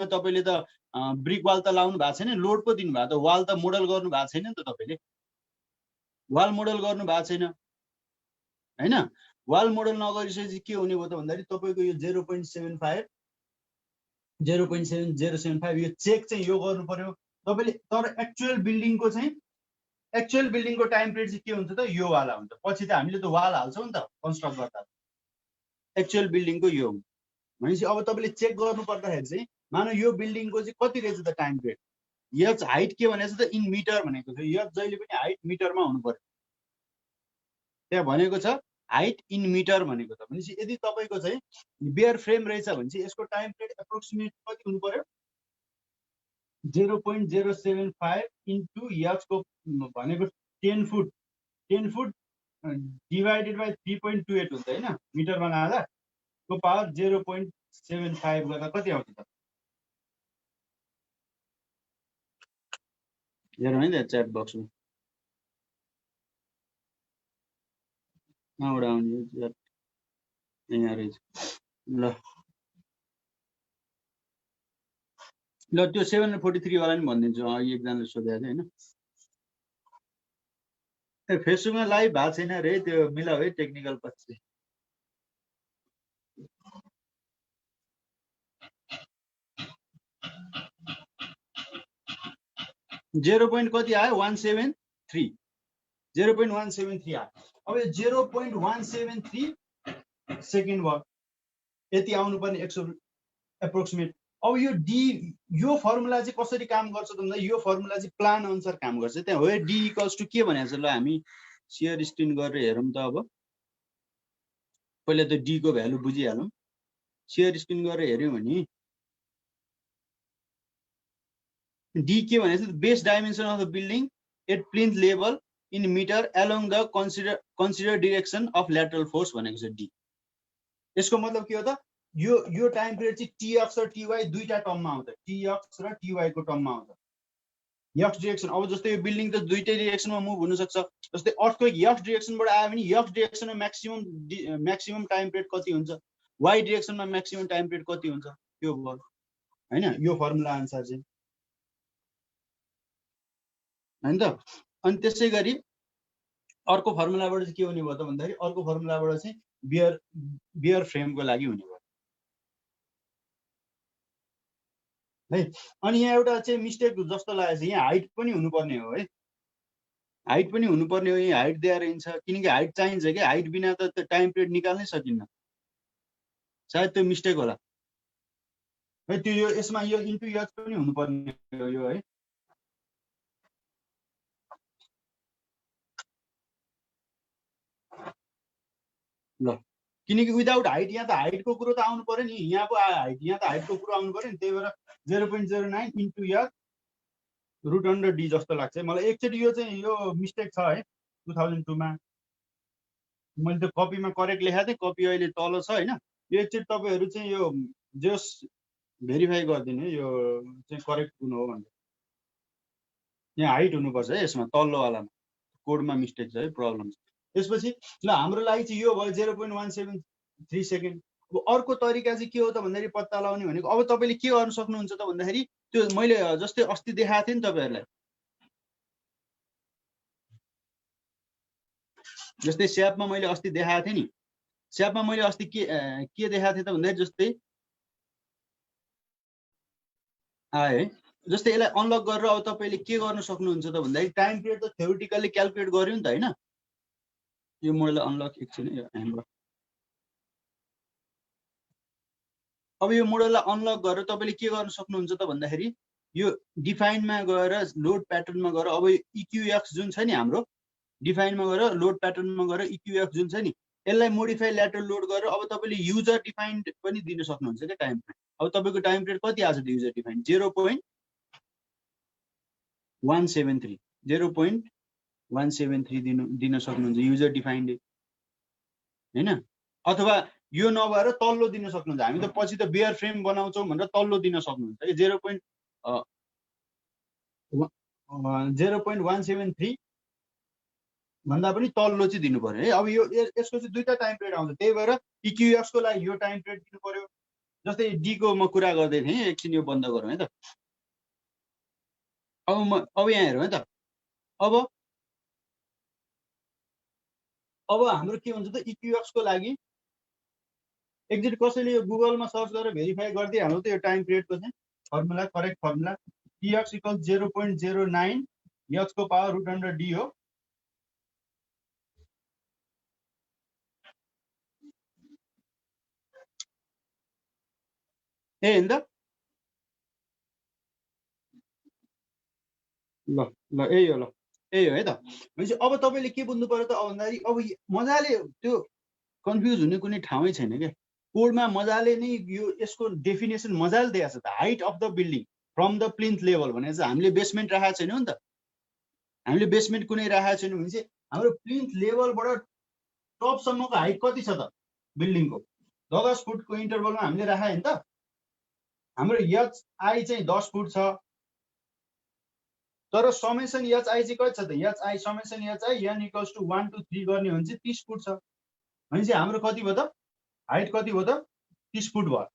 तपाईले त brick wall त लाउनु भएको छैन, लोड पो दिनु भएको, त वाल त मोडल गर्नु भएको छैन नि त तपाईले, वाल मोडल गर्नु भएको छैन हैन। वाल मोडल नगरिसकेपछि के हुने भयो त भन्दाखेरि तपाईको यो 0.75 0.7075 यो चेक चाहिँ यो गर्नु पर्यो तपाईले। तर एक्चुअल बिल्डिङको चाहिँ एक्चुअल बिल्डिङको टाइम पिरियड चाहिँ के हुन्छ त यो वाला हुन्छ। पछि त हामीले त वाल हाल्छौँ नि त कन्स्ट्रक्ट गर्दा, एक्चुअल बिल्डिङको यो भनेपछि अब तपाईले चेक गर्नु पर्दाखेरि चाहिँ मानौ यो बिल्डिङको चाहिँ कति रहेछ त टाइम पिरियड, यच हाइट के भनेको छ त इन मिटर भनेको छ, यच जहिले पनि हाइट मिटरमा हुनु पर्यो। त्यहाँ भनेको छ हाइट इन मिटर भनेको छ। भनेपछि यदि तपाईको चाहिँ बेयर फ्रेम रहेछ भने चाहिँ यसको टाइम पिरियड एप्रोक्सिमेट कति हुनु पर्यो 0.075 इन्टु यच को भनेको 10 फुट डिवाइडेड बाई 3.28 हुन्छ हैन, मिटरमा लाँदा को पावर 0.75 गर्दा कति आउँछ त हेरौँ है त च्याट बक्समा कहाँबाट आउने यहाँ रहेछ। ल ल त्यो 743 वाला नि भनिदिन्छु, एकजनाले सोधेको थियो हैन। ए फेसबुकमा लाइभ भएको छैन रे, त्यो मिलाऊ है टेक्निकल पछि। 0. कति आयो 173 0.173 आयो। अब यो 0.173 सेकेन्ड भयो, यति आउनु पर्ने 100 एप्रोक्सिमेट। अब यो डी यो फर्मुला चाहिँ कसरी काम गर्छ त भन्दा यो फर्मुला चाहिँ प्लान अनुसार काम गर्छ। त्यहाँ हो डी इक्वल्स टु के भनेको छ, ल हामी शेयर स्क्रिन गरेर हेरौँ त। अब पहिला त डी को भ्यालु बुझिहालौँ। शेयर स्क्रिन गरेर हेर्यौँ भने डी के भनेको छ, base dimension of the building at plinth level in metre along the considered direction of lateral force भनेको छ डी। यसको मतलब के हो त, यो टाइम पिरियड चाहिँ टीएक्स र टीवाई दुईटा टर्ममा आउँछ, टीएक्स र टीवाई को टर्ममा आउँछ। एक्स डिरेक्सन, अब जस्तै यो बिल्डिङ त दुईटै डिरेक्सनमा मुभ हुन सक्छ। जस्तै अर्थक्वेक एक्स डिरेक्सनबाट आयो भने एक्स डिरेक्सनमा म्याक्सिमम टाइम पिरियड कति हुन्छ, वाई डिरेक्सनमा म्याक्सिमम टाइम पिरियड कति हुन्छ, त्यो भयो हैन यो फर्मुला अनुसार चाहिँ हैन त। अनि त्यसै गरी अर्को फर्मुलाबाट चाहिँ के हुने भयो त भन्दाखेरि अर्को फर्मुलाबाट चाहिँ बियर फ्रेमको लागि हुने भयो है। अनि यहाँ एउटा चाहिँ मिस्टेक जस्तो लागेको छ, यहाँ हाइट पनि हुनुपर्ने हो है, हाइट पनि हुनुपर्ने हो, यहाँ हाइट दिएर हिँड्छ किनकि हाइट चाहिन्छ कि हाइट बिना त टाइम पिरियड निकाल्नै सकिन्न, सायद त्यो मिस्टेक होला है। त्यो यो यसमा यो इन्टु एच पनि हुनुपर्ने हो यो है। ल किनकि विदाउट हाइट यहाँ त हाइटको कुरो त आउनु पर्यो नि, यहाँ पो आयो हाइट, यहाँ त हाइटको कुरो आउनु पर्यो नि। त्यही भएर 0.09 into H root under D जस्तो लाग्छ मलाई। एकचोटि यो चाहिँ यो मिस्टेक छ है 2002 मा, मैले त्यो कपीमा करेक्ट लेखाएको थिएँ, कपी अहिले तल छ हैन। यो एकचोटि तपाईहरु चाहिँ यो जस भेरिफाई गरिदिनु यो चाहिँ करेक्ट कुन हो भनेर। यहाँ हाइट हुनुपर्छ है यसमा तल्लो वालामा, कोडमा मिस्टेक छ है, प्रब्लम छ। त्यसपछि ल हाम्रो लागि चाहिँ यो भयो 0.173 सेकेन्ड। अब अर्को तरिका चाहिँ के हो त भन्दाखेरि पत्ता लगाउने भनेको अब तपाईले के गर्न सक्नुहुन्छ त भन्दाखेरि त्यो मैले जस्तै अस्ति देखाएको थिएँ नि तपाईहरुलाई, जस्तै स्यापमा मैले अस्ति देखाएको थिएँ नि, स्यापमा मैले अस्ति के देखाएको थिएँ त भन्दाखेरि जस्तै आए जस्तै यसलाई अनलक गरेर अब तपाईले के गर्न सक्नुहुन्छ त भन्दाखेरि टाइम पिरियड त थ्योरेटिकली क्याल्कुलेट गर्यो नि त हैन। यो मोडल अनलक एकछिन यो ह्याङ्ग। अब यो मोडललाई अनलक गरेर तपाईले के गर्न सक्नुहुन्छ त भन्दाखेरि यो डिफाइनमा गएर लोड प्याटर्नमा गएर अब इक्युएक्स जुन छ नि हाम्रो डिफाइनमा गएर लोड प्याटर्नमा गएर इक्युएक्स जुन छ नि यसलाई मोडिफाई ल्याटरल लोड गरेर अब तपाईले युजर डिफाइन्ड पनि दिन सक्नुहुन्छ के टाइम पिरियड। अब तपाईको टाइम पिरियड कति आछ त युजर डिफाइन्ड 0.173 0.173 दिन सक्नुहुन्छ युजर डिफाइन्ड हैन। अथवा यो नभएर तल्लो दिन सक्नुहुन्छ, हामी त पछि त बेयर फ्रेम बनाउँछौँ भनेर तल्लो दिन सक्नुहुन्छ कि 0.173 भन्दा पनि तल्लो चाहिँ दिनु पर्यो है। अब यो यसको चाहिँ दुईटा टाइम पिरियड आउँछ, त्यही भएर इक्युएक्स को लागि यो टाइम पिरियड दिनु पर्यो जस्तै डी को म कुरा गर्दै थिएँ, एकछिन यो बन्द गरौँ है त। अब यहाँ हेरौँ है त। अब हाम्रो के हुन्छ त, इक्युएक्स को लागि एक्जिट कसैले यो गुगलमा सर्च गरेर भेरिफाई गरिदिइहाल्नु त यो टाइम पिरियडको चाहिँ formula, correct formula. TX equal 0.09 x को पावर रुट अंडर डी हो। ए होइन त, ल ल यही हो, ल यही हो है त। भनेपछि अब तपाईँले के बुझ्नु पर्यो त, अब भन्दाखेरि अब मजाले त्यो कन्फ्युज हुने कुनै ठाउँै छैन क्या। कोडमा मजाले नै यो यसको डेफिनेसन मजाले दिएको छ त। Height of the building from the plinth level भने चाहिँ हामीले बेसमेन्ट राखेको छैनौँ नि त। हामीले बेसमेन्ट कुनै राखेको छैनौँ भने चाहिँ हाम्रो प्लिन्थ लेभलबाट टपसम्मको हाइट कति छ त बिल्डिङको? 10 फुटको इन्टरभलमा हामीले राखेको नि त। हाम्रो एचआई चाहिँ 10 फुट छ, तर समेसन एचआई चाहिँ कति छ त? HI summation HI N equals to 1 to 3 गर्ने हो भने चाहिँ 30 फुट छ। भनेपछि हाम्रो कति भयो त? हाइट कति भयो त? 30 फुट भयो।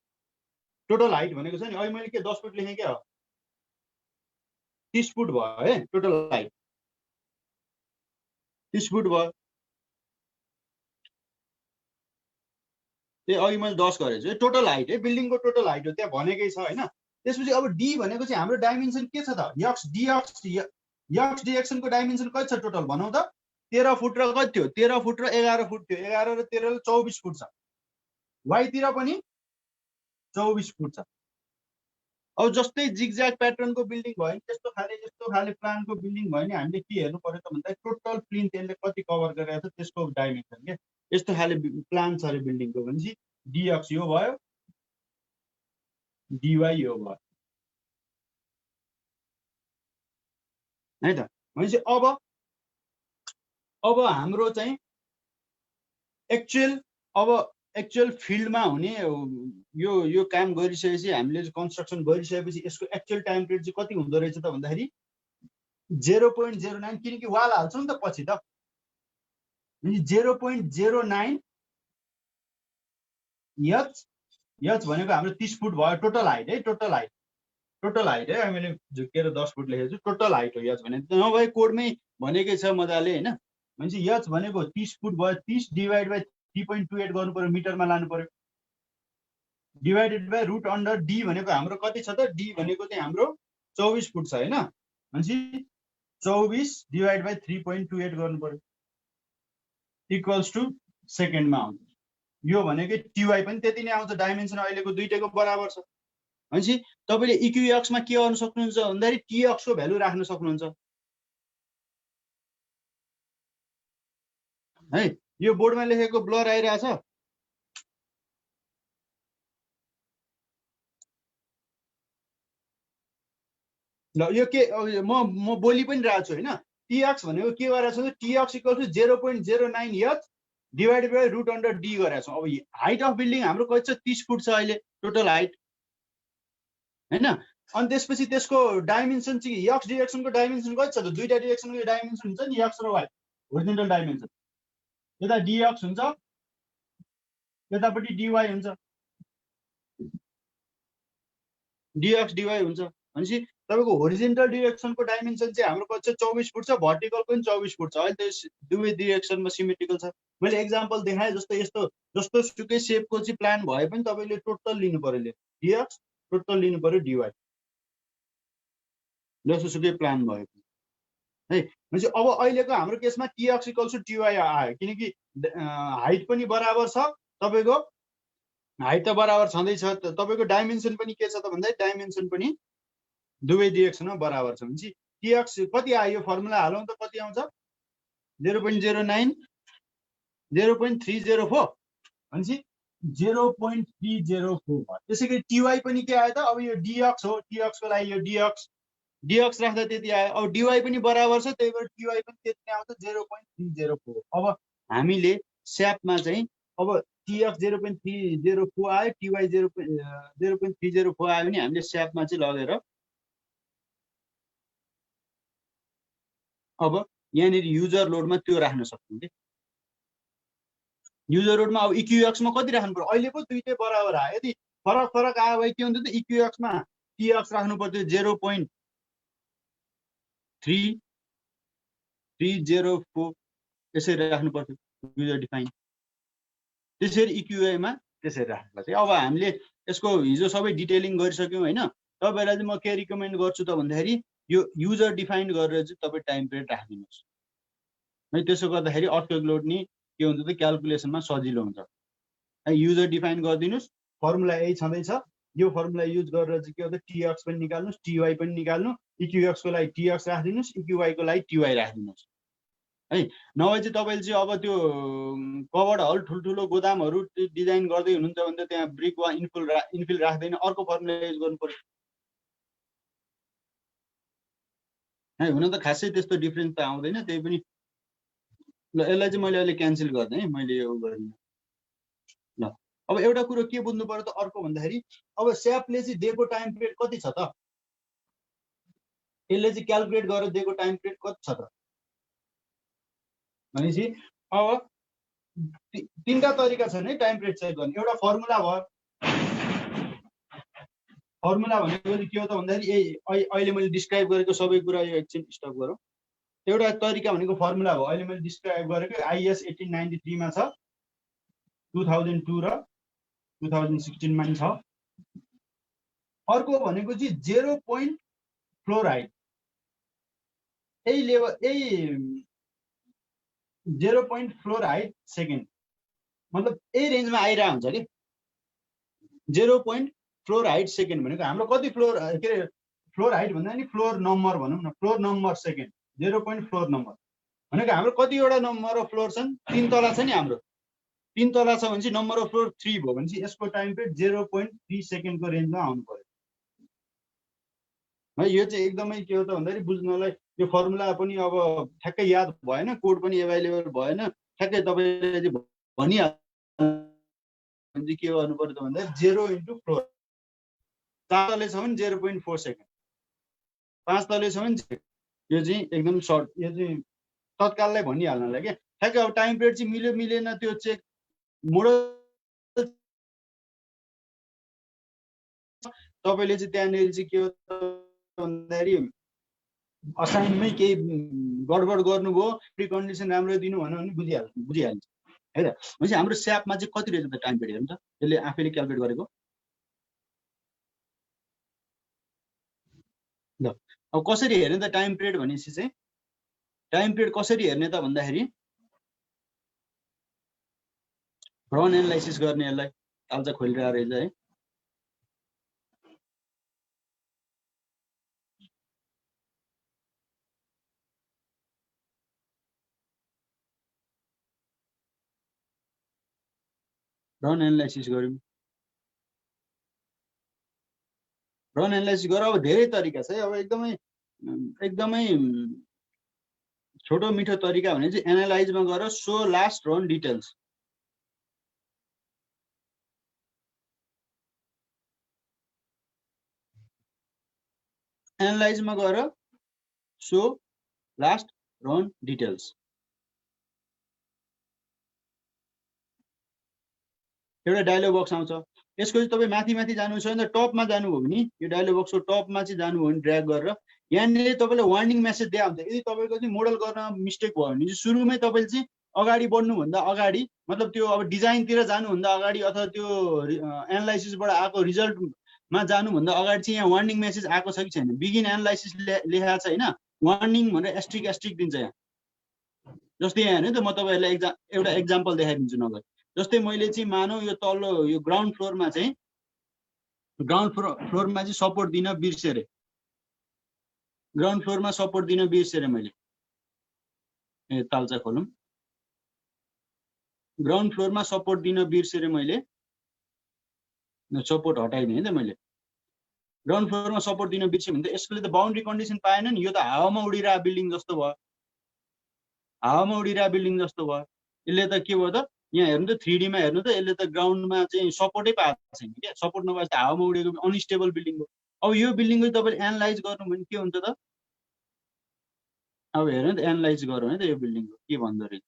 टोटल हाइट भनेको छ नि, अहिले मैले के 10 फुट लेखेँ क्या हो, 30 फुट भयो है टोटल हाइट, 30 फुट भयो। ए अघि मैले 10 गरेछु है, टोटल हाइट है, बिल्डिङको टोटल हाइट हो, त्यहाँ भनेकै छ होइन। त्यसपछि अब डी भनेको चाहिँ हाम्रो डाइमेन्सन के छ त? यक्स डिएक्सनको डाइमेन्सन कति छ टोटल भनौँ त? 13 फुट र कति थियो? 13 फुट र 11 फुट थियो। 11 र 13 24 फुट छ। वाइतिर पनि 24 फुट छ। अब जस्तै जिगज्याग प्याटर्नको बिल्डिङ भयो नि, त्यस्तो खाले प्लानको बिल्डिङ भयो नि, हामीले के हेर्नु पर्यो त भन्दा टोटल प्लिन्थ यसले कति कभर गरेको छ त्यसको डाइमेन्सन के। यस्तो खाले प्लान छ अरे बिल्डिङको भनेपछि डिएक्स यो भयो, डिवाई यो भयो है त। भनेपछि अब हाम्रो चाहिँ एक्चुअल फिल्डमा हुने यो काम गरिसकेपछि, हामीले कन्स्ट्रक्सन गरिसकेपछि यसको एक्चुअल टाइम पिरियड चाहिँ कति हुँदो रहेछ त भन्दाखेरि 0.09, किनकि वाल हाल्छौँ नि त पछि त। 0.09 एच भनेको हाम्रो 30 फुट भयो टोटल हाइट है। टोटल हाइट है, मैले झुकेर 10 फुट लेखेको छु, टोटल हाइट हो एच भने। नभए कोडमै भनेकै छ मजाले होइन। भनेपछि एच भनेको 30 फुट भयो, 30 डिभाइड बाई 3.28 गर्नु पर्यो, मिटरमा लानु पर्यो, divided by root under D भनेको हाम्रो कति छ त? डी भनेको चाहिँ हाम्रो 24 फुट छ होइन। भनेपछि 24 डिभाइड बाई 3.28 गर्नु पर्यो, इक्वल्स टु सेकेन्डमा आउँछ। यो भनेको टिवाई पनि त्यति नै आउँछ, डाइमेन्सन अहिलेको दुईटैको बराबर छ। भनेपछि तपाईँले इक्युएक्समा के गर्नु सक्नुहुन्छ भन्दाखेरि टिएक्सको भ्यालु राख्न सक्नुहुन्छ है। यो बोर्डमा लेखेको ब्लर आइरहेछ, ल यो के म बोली पनि रहेको छु होइन। टिएक्स भनेको के गरेको छ? TX equal to 0.09 H divided by root under D गरेको छौँ। अब हाइट अफ बिल्डिङ हाम्रो कति छ? 30 फुट छ अहिले टोटल हाइट होइन। अनि त्यसपछि त्यसको डाइमेन्सन चाहिँ एक्स डिरेक्सनको डाइमेन्सन कति छ त? दुईटा डिरेक्सनको डाइमेन्सन हुन्छ नि, एक्स र वाइ, होरिजेन्टल डाइमेन्सन। यता डिएक्स हुन्छ, यतापट्टि डिवाई हुन्छ, डिएक्स डिवाई हुन्छ। भनेपछि तपाईँको होरिजेन्टल डिरेक्सनको डाइमेन्सन चाहिँ हाम्रो कति छ? 24 फुट छ, भर्टिकलको पनि 24 फुट छ। अहिले त्यो दुवै डिरेक्सनमा सिमेट्रिकल छ। मैले एक्जाम्पल देखाएँ जस्तो यस्तो जस्तो सुकै सेपको चाहिँ प्लान भए पनि तपाईँले टोटल लिनु पर्यो, डिएक्स टोटल लिनु पर्यो, डिवाई जस्तो सुकै प्लान भयो है। भनेपछि अब अहिलेको हाम्रो केसमा टिएक्स इक्वल्स टु टिवाई आयो, किनकि हाइट पनि बराबर छ, तपाईँको हाइट त बराबर छँदैछ, तपाईँको डाइमेन्सन पनि के छ त भन्दा डाइमेन्सन पनि दुवै डिरेक्सनमा बराबर छ। भनेपछि टिएक्स कति आयो? फर्मुला हालौँ त कति आउँछ? 0.09 0.304 भनेपछि 0.304 भयो। त्यसै गरी टिवाई पनि के आयो त? अब यो डिएक्स हो, टिएक्सको लागि यो डिएक्स राख्दा त्यति आयो। अब डिवाई पनि बराबर छ, त्यही भएर टिवाई पनि त्यति नै आउँछ, 0.304। अब हामीले स्यापमा चाहिँ अब टिएक्स 0.304 आयो, टिवाई 0.304 आयो भने हामीले स्यापमा चाहिँ लगेर अब यहाँनिर युजर लोडमा त्यो राख्न सक्छौँ कि युजर लोडमा। अब इक्युएक्समा कति राख्नु पर्यो? अहिले पो दुईटै बराबर आयो। यदि फरक फरक आयो भए के हुन्थ्यो त इक्युएक्स मा टीएक्स राख्नु पर्थ्यो 0.3304 यसरी राख्नु पर्थ्यो युजर डिफाइन त्यसरी इक्युआई मा त्यसरी राख्नुला चाहिँ अब हामीले यसको हिजो सबै डिटेलिङ गरिसक्यौं हैन तपाईहरुलाई चाहिँ म के रिकमेन्ड गर्छु त भन्दाखेरि यो युजर डिफाइन गरेर चाहिँ तपाई टाइम पिरियड राख्दिनुस् है त्यसो गर्दाखेरि अटो लोड नि के हुन्छ त क्याल्कुलेसनमा सजिलो हुन्छ है युजर डिफाइन गरिदिनुस् फर्मुला यही छँदैछ यो फर्मुला युज गरेर चाहिँ के हो त टीएक्स पनि निकाल्नुस् टीवाई पनि निकाल्नु इक्युएक्स को लागि टीएक्स राख्दिनुस् इक्युवाई को लागि टीवाई राख्दिनुस् है नभए चाहिँ तपाईले चाहिँ अब त्यो कभर्ड हल ठुलठुलो गोदामहरु डिजाइन गर्दै हुनुहुन्छ भने त्यहाँ ब्रिक वा इन्फिल राख्दैन अर्को फर्मुला युज गर्नु पर्यो है हुन त खासै त्यस्तो डिफरेन्स त आउँदैन त्यही पनि ल यसलाई चाहिँ मैले अहिले क्यान्सल गर्दै है मैले यो गरिन ल अब एउटा कुरो के बुझ्नु पर्यो त अर्को भन्दाखेरि अब स्यापले चाहिँ दिएको टाइम पिरियड कति छ त यसले चाहिँ क्याल्कुलेट गरेर दिएको टाइम पिरियड कति छ त भनेपछि अब तीनटा तरिका छन् है टाइम पिरियड चेक गर्ने एउटा फर्मुला भयो फर्मुला भनेको चाहिँ के हो त भन्दाखेरि अहिले मैले डिस्क्राइब गरेको सबै कुरा यो एकछिन स्टप गरौँ एउटा तरिका भनेको फर्मुला हो अहिले मैले डिस्क्राइब गरेको आइएस 1893 मा छ 2002 र 2016 मा छ अर्को भनेको चाहिँ 0 पोइन्ट फ्लोराइड यही लेभल यही 0 पोइन्ट फ्लोराइड सेकेन्ड मतलब यही रेन्जमा आइरा हुन्छ के 0 पोइन्ट फ्लोराइड सेकेन्ड भनेको हाम्रो कति फ्लोर के रे फ्लोराइड भन्दा नि फ्लोर नम्बर भनौँ न floor number second 0 point floor number भनेको हाम्रो कतिवटा नम्बर अफ फ्लोर छन् 3 तला छ नि हाम्रो 3 तला छ भने चाहिँ नम्बर अफ फ्लोर 3 भयो भने चाहिँ यसको टाइम पिरियड 0.3 सेकेन्डको रेन्जमा आउनु पर्यो है यो चाहिँ एकदमै के हो त भन्दाखेरि बुझ्नलाई यो फर्मुला पनि अब ठ्याक्कै याद भएन कोड पनि एभाइलेबल भएन ठ्याक्कै तपाईले चाहिँ भनिहाल्नु के गर्नु पर्यो त भन्दा 0 इन्टु फ्लोर 4 तले छ भने 0.4 सेकेन्ड 5 तले छ भने यो चाहिँ एकदम सर्ट यो चाहिँ तत्काललाई भनिहाल्नलाई के ठ्याक्कै अब टाइम पिरियड चाहिँ मिल्यो मिलेन त्यो चेक मोडल तपाईले चाहिँ त्यहाँनेरि चाहिँ के हो भन्दाखेरि असाइनमै केही गडबड गर्नुभयो प्री कन्डिसन राम्रो दिनु भन्यो भने बुझिहाल्छ है त भनेपछि हाम्रो स्यापमा चाहिँ कति रहेछ त टाइम पिरियड हेर्नु त यसले आफैले क्याल्कुलेट गरेको ल अब कसरी हेर्ने त टाइम पिरियड भनेपछि चाहिँ टाइम पिरियड कसरी हेर्ने त भन्दाखेरि रन एनालाइसिस गर्ने यसलाई तालचा खोलिरहेको रहेछ है रन एनालाइसिस गरौँ रन एनालाइसिस गर अब धेरै तरिका छ अब एकदमै छोटो मिठो तरिका भने चाहिँ एनालाइजमा गएर सो लास्ट रन डिटेल्स एनालाइजमा गएर सो लास्ट रन डिटेल्स एउटा डायलग बक्स आउँछ यसको चाहिँ तपाईँ माथि माथि जानु छ भने टपमा जानुभयो भने यो डायलग बक्सको टपमा चाहिँ जानुभयो भने ड्र्याग गरेर यहाँनिर तपाईँले वार्निङ मेसेज दिया हुन्छ यदि तपाईँको चाहिँ मोडल गर्न मिस्टेक भयो भने चाहिँ सुरुमै तपाईँले चाहिँ अगाडि बढ्नुभन्दा अगाडि मतलब त्यो अब डिजाइनतिर जानुभन्दा अगाडि अथवा त्यो एनालाइसिसबाट आएको रिजल्टमा जानुभन्दा अगाडि चाहिँ यहाँ वार्निङ मेसेज आएको छ कि छैन बिगिन एनालाइसिस लेखेको छ होइन वार्निङ भनेर एस्ट्रिक दिन्छ यहाँ जस्तै यहाँ हेर्नु त म तपाईँहरूलाई एउटा एक्जाम्पल देखाइदिन्छु नभए जस्तै मैले चाहिँ मानौ यो तल्लो यो ग्राउन्ड फ्लोरमा चाहिँ सपोर्ट दिन बिर्सेँ ग्राउन्ड फ्लोरमा सपोर्ट दिन बिर्सेँ मैले ए तालचा खोलौँ ग्राउन्ड फ्लोरमा सपोर्ट दिन बिर्सेँ मैले सपोर्ट हटाइदिएँ है त मैले ग्राउन्ड फ्लोरमा सपोर्ट दिन बिर्सेँ भने त यसले त बाउन्ड्री कन्डिसन पाएन नि यो त हावामा उडिरहेको बिल्डिङ जस्तो भयो हावामा उडिरहेको बिल्डिङ जस्तो भयो यसले त के भयो त यहाँ हेर्नु त 3D मा हेर्नु त यसले त ग्राउन्डमा चाहिँ सपोर्टै पाएको छैन क्या सपोर्ट नभएपछि हावामा उडेको अनस्टेबल बिल्डिङ हो अब यो बिल्डिङको तपाईले एनालाइज गर्नु भने के हुन्छ त अब हेर्नु त एनालाइज गरौँ है त यो बिल्डिङको के भन्दो रहेछ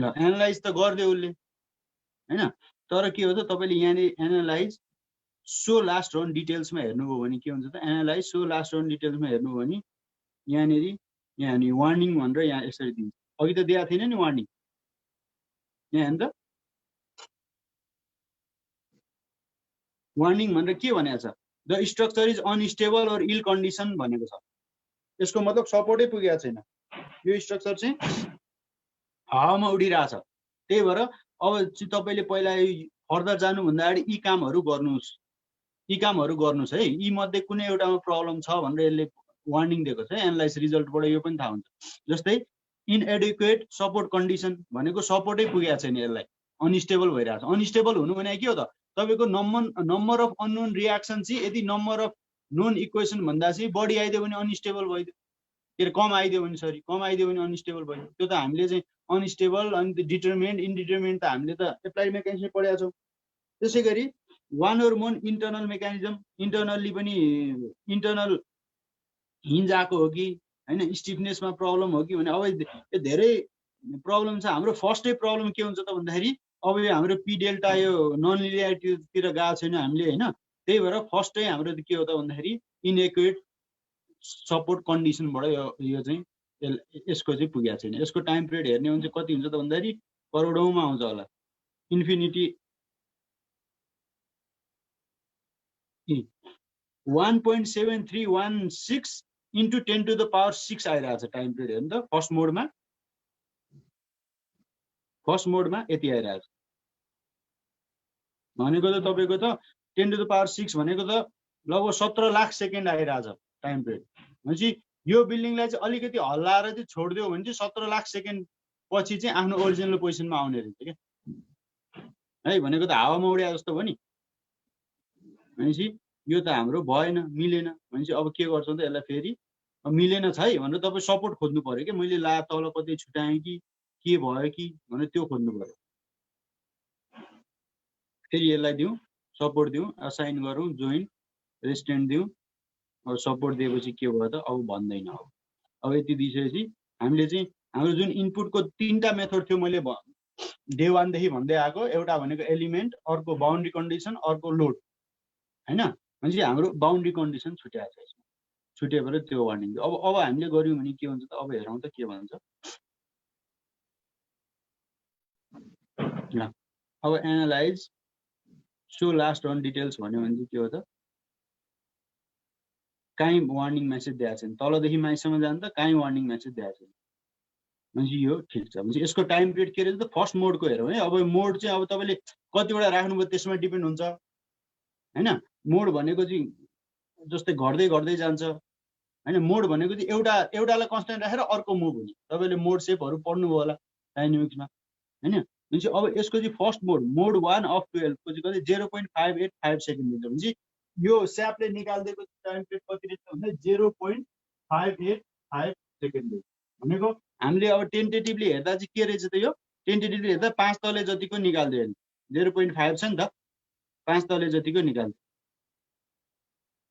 ल एनालाइज त गरिदियो उसले हैन, तर के हो त तपाईले यहाँनिर एनालाइज सो लास्ट रन डिटेल्समा हेर्नुभयो भने के हुन्छ त, एनालाइज सो लास्ट रन डिटेल्समा हेर्नुभयो भने यहाँनिर वार्निङ भनेर यहाँ यसरी दिन्छ। अघि त दिएको थिएन नि वार्निङ, यहाँ हेर्नु त वार्निङ भनेर के भनेको छ, द स्ट्रक्चर इज अनस्टेबल और इल कन्डिसन भनेको छ। यसको मतलब सपोर्टै पुगेको छैन, यो स्ट्रक्चर चाहिँ हावामा उडिरहेछ। त्यही भएर अब चाहिँ तपाईँले पहिला फर्दर जानुभन्दा अगाडि यी कामहरू गर्नुहोस् है, यी मध्ये कुनै एउटामा प्रब्लम छ भनेर यसले वार्निङ दिएको छ। एनालाइज रिजल्टबाट यो पनि थाहा हुन्छ। जस्तै इनएडिक्वेट सपोर्ट कन्डिसन भनेको सपोर्टै पुगेको छैन, यसलाई अनस्टेबल भइरहेछ। अनस्टेबल हुनु भने के हो त, तपाईँको नम्बर अफ अननोन रियाक्सन चाहिँ यदि नम्बर अफ नोन इक्वेसन भन्दा चाहिँ बढी आइदियो भने अनस्टेबल भइदियो, के अरे कम आइदियो भने अनस्टेबल भइदियो। त्यो त हामीले चाहिँ अनस्टेबल अनि डिटरमिनेन्ट इनडिटरमिनेन्ट त हामीले त एप्लाइड मेकानिजम पढेका छौँ। त्यसै गरी वान और मोर इन्टरनल मेकानिजम, इन्टरनल्ली पनि इन्टरनल हिन्ज आएको हो कि हैन, स्टिफनेसमा प्रब्लम हो कि भने अब यो धेरै प्रब्लम छ। हाम्रो फर्स्टै प्रब्लम के हुन्छ त भन्दाखेरि अब यो हाम्रो पी डेल्टा यो नन लिनियरिटीतिर गएको छैन हामीले हैन, त्यही भएर फर्स्टै हाम्रो के हो त भन्दाखेरि इनएक्युरेट सपोर्ट कन्डिसनबाट यो चाहिँ यसको चाहिँ पुगेको छैन। यसको टाइम पिरियड हेर्ने हो भने कति हुन्छ त भन्दाखेरि करोडौँमा आउँछ होला, infinity 1.7316 into 10 to the power 6 आइरहेछ टाइम पिरियड हेर्नु त। फर्स्ट मोडमा यति आइरहेछ भनेको त तपाईँको त 10 to the power 6 भनेको त लगभग 17 लाख सेकेन्ड आइरहेछ टाइम पिरियड। भनेपछि यो बिल्डिङलाई चाहिँ अलिकति हल्लाएर चाहिँ छोडिदियो भने चाहिँ 17 लाख सेकेन्ड पछि चाहिँ आफ्नो ओरिजिनल पोजिसनमा आउने रहेछ क्या है, भनेको त हावामा उड्या जस्तो भयो नि। भनेपछि यो त हाम्रो भएन, मिलेन। भनेपछि अब के गर्छौँ त यसलाई फेरि मिलेन छ है भनेर तपाईँ सपोर्ट खोज्नु पर्यो क्या, मैले ला तल कतै छुट्याएँ कि के भयो कि भनेर त्यो खोज्नु पर्यो। फेरि यसलाई दिउँ सपोर्ट दिउँ, असाइन गरौँ, जोइन रेस्टेन्ट दिउँ। अब सपोर्ट दिएपछि के भयो त, अब भन्दैन। अब यति दिइसकेपछि हामीले चाहिँ हाम्रो जुन इनपुटको 3टा मेथड थियो मैले डे 1 देखि भन्दै आएको, एउटा भनेको एलिमेन्ट, अर्को बाउन्ड्री कन्डिसन, अर्को लोड हैन। भनेपछि हाम्रो बाउन्ड्री कन्डिसन छुट्याएको छ यसमा, छुट्याएर त्यो वार्निङ दियो। अब हामीले गर्यौँ भने के हुन्छ त, अब हेरौँ त के भन्छ। ल अब analyse so last run details भन्यो भने के हो त, काहीँ वार्निङ मेसेज दिएको छैन, तलदेखि माथिसम्म जान्छ त काहीँ वार्निङ मेसेज दिएको छैन। भनेपछि यो ठिक छ। भनेपछि यसको टाइम पिरियड के रहेछ त, फर्स्ट मोडको हेरौँ है। अब मोड चाहिँ अब तपाईँले कतिवटा राख्नुभयो त्यसमा डिपेन्ड हुन्छ हैन। मोड भनेको चाहिँ जस्तै घट्दै जान्छ हैन। मोड भनेको चाहिँ एउटालाई कन्स्ट्यान्ट राखेर अर्को मुभ हुने। तपाईँले मोड सेपहरू पढ्नुभयो होला डाइनामिक्समा हैन। भनेपछि अब यसको चाहिँ फर्स्ट मोड 1 अफ 12 को चाहिँ कति 0.585 सेकेन्ड दिन्छ। भनेपछि यो स्यापले निकालिदिएको टाइम पिरियड कति रहेछ भन्दा 0.585 सेकेन्ड दिन्छ। भनेको हामीले अब टेन्टेटिभली हेर्दा चाहिँ के रहेछ त, यो टेन्टेटिभली हेर्दा 5 तले जतिको निकाल्दियो नि, 0.5 छ नि त, 5 तले जतिको निकाल्दियो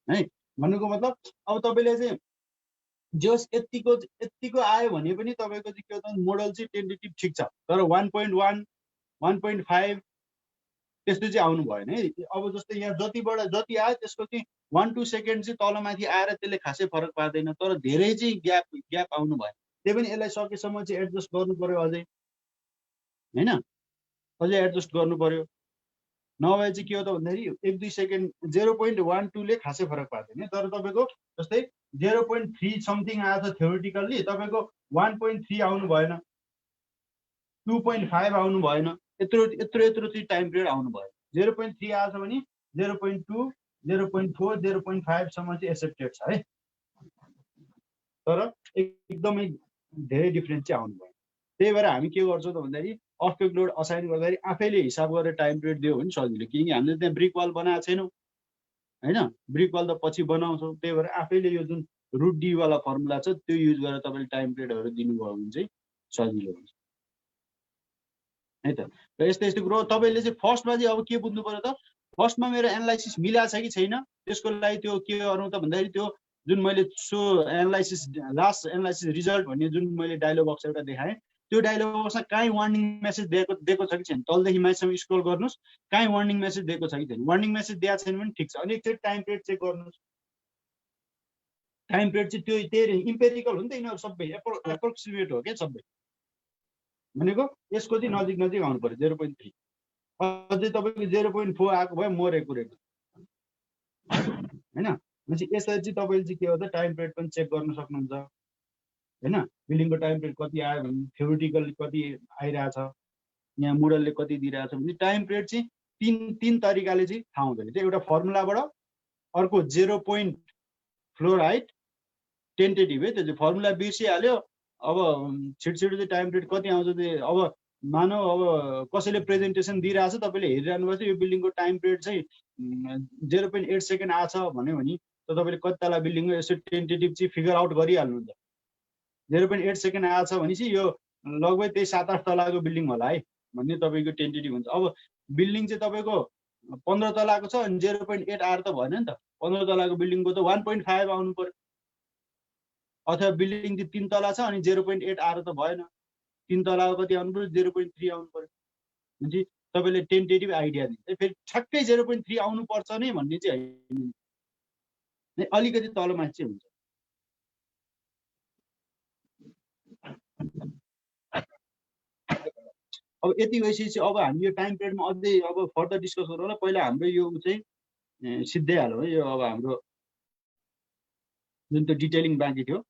है। भन्नुको मतलब अब तपाईँले चाहिँ जस यतिको आयो भने पनि तपाईँको चाहिँ के हो त, मोडल चाहिँ टेन्टेटिभ ठिक छ, तर 1.1 1.5 त्यस्तो चाहिँ आउनु भएन है। अब जस्तै यहाँ जति आयो त्यसको चाहिँ 1-2 सेकेन्ड चाहिँ तलमाथि आएर त्यसले खासै फरक पार्दैन, तर धेरै चाहिँ ग्याप आउनु भयो। त्यही पनि यसलाई सकेसम्म चाहिँ एडजस्ट गर्नु पर्यो अझै हैन, अझै एडजस्ट गर्नु पर्यो। नभए चाहिँ के हो त भन्दाखेरि 1-2 सेकेन्ड 0.12 ले खासै फरक पार्दैन। तर तपाईँको जस्तै 0.3 समथिङ आएको छ थ्योरिटिकल्ली, तपाईँको 1.3 आउनु भएन, 2.5 आउनु भएन, यत्रो चाहिँ टाइम पिरियड आउनु भयो। 0.3 आएको छ भने 0.2 0.4 0.5 सम्म चाहिँ एक्सेप्टेड छ है, तर एकदमै धेरै डिफरेन्स चाहिँ आउनु भयो। त्यही भएर हामी के गर्छौँ त भन्दाखेरि अफेक्ट लोड असाइन गर्दाखेरि आफैले हिसाब गरेर टाइम पिरियड दियो भने सजिलो, किनकि हामीले त्यहाँ ब्रिक वाल बनाएको छैनौँ हैन। ब्रिक वाल त पछि बनाउँछौँ, त्यही भएर आफैले यो जुन रुट डी वाला फर्मुला छ त्यो युज गरेर तपाईँले टाइम पिरियडहरू दिनुभयो भने चाहिँ सजिलो हुन्छ है त। र यस्तै कुरो तपाईँले चाहिँ फर्स्टमा चाहिँ अब के बुझ्नु पर्यो त, फर्स्टमा मेरो एनालाइसिस मिलाएको छ कि छैन त्यसको लागि त्यो के गरौँ त भन्दाखेरि त्यो जुन मैले so analysis last analysis result भन्ने जुन मैले डायलग बक्स एउटा देखाएँ त्यो डायलग बक्समा काहीँ वार्निङ मेसेज दिएको छ कि छैन, तलदेखि माथिसम्म स्क्रोल गर्नुहोस्, काहीँ वार्निङ मेसेज दिएको छ कि छैन। वार्निङ मेसेज दिएको छैन भने ठिक छ। अनि एकचोटि टाइम पिरियड चेक गर्नुहोस्। टाइम पिरियड चाहिँ त्यो त्यही इम्पेरिकल हो नि त, यिनीहरू सबै एप्रोक्सिमेट हो क्या सबै। भनेको यसको चाहिँ नजिक नजिक आउनु पर्यो 0.3। अझै तपाईँको 0.4 आएको भए मोर एकुरेट होइन। भनेपछि यसरी चाहिँ तपाईँले चाहिँ के हो त टाइम पिरियड पनि चेक गर्न सक्नुहुन्छ होइन। बिलिङको टाइम पिरियड कति आयो भने थ्योरिटिकली कति आइरहेछ, यहाँ मोडलले कति दिइरहेछ भने टाइम पिरियड चाहिँ तीन तरिकाले चाहिँ थाहा हुँदैन त्यो। एउटा फर्मुलाबाट, अर्को 0 पोइन्ट फ्लोर हाइट टेन्टेटिभ है, त्यो चाहिँ फर्मुला बिर्सिहाल्यो। अब छिटो चाहिँ टाइम पिरियड कति आउँछ त्यो। अब मानौ अब कसैले प्रेजेन्टेसन दिइरहेछ, तपाईँले हेरिरहनु भएको छ, यो बिल्डिङको टाइम पिरियड चाहिँ 0.8 सेकेन्ड आछ भन्यो भने त तपाईँले कति तला बिल्डिङ यसो टेन्टेटिभ चाहिँ फिगर आउट गरिहाल्नुहुन्छ। 0.8 सेकेन्ड आछ भनेपछि यो लगभग त्यही 7-8 तलाको बिल्डिङ होला है भन्ने तपाईँको टेन्टेटिभ हुन्छ। अब बिल्डिङ चाहिँ तपाईँको 15 तलाको छ अनि 0.8 आएर त भएन नि त। 15 तलाको बिल्डिङको त 1.5 आउनु पर्यो, अथवा बिल्डिङ चाहिँ 3 तला छ अनि 0.8 आएर त भएन। 3 तलाको कति आउनु पर्यो, 0.3 आउनु पर्यो। भनेपछि तपाईँले टेन्टेटिभ आइडिया दिन्छ। फेरि ठ्याक्कै 0.3 आउनुपर्छ नै भन्ने चाहिँ होइन, अलिकति तलमाथि चाहिँ हुन्छ। अब यति भइसकेपछि अब हामी यो टाइम पिरियडमा अझै अब फर्दर डिस्कस गरौँ होला। पहिला हाम्रो यो चाहिँ सिद्ध्याइहालौँ है, यो अब हाम्रो जुन त्यो डिटेलिङ बाँकी थियो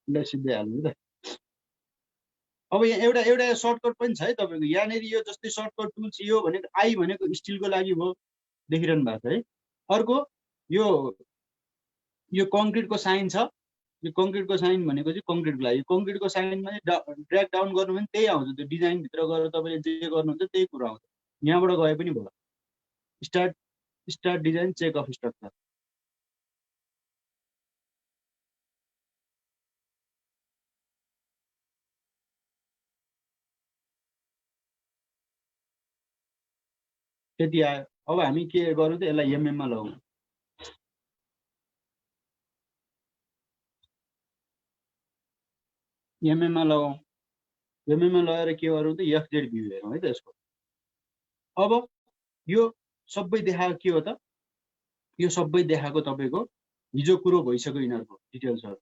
यसलाई सिद्ध्याइहाल्नु त। अब यहाँ एउटा सर्टकट पनि छ है तपाईँको। यहाँनिर यो जस्तै सर्टकट टुल छ, यो भनेको आई भनेको स्टिलको लागि भयो, देखिरहनु भएको छ है। अर्को यो कङ्क्रिटको साइन छ, यो कङ्क्रिटको साइन भनेको चाहिँ कङ्क्रिटको लागि। कङ्क्रिटको साइनमा ड्र्याग डाउन गर्नु भने त्यही आउँछ, त्यो डिजाइनभित्र गएर तपाईँले जे गर्नुहुन्छ त्यही कुरो आउँछ। यहाँबाट गए पनि भयो। Start design check of structure. त्यति आयो। अब हामी के गरौँ त, यसलाई एमएममा लगाउँ। एमएममा लगाउँ। एमएममा लगाएर के गरौँ त, एफजेड भ्यू हेरौँ है त यसको। अब यो सबै देखाएको के हो त, यो सबै देखाएको तपाईँको हिजो कुरो भइसक्यो यिनीहरूको डिटेल्सहरू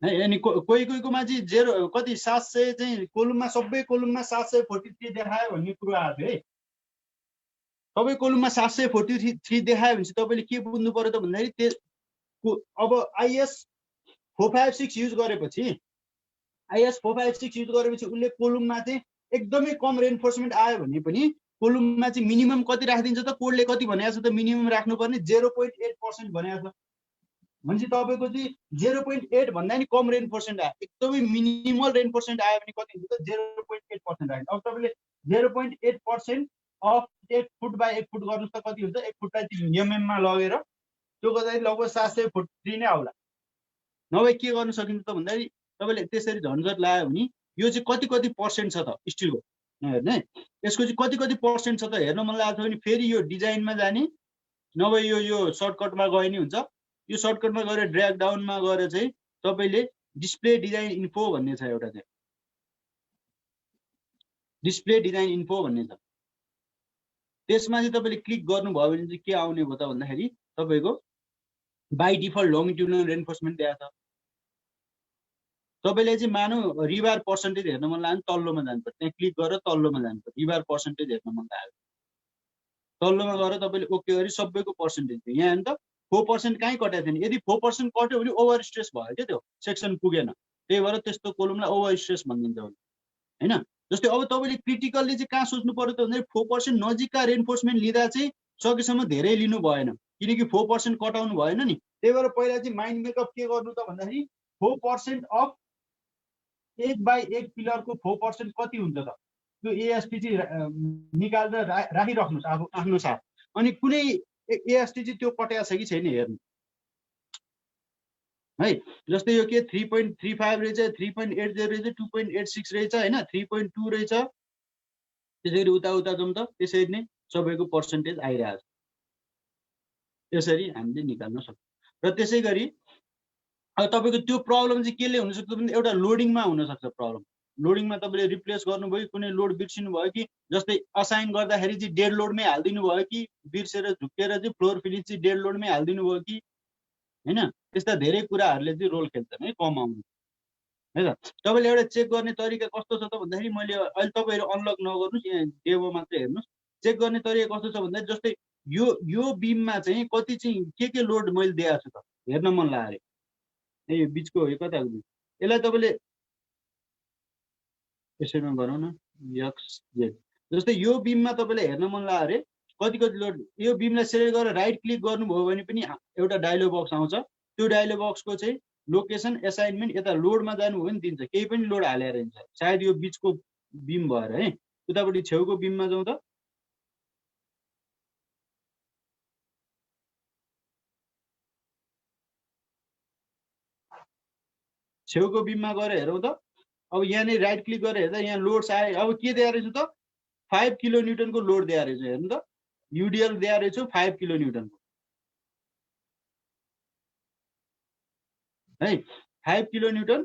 है। अनि कोहीकोमा चाहिँ 0 कति 700 चाहिँ कोलुममा, सबै कोलुममा 743 देखायो भन्ने कुरो आएको थियो है। सबै कोलुममा 743 देखायो भने चाहिँ तपाईँले के बुझ्नु पर्यो त भन्दाखेरि अब आइएस 456 युज गरेपछि उसले कोलुममा चाहिँ एकदमै कम रेनफोर्समेन्ट आयो भने पनि कोलुममा चाहिँ मिनिमम कति राखिदिन्छ त, कोडले कति भनेको छ त, मिनिमम राख्नुपर्ने 0.8% भनेको छ। भनेपछि तपाईँको चाहिँ 0.8 भन्दा नि कम रेनफोर्समेन्ट आयो, एकदमै मिनिमल रेनफोर्समेन्ट आयो भने कति हुन्छ त, 0.8% आयो। अब तपाईँले 0.8% अफ 1 फुट बाई 1 फुट गर्नुहोस् त कति हुन्छ, 1 फुटलाई एमएममा लगेर त्यो गर्दाखेरि लगभग 743 नै आउला। नभए के गर्न सकिन्छ त भन्दाखेरि तपाईँले त्यसरी झन्झट लगायो भने यो चाहिँ कति पर्सेन्ट छ त स्टिलको हेर्ने, यसको चाहिँ कति पर्सेन्ट छ त हेर्न मन लागेको छ भने फेरि यो डिजाइनमा जाने, नभए यो सर्टकटमा गए नि हुन्छ। यो सर्टकटमा गएर ड्र्याग डाउनमा गएर चाहिँ तपाईँले डिस्प्ले डिजाइन इन्फो भन्ने छ एउटा, चाहिँ डिस्प्ले डिजाइन इन्फो भन्ने छ। त्यसमा चाहिँ तपाईँले क्लिक गर्नुभयो भने चाहिँ के आउने भयो त भन्दाखेरि तपाईँको बाई डिफल्ट लङ्गिट्युडनल रेनफोर्समेन्ट दिएको छ। तपाईँले चाहिँ मानौ रिबार पर्सेन्टेज हेर्न मन लाग्यो तल्लोमा जानुपर्छ, त्यहाँ क्लिक गरेर तल्लोमा जानुपर्छ। रिबार पर्सेन्टेज हेर्न मन लाग्यो तल्लोमा गएर तपाईँले ओके गरी सबैको पर्सेन्टेज थियो। यहाँ त 4% कहीँ कटाएको थिएन। यदि 4% कट्यो भने ओभर स्ट्रेस भयो क्या, त्यो सेक्सन पुगेन, त्यही भएर त्यस्तो कोलुमलाई ओभर स्ट्रेस भनिदिन्छ होइन। जस्तै अब तपाईँले क्रिटिकल्ली चाहिँ कहाँ सोच्नु पर्यो त भन्दाखेरि 4% नजिकका रेनफोर्समेन्ट लिँदा चाहिँ सकेसम्म धेरै लिनु भएन, किनकि 4% कटाउनु भएन नि। त्यही भएर पहिला चाहिँ माइन्ड मेकअप के गर्नु त भन्दाखेरि 4% अफ 1/1 पिलरको 4% कति हुन्छ त, त्यो एएसटी चाहिँ निकालेर राखिराख्नुहोस् आफ्नो साथ। अनि कुनै एएसटी चाहिँ त्यो कटाएको छ कि छैन हेर्नु है। जस्तै यो के 3.35 रहेछ, 3.80 रहेछ, 2.86 रहेछ होइन, 3.2 रहेछ, त्यसरी उता जाउँ त त्यसरी नै सबैको पर्सेन्टेज आइरहेको छ। यसरी हामीले निकाल्न सक्छौँ। र त्यसै गरी अब तपाईँको त्यो प्रब्लम चाहिँ केले हुनसक्छ भने एउटा लोडिङमा हुनसक्छ प्रब्लम। लोडिङमा तपाईँले रिप्लेस गर्नुभयो, कुनै लोड बिर्सिनु भयो कि, जस्तै असाइन गर्दाखेरि चाहिँ डेड लोडमै हालिदिनु भयो कि, बिर्सेर झुक्केर चाहिँ फ्लोर फिनिस चाहिँ डेड लोडमै हालिदिनु भयो कि, होइन? त्यस्ता धेरै कुराहरूले चाहिँ रोल खेल्छन् है कम आउनु, है त। तपाईँले एउटा चेक गर्ने तरिका कस्तो छ त भन्दाखेरि, मैले अहिले तपाईँहरू अनलक नगर्नुहोस्, यहाँ डेमो मात्रै हेर्नुहोस्। चेक गर्ने तरिका कस्तो छ भन्दाखेरि, जस्तै यो बिममा चाहिँ कति चाहिँ के लोड मैले दिएको छु त हेर्न मन लाग्यो। यो बिचको यो कताको बिच, यसलाई तपाईँले यसैमा गरौँ न, एक्स जेड। जस्तै यो बिममा तपाईँलाई हेर्न मन लाग्यो अरे कति लोड, यो बिमलाई सेलेक्ट गरेर राइट क्लिक गर्नुभयो भने पनि एउटा डायलग बक्स आउँछ। त्यो डायलग बक्सको चाहिँ लोकेसन एसाइनमेन्ट यता लोडमा जानुभयो भने दिन्छ, केही पनि लोड हालेर हुन्छ। सायद यो बिचको बिम भएर है। उतापट्टि छेउको बिममा जाउँ त, छेउको बिममा गएर हेरौँ त। अब यहाँनिर राइट क्लिक गरेर हेर्दा यहाँ लोड्स आयो। अब के दिएर रहेछु त, 5 किलो न्युटनको लोड दिएर रहेछु। हेर्नु त, युडिएल दिएर रहेछु 5 किलो न्युटनको है। 5 किलो न्युटन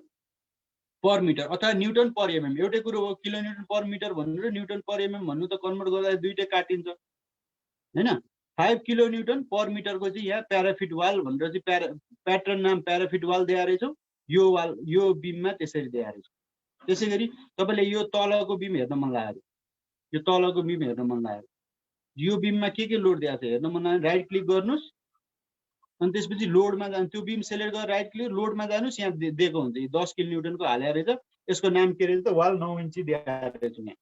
पर मिटर अथवा न्युटन पर एमएम एउटै कुरो हो। किलो न्युटन पर मिटर भन्नु र न्युटन पर एमएम भन्नु त कन्भर्ट गर्दा दुईटै काटिन्छ, होइन? 5 किलो न्युटन पर मिटरको चाहिँ यहाँ प्याराफिट वाल भनेर चाहिँ प्याटर्न नाम प्याराफिट वाल दिएर रहेछु। यो वाल यो बिममा त्यसरी दिएर रहेछु। त्यसै गरी तपाईँले यो तलको बिम हेर्न मन लाग्यो, यो तलको बिम हेर्न मन लाग्यो, यो बिममा के लोड दिएको छ हेर्न मन लाग्यो, राइट क्लिक गर्नुहोस्। अनि त्यसपछि लोडमा जानु, त्यो बिम सेलेक्ट गरेर राइट क्लिक लोडमा जानुहोस्। यहाँ दिएको हुन्छ 10 किलो न्युटनको हालेर रहेछ। यसको नाम के रहेछ त, वाल 9 इन्ची दिएर रहेछ यहाँ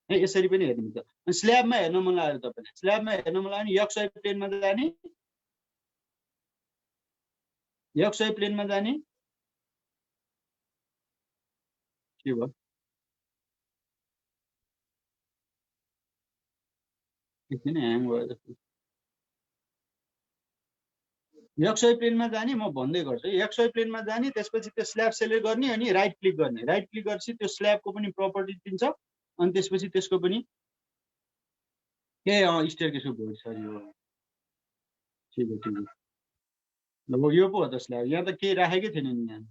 है। यसरी पनि हेर्नुहुन्छ। अनि स्ल्याबमा हेर्न मन लाग्यो तपाईँलाई, स्ल्याबमा हेर्न मन लाग्यो भने एक्सवाई प्लेनमा जाने, एक्सवाई प्लेनमा जाने। के भयो, एकछिन ह्याङ भयो जस्तो। एक्सवाई प्लेनमा जाने, म भन्दै गर्छु। एक्सवाई प्लेनमा जाने, त्यसपछि त्यो स्ल्याब सेलेक्ट गर्ने अनि राइट क्लिक गर्ने। राइट क्लिक गरेपछि त्यो स्ल्याबको पनि प्रपर्टी दिन्छ। अनि त्यसपछि त्यसको पनि स्टेयरकेसको भोइड छ यो, ठिक हो ठिक हो। ल यो पो हो त स्ल्याब, यहाँ त केही राखेकै थिएन नि। यहाँ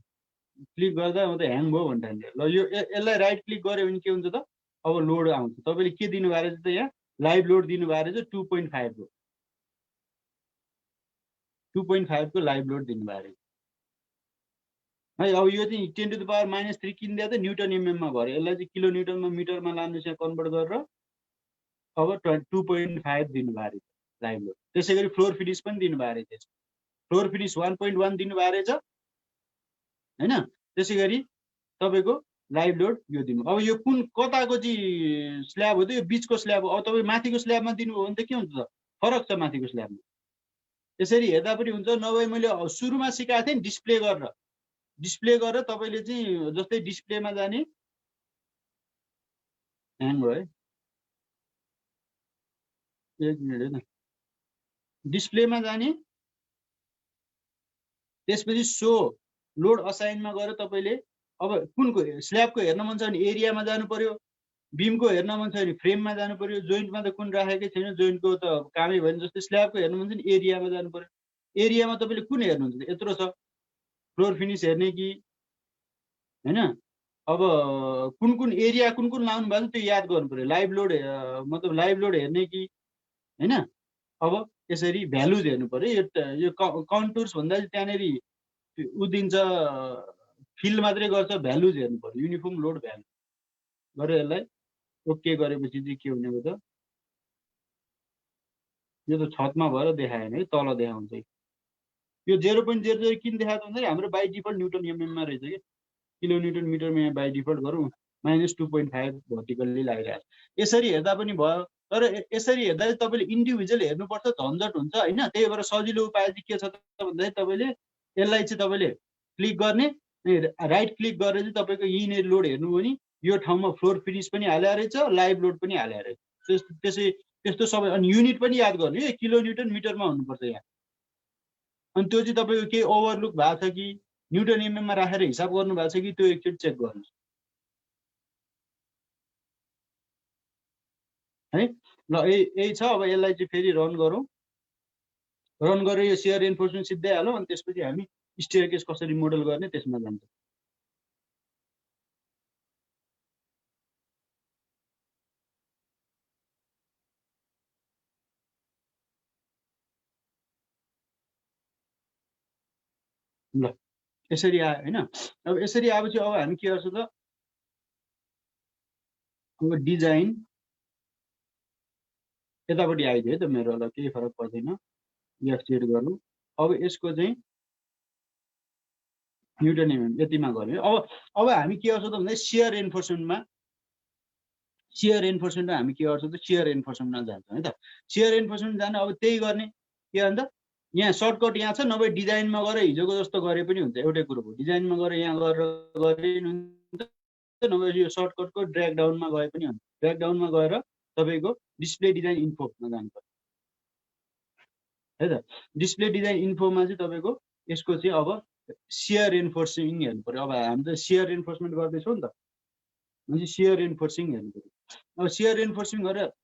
क्लिक गर्दा म त ह्याङ भयो भन्दा ल यो यसलाई राइट क्लिक गऱ्यो भने के हुन्छ त, अब लोड आउँछ। तपाईँले के दिनुभएको रहेछ त, यहाँ लाइभ लोड दिनुभएको रहेछ 2.5 को, 2.5 को लाइभ लोड दिनुभएको रहेछ है। अब यो चाहिँ 10 टु द पावर -3 किनिदिया त न्युटन एमएममा भयो। यसलाई चाहिँ किलो न्युटनमा मिटरमा लानुहोस्, यहाँ कन्भर्ट गरेर अब 2.5 दिनुभएको रहेछ लाइभ लोड। त्यसै गरी फ्लोर फिनिस पनि दिनुभएको रहेछ, फ्लोर फिनिस 1.1 दिनुभएको रहेछ, होइन? त्यसै गरी तपाईँको लाइभ लोड यो दिनु। अब यो कुन कताको चाहिँ स्ल्याब हो त, यो बिचको स्ल्याब हो। अब तपाईँ माथिको स्ल्याबमा दिनुभयो भने त के हुन्छ त, फरक छ माथिको स्ल्याबमा। यसरी हेर्दा पनि हुन्छ। नभए मैले सुरुमा सिकाएको थिएँ नि डिस्प्ले गरेर तपाईँले चाहिँ जस्तै डिस्प्लेमा जाने, ह्याङ भयो है, एक मिनट होइन, डिस्प्लेमा जाने, त्यसपछि सो लोड असाइनमा गएर तपाईँले अब कुनको स्ल्याबको हेर्न मन छ भने एरियामा जानु पर्यो, बिमको हेर्न मन छ भने फ्रेममा जानु पर्यो, जोइन्टमा त कुन राखेकै छैन, जोइन्टको त कामै भएन। जस्तै स्ल्याबको हेर्न मन छ भने एरियामा जानु पर्यो। एरियामा तपाईँले कुन हेर्नुहुन्छ, यत्रो छ, फ्लोर फिनिस हेर्ने कि, होइन? अब कुन एरिया कुन लाउनु भएको छ त्यो याद गर्नु पर्यो। लाइभ लोड मतलब लाइभ लोड हेर्ने कि, होइन? अब यसरी भ्यालुज हेर्नु पर्यो। यो कन्टुर्स भन्दा चाहिँ त्यहाँनिर ऊ दिन्छ, फिल मात्रै गर्छ, भ्यालुज हेर्नु पर्यो, युनिफर्म लोड भ्यालु गरेर यसलाई ओके गरेपछि चाहिँ के हुने हो त, यो त छतमा भएर देखाएन है, तल देखाउँछ। यो 0.00 किन देखाएको हुन्छ, हाम्रो बाई डिफल्ट न्युटन एमएममा रहेछ कि, किलो न्युटन मिटरमा यहाँ बाई डिफल्ट गरौँ -2.5 भर्टिकल्ली लागिरहेको छ। यसरी हेर्दा पनि भयो। तर यसरी हेर्दा चाहिँ तपाईँले इन्डिभिजुअल हेर्नुपर्छ, झन्झट हुन्छ, होइन? त्यही भएर सजिलो उपाय चाहिँ के छ त भन्दाखेरि, तपाईँले यसलाई चाहिँ तपाईँले क्लिक गर्ने, राइट क्लिक गरेर चाहिँ तपाईँको यहीँनिर लोड हेर्नुभयो भने यो ठाउँमा फ्लोर फिनिस पनि हालेको रहेछ, लाइभ लोड पनि हालेको रहेछ। त्यस्तो सबै। अनि युनिट पनि याद गर्नु है, किलो न्युटन मिटरमा हुनुपर्छ यहाँ। अनि त्यो चाहिँ तपाईँको केही ओभरलुक भएको छ कि, न्युटन एमएममा राखेर हिसाब गर्नु भएको छ कि, त्यो एकचोटि चेक गर्नुहोस् है। ल यही छ। अब यसलाई चाहिँ फेरि रन गरौँ। रन गरेर यो सेयर एन्फोर्समेन्ट सिद्धै हालौँ। अनि त्यसपछि हामी स्टेयरकेस कसरी मोडल गर्ने त्यसमा जान्छ। ल यसरी आयो हैन। अब यसरी आएपछि अब हामी के गर्छौँ त, अब डिजाइन यतापट्टि आइदियो है त मेरो, ल केही फरक पर्दैन, यहाँ सेट गर्नु। अब यसको चाहिँ न्युटन एमएम यतिमा गर्यो। अब हामी के गर्छौँ त भन्दा सियर एन्फोर्समेन्टमा हामी के गर्छौँ त सियर एन्फोर्समेन्टमा जान्छौँ है त। सियर एन्फोर्समेन्ट जान अब त्यही गर्ने के भन्छ, यहाँ सर्टकट यहाँ छ, नभए डिजाइनमा गएर हिजोको जस्तो गरे पनि हुन्छ, एउटै कुरो हो। डिजाइनमा गएर यहाँ गरेर गरे हुन्छ, नभए यो सर्टकटको ड्र्याग डाउनमा गए पनि हुन्छ। ड्र्याग डाउनमा गएर तपाईँको डिस्प्ले डिजाइन इन्फोमा जानुपर्छ है त। डिस्प्ले डिजाइन इन्फोमा चाहिँ तपाईँको यसको चाहिँ अब सियर एन्फोर्सिङ हेर्नु पर्यो। अब हामी त सियर एन्फोर्समेन्ट गर्दैछौँ नि त, भने सियर एन्फोर्सिङ हेर्नु पर्यो। अब सियर एन्फोर्सिङ गरेर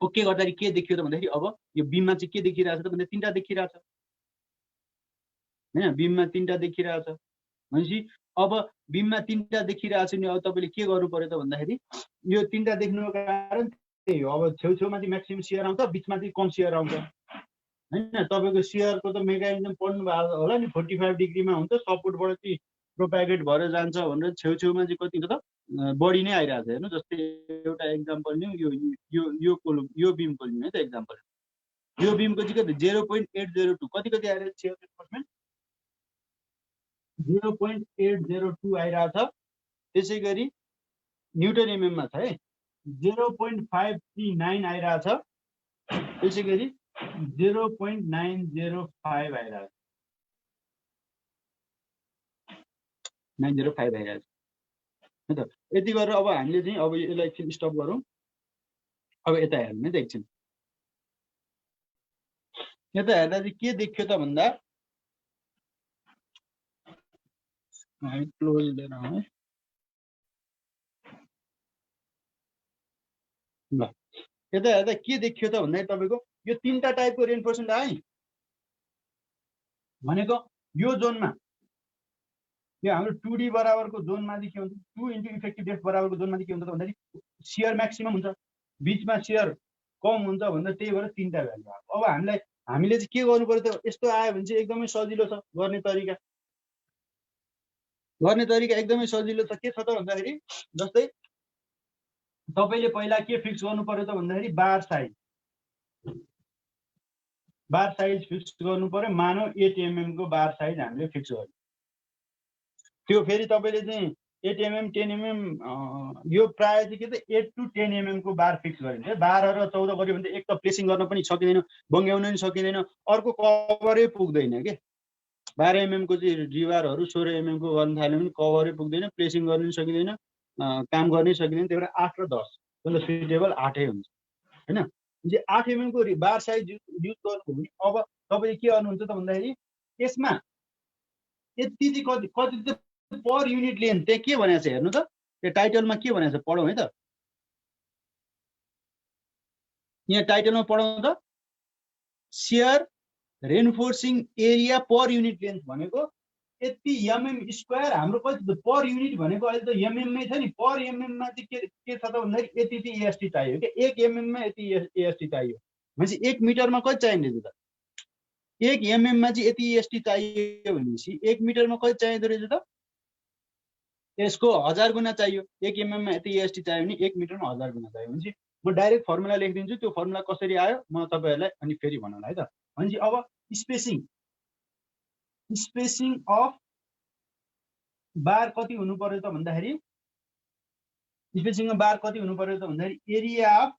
ओके गर्दाखेरि के देखियो त भन्दाखेरि अब यो बिममा चाहिँ के देखिरहेछ त भन्दा 3टा देखिरहेछ हैन, बिममा 3टा देखिरहेछ भनेपछि अब बिममा 3टा देखिरहेछ नि अब तपाईँले के गर्नु पर्यो त भन्दाखेरि यो 3टा देख्नुको कारण त्यही हो। अब छेउछेउमा चाहिँ म्याक्सिमम सियर आउँछ, बिचमा चाहिँ कम सियर आउँछ हैन। तपाईँको सियरको त मेकानिजम पढ्नु भएको होला नि, 45 डिग्रीमा हुन्छ, सपोर्टबाट चाहिँ प्रोपागेट भएर जान्छ भनेर छेउछेउमा चाहिँ कतिको त बढी नै आइरहेको छ हेर्नु। जस्तै एउटा एक्जाम्पल लिउँ, यो कोलम, यो बिमको लिउँ है त एक्जाम्पल। यो बिमको चाहिँ कति 0.802 कति आइरहेको छ सियर एन्फोर्समेन्ट 0.802 आइरहेको छ। त्यसै गरी न्युटन एमएममा छ है 0.539 आइरहेको छ। त्यसै गरी 0.905 आइरहेको छ, 905 आइरहेको छ है त। यति गरेर अब हामीले चाहिँ अब यसलाई एकछिन स्टप गरौँ। अब यता हेर्नु है त एकछिन। यता हेर्दा चाहिँ के देखियो त भन्दा क्लोज लिएर आउँ है ल। यता हेर्दा के देखियो त भन्दाखेरि तपाईँको यो 3टा टाइपको रेन्फोर्समेन्ट आयो भनेको यो जोनमा, यो हाम्रो 2D बराबरको जोनमा चाहिँ के हुन्छ, 2 इन्टु इफेक्टिभ डेप्थ बराबरको जोनमा चाहिँ के हुन्छ त भन्दाखेरि सियर म्याक्सिमम हुन्छ, बिचमा सियर कम हुन्छ भन्दा त्यही भएर 3टा भ्यालु आयो। अब हामीले चाहिँ के गर्नु पर्यो त, यस्तो आयो भने चाहिँ एकदमै सजिलो छ गर्ने तरिका एकदमै सजिलो छ। के छ त भन्दाखेरि जस्तै तपाईँले पहिला के फिक्स गर्नु पर्यो त भन्दाखेरि बार साइज फिक्स गर्नु पर्यो। मानौ 8 mm को बार साइज हामीले फिक्स गर्यो, त्यो फेरि तपाईँले चाहिँ 8 mm 10 mm यो प्राय चाहिँ के त 8 to 10 mm को बार फिक्स गरिन्छ। 12 र 14 गऱ्यो भने त एक त प्लेसिङ गर्न पनि सकिँदैन, बङ्ग्याउन पनि सकिँदैन, अर्को कभरै पुग्दैन के। 12 mm को चाहिँ रिबारहरू 16 mm को गर्न थाल्यो भने कभरै पुग्दैन, प्लेसिङ गर्न पनि सकिँदैन, काम गर्नै सकिँदैन। त्यही भएर 8 र 10 त्यसले सुइटेबल 8 हुन्छ हैन। 8 mm को बार साइज युज गर्नु भने अब तपाईँले के गर्नुहुन्छ त भन्दाखेरि यसमा यति चाहिँ कति पर युनिट लेन्थ त्यहाँ के भनेको छ हेर्नु त, त्यो टाइटलमा के भनेको छ पढौँ है त। यहाँ टाइटलमा पढौँ त, shear reinforcing area per unit length भनेको यति mm स्क्वायर। हाम्रो कति पर युनिट भनेको अहिले त mm मै छ नि, पर mm मा चाहिँ के छ त भन्दाखेरि यति चाहिँ एएसटी चाहियो के। 1 mm मा यति एएसटी चाहियो भनेपछि 1 मिटरमा कति चाहिने त, 1 mm मा चाहिँ यति एएसटी चाहियो भनेपछि 1 मिटरमा कति चाहिँदो रहेछ त, यसको 1000 गुणा चाहियो। 1 mm मा यति एएसटी चाहियो भने 1 मिटरमा 1000 गुणा चाहियो भनेपछि म डाइरेक्ट फर्मुला लेखिदिन्छु। त्यो फर्मुला कसरी आयो म तपाईँहरूलाई अनि फेरि भनौँला है त। भनेपछि अब स्पेसिङ अफ बार कति हुनु पर्यो त भन्दाखेरि स्पेसिङ अफ बार कति हुनु पर्यो त भन्दाखेरि area of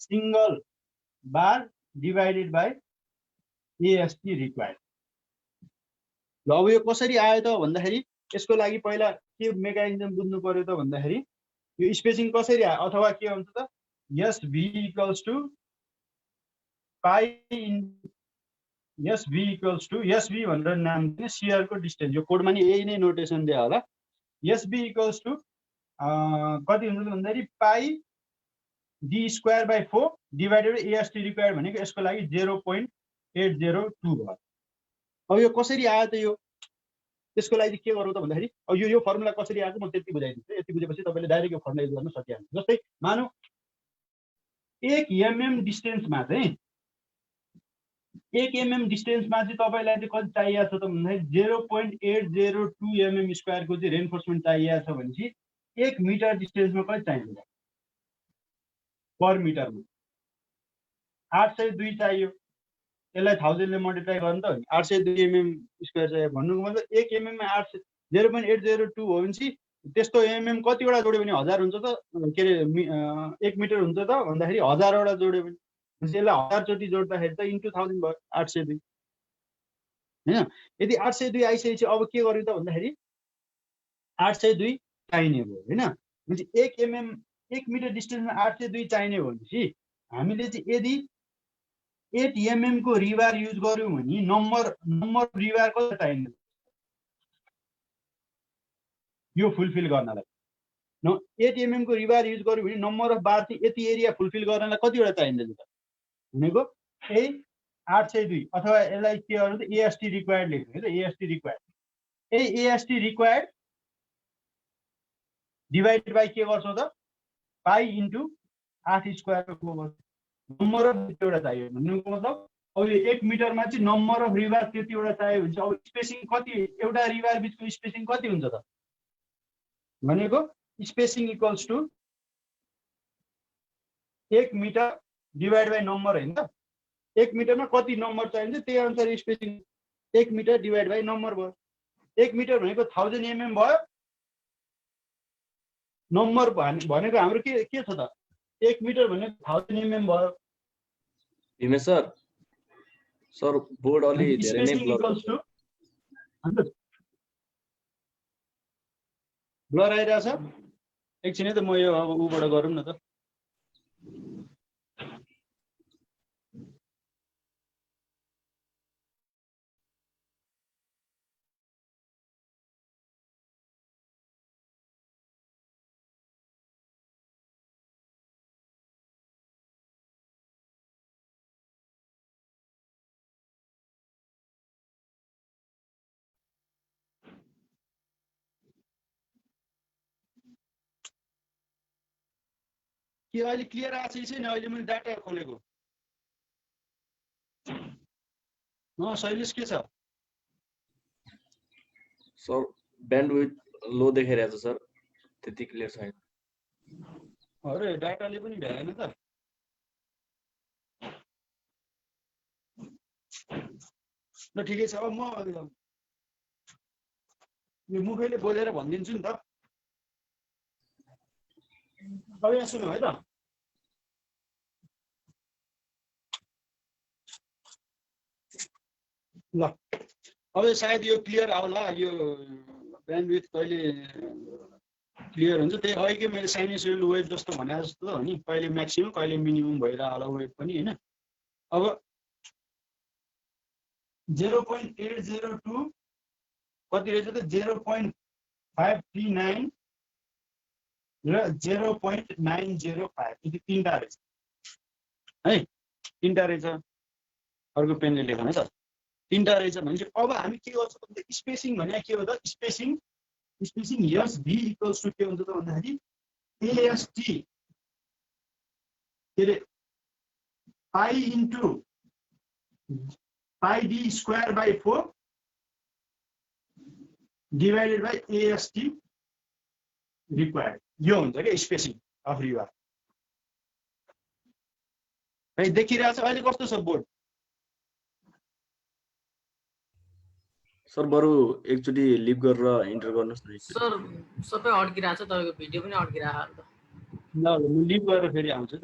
single bar divided by AST required. ल अब यो कसरी आयो त भन्दाखेरि यसको लागि पहिला के मेकानिजम बुझ्नु पर्यो त भन्दाखेरि यो स्पेसिङ कसरी आयो, अथवा के हुन्छ त एसभी इक्वल्स टु पाई एसभी भनेर नाम दिने सियरको डिस्टेन्स। यो कोडमा नि यही नै नोटेसन दियो होला। एसभी इक्वल्स टु कति हुन्छ भन्दाखेरि pi D square by 4 divided AST required भनेको यसको लागि 0.802 भयो। अब यो कसरी आयो त? यो त्यसको लागि के गरौँ त भन्दाखेरि अब यो फर्मुला कसरी आएको म त्यति बुझाइदिन्छु। यति बुझेपछि तपाईँले डाइरेक्ट यो फर्मुला युज गर्न सकिहाल्छ। जस्तै मानौँ 1 mm डिस्टेन्समा चाहिँ 1 mm डिस्टेन्समा चाहिँ तपाईँलाई चाहिँ कति चाहिएको छ त भन्दाखेरि 0.802 mm स्क्वायरको चाहिँ रेन्फोर्समेन्ट चाहिएको छ भनेपछि 1 मिटर डिस्टेन्समा कति चाहिन्छ पर मिटरमा? 802 चाहियो। यसलाई 1000 ले मल्टिप्लाई गर्नु त हो नि 802 mm स्क्वायर चाहियो। भन्नुको मतलब 1 mm मा 0.802 हो भनेपछि त्यस्तो mm कतिवटा जोड्यो भने 1000 हुन्छ त? के अरे 1 मिटर हुन्छ त भन्दाखेरि 1000 वटा जोड्यो भने यसलाई 1000 चोटि जोड्दाखेरि त इन्टु 1000 भयो 802 हैन। यदि 802 आइसकेपछि अब के गर्यो त भन्दाखेरि 802 चाहिने भयो हैन। भनेपछि 1 mm 1 मिटर डिस्टेन्समा 802 चाहिने हो भनेपछि हामीले चाहिँ यदि 8 mm को रिबार युज गर्यौं भने नम्बर रिबार कति चाहिन्छ यो फुलफिल गर्नलाई? 8 mm को रिबार युज गर्यौं भने नम्बर अफ बार चाहिँ यति एरिया फुलफिल गर्नलाई कतिवटा चाहिन्छ त भनेको 802 अथवा यसलाई के गर्नु त एएसटी रिक्वायर्ड लेख्नु है त। AST required AST required divided by के गर्छौ त पाई इन्टु 8 स्क्वायरको नम्बर अफ त्यतिवटा चाहियो भन्नुको मतलब अब यो 1 मिटरमा चाहिँ नम्बर अफ रिबार त्यतिवटा चाहियो भने अब स्पेसिङ कति एउटा रिबार बिचको स्पेसिङ कति हुन्छ त भनेको spacing equals to 1 metre divide by number हैन त। 1 मिटरमा कति नम्बर चाहिन्छ त्यही अनुसार spacing 1 metre divide by number भयो। 1 मिटर भनेको 1000 mm भयो। नम्बर भनेको हाम्रो के छ त 1 मिटर भनेको 1000 mm भयो। हिमेश सर बोर्ड अलि धेरै नै ब्लर आइरहेछ। एकछिन है त म यो अब उबाट गरौँ न त। के अहिले क्लियर आछ छैन? अहिले मैले डाटा खोलेको। शैलेश के छ? सर ब्यान्डविड्थ लो देखाइरहेछ सर, त्यति क्लियर छैन। अरे डाटाले पनि भ्याएन त। ल ठिकै छ। अब म यो मुखैले बोलेर भनिदिन्छु नि त। अब यहाँ सुन्नु है त। ल अब सायद यो क्लियर आउला। यो ब्यान्डविड्थ कहिले क्लियर हुन्छ त्यही अघिकै मैले साइनुसोइडल वेभ जस्तो भने जस्तो हो नि, कहिले म्याक्सिमम कहिले मिनिमम भइरहेको होला वेभ पनि हैन। अब 0.802 कति रहेछ त 0.539 र 0.905 यति तीनटा रहेछ है। तीनटा रहेछ। अर्को पेनले लेखौँ है त। तीनटा रहेछ भने चाहिँ अब हामी के गर्छौँ त स्पेसिङ भने के हो त spacing S V equals to के हुन्छ त भन्दाखेरि एएसटी के अरे pi into pi D square by 4 divided by AST required. यो हुन्छ क्या स्पेसिङ अफ रिबार। है देखिरहेछ अहिले कस्तो छ बोर्ड? सर बरु एकचोटि लिभ गरेर इन्टर गर्नुहोस् न। सर सबै अड्किरहेछ, तपाईँको भिडियो पनि अड्किरहेको त। ल म लिभ गरेर फेरि आउँछु त।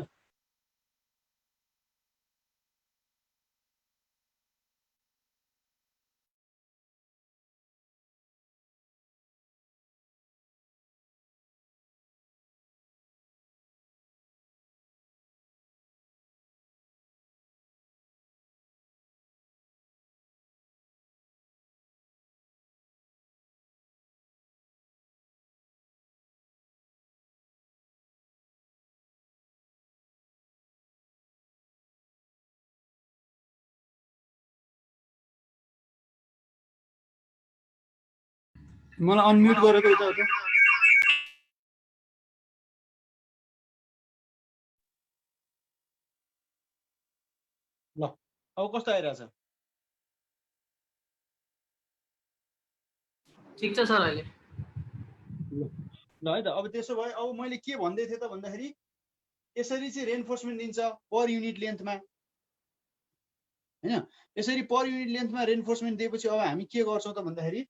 मलाई अनम्युट गरेको यताउता ल अब कस्तो आइरहेछ ठिक छ सर अहिले ल है त अब त्यसो भए अब मैले के भन्दै थिएँ त भन्दाखेरि यसरी चाहिँ रेनफोर्समेन्ट दिन्छ पर युनिट लेन्थमा हैन यसरी पर युनिट लेन्थमा रेनफोर्समेन्ट दिएपछि अब हामी के गर्छौं त भन्दाखेरि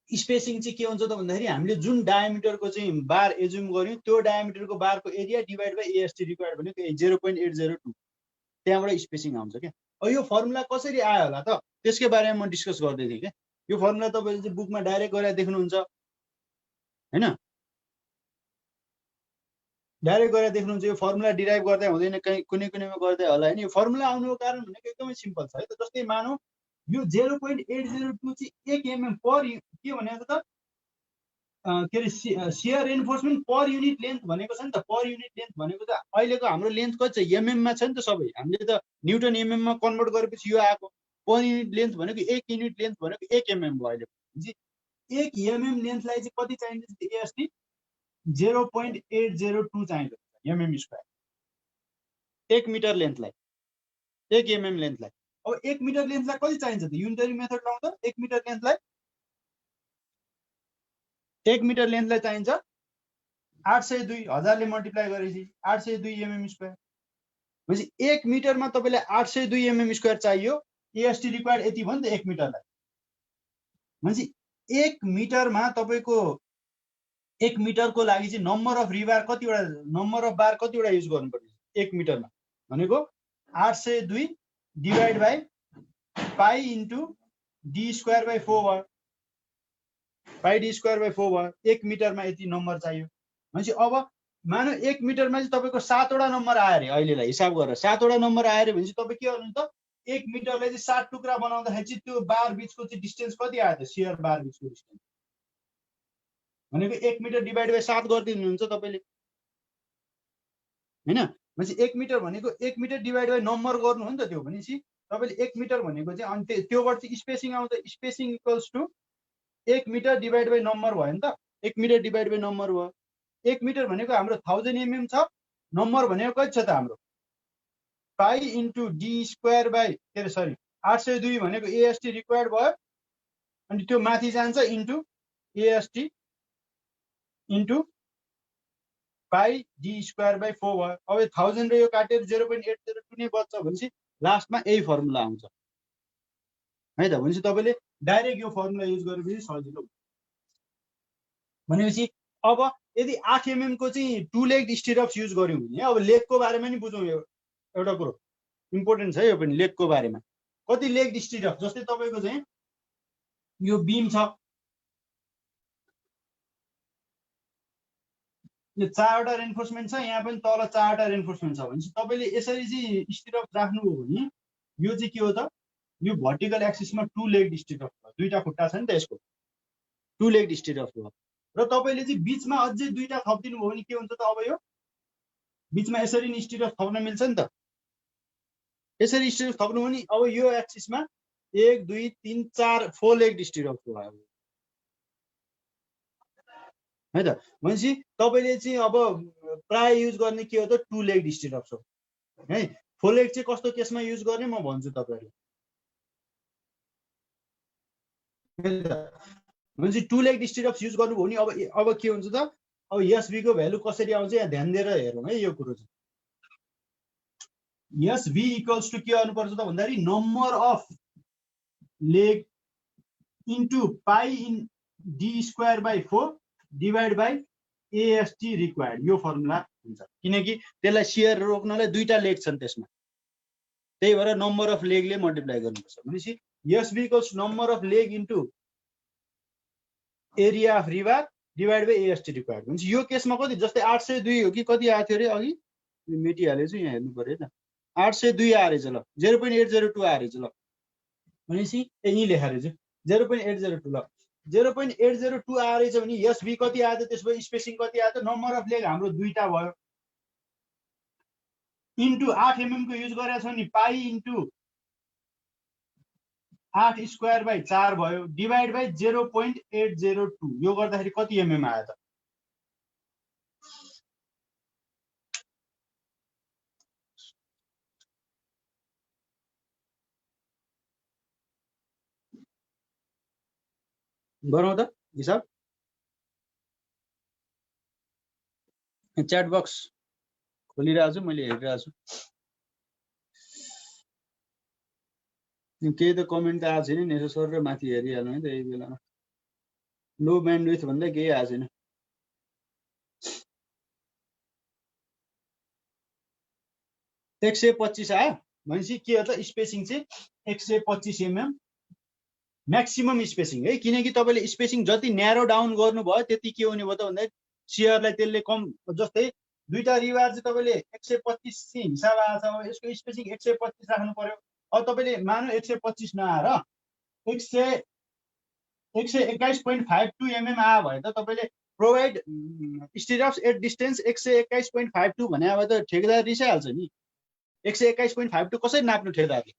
स्पेसिङ चाहिँ के हुन्छ त भन्दाखेरि हामीले जुन डायमिटरको चाहिँ बार एज्युम गर्यौं त्यो डायमिटरको बारको area divide by AST required भनेको 0.802 त्यहाँबाट स्पेसिङ आउँछ क्या अब यो फर्मुला कसरी आयो होला त त्यसकै बारेमा म डिस्कस गर्दै थिएँ क्या यो फर्मुला तपाईले चाहिँ बुकमा डाइरेक्ट गरेर देख्नुहुन्छ हैन डाइरेक्ट गरेर देख्नुहुन्छ यो फर्मुला डिराइभ गर्दै हुँदैन कहीं कुनै कुनैमा गर्दै होला हैन यो फर्मुला आउनुको कारण भनेको एकदमै सिम्पल छ है त जस्तै मानौ यो 0.802 चाहिँ 1 mm पर के भनेको त के रे शियर रेनफोर्समेन्ट पर युनिट लेन्थ भनेको छ नि त पर युनिट लेन्थ भनेको त अहिलेको हाम्रो लेन्थ कति छ mm मा छ नि त सबै हामीले त न्युटन mm मा कन्भर्ट गरेपछि यो आएको पर युनिट लेन्थ भनेको 1 युनिट लेन्थ भनेको 1 mm भयो अहिले 1 mm लेन्थलाई चाहिँ कति चाहिन्छ एएसटी 0.802 चाहिन्छ mm स्क्वायर 1 मिटर लेन्थलाई 1 mm लेन्थलाई अब 1 मिटर लेन्थलाई कति चाहिन्छ त युनिटरी मेथड लाउँदा 1 मिटर लेन्थलाई 1 मिटर लेन्थलाई चाहिन्छ 802 1000 ले मल्टिप्लाई गरेपछि 802 mm स्क्वायर भनेपछि 1 मिटरमा तपाईलाई 802 mm स्क्वायर चाहियो एएसटी रिक्वायर्ड यति भयो नि त 1 मिटरलाई भनेपछि 1 मिटरमा तपाईको 1 मिटरको लागि चाहिँ नम्बर अफ रिबार कतिवटा नम्बर अफ बार कतिवटा युज गर्नुपर्छ 1 मिटरमा भनेको 802 divide by pi into D square by 4 भयो पाई डी स्क्वायर बाइ 4 भयो 1 मिटरमा यति नम्बर चाहियो भनेपछि अब मानौ 1 मिटरमा चाहिँ तपाईको 7 वटा नम्बर आयो रे अहिलेलाई हिसाब गरेर 7 वटा नम्बर आयो रे भनेपछि तपाई के गर्नु त 1 मिटरलाई चाहिँ 7 टुक्रा बनाउँदाखेरि चाहिँ त्यो बार बीचको चाहिँ डिस्टेन्स कति आयो त शियर बार बीचको डिस्टेन्स भनेको 1 मिटर डिवाइड बाइ 7 गरिदिनुहुन्छ तपाईले हैन भनेपछि 1 मिटर भनेको 1 मिटर डिवाइड बाइ नम्बर गर्नु हो नि त त्यो भनेपछि तपाईले 1 मिटर भनेको चाहिँ अनि त्योबाट चाहिँ स्पेसिङ आउँछ spacing equals to 1 metre divide by number भयो नि त 1 मिटर डिवाइड बाइ नम्बर भयो 1 मिटर भनेको हाम्रो 1000 mm छ नम्बर भनेको कति छ त हाम्रो pi into D square by के रे सरी 802 भनेको एएसटी रिक्वायर्ड भयो अनि त्यो माथि जान्छ into AST into pi D square by 4 भयो अब 1000 र यो काटेर 0.802 नै बच्छ भनेपछि लास्टमा यही फर्मुला आउँछ है त भनेपछि तपाईले डाइरेक्ट यो फर्मुला युज गरेपछि सजिलो भनेपछि अब यदि 8 mm को चाहिँ टु लेग स्टिरअप्स युज गर्यौं भने अब लेगको बारेमा नि बुझौं एउटा कुरो इम्पोर्टेन्ट छ यो पनि लेगको बारेमा कति लेग स्टिरअप जस्तै तपाईको चाहिँ यो बीम छ यो 4 वटा रेन्फोर्समेन्ट छ यहाँ पनि तल 4 वटा रेन्फोर्समेन्ट छ भनेपछि तपाईले यसरी चाहिँ स्टिरअप राख्नु हो भने यो चाहिँ के हो त यो भर्टिकल एक्सिसमा टु लेग स्टिरअप हो दुईटा खुट्टा छ नि त यसको टु लेग स्टिरअप हो र तपाईले चाहिँ बीचमा अझै दुईटा थप्दिनु भयो भने के हुन्छ त अब यो बीचमा यसरी नि स्टिरअप थप्न मिल्छ नि त यसरी स्टिरअप थप्नु भने अब यो एक्सिसमा 1 2 3 4 4 लेग स्टिरअप भयो है त भनेपछि तपाईले चाहिँ अब प्राय युज गर्ने के हो त टु लेग स्टिरअप हो है फोर लेग चाहिँ कस्तो केसमा युज गर्ने म भन्छु तपाईहरुलाई भनेपछि टु लेग स्टिरअप्स युज गर्नुभयो भने अब के हुन्छ त अब एसभी को भ्यालु कसरी आउँछ यहाँ ध्यान दिएर हेरौँ है यो कुरो चाहिँ एसभी इक्वल्स टु के गर्नुपर्छ त भन्दाखेरि number of leg into pi in D square by 4 divide by AST required यो फर्मुला हुन्छ किनकि त्यसलाई शियर रोक्नलाई दुईटा लेग छन् त्यसमा त्यही भएर नम्बर अफ लेगले मल्टिप्लाई गर्नुपर्छ भनेपछि SV equals number of leg into area of rebar divide by AST required भनेपछि यो केसमा कति जस्तै 802 हो कि कति आएको थियो रे अघि मेटिहालेछ यहाँ हेर्नु पर्यो है त 802 आएर चाहिँ ल 0.802 आएर चाहिँ ल भनेपछि यही लेखाएर चाहिँ 0.802 ल 0.802 आएर चाहिँ भने एसभी कति आयो त त्यसपछि स्पेसिङ कति आयो त नम्बर अफ लेग हाम्रो दुईटा भयो इन्टु 8 mm को युज गरेका छौं नि पाई इन्टु 8 स्क्वायर बाई 4 भयो डिभाइड बाई 0.802 यो गर्दाखेरि कति एमएम आयो त गरौँ त हिसाब च्याट बक्स खोलिरहेको छु मैले हेरिरहेको छु केही त कमेन्ट त आएको छैन नि यसो सर माथि हेरिहाल्नु है त यही बेलामा लो ब्यान्डविथ भन्दा केही आएको छैन 125 आयो भनेपछि के हो त स्पेसिङ चाहिँ 125 एमएम म्याक्सिमम स्पेसिङ है किनकि तपाईँले स्पेसिङ जति न्यारो डाउन गर्नुभयो त्यति के हुने भयो त भन्दा सियरलाई त्यसले कम जस्तै दुईटा रिवार चाहिँ तपाईँले 125 चाहिँ हिसाब आएको छ अब यसको स्पेसिङ 125 राख्नु पर्यो अब तपाईँले मानौ 125 नआएर 121.52 एमएम आयो भने त तपाईँले प्रोभाइड स्टिरअप्स एट डिस्टेन्स 121.52 भने अब त ठेकेदार रिसाइहाल्छ नि 121.52 कसरी नाप्नु ठेकेदारले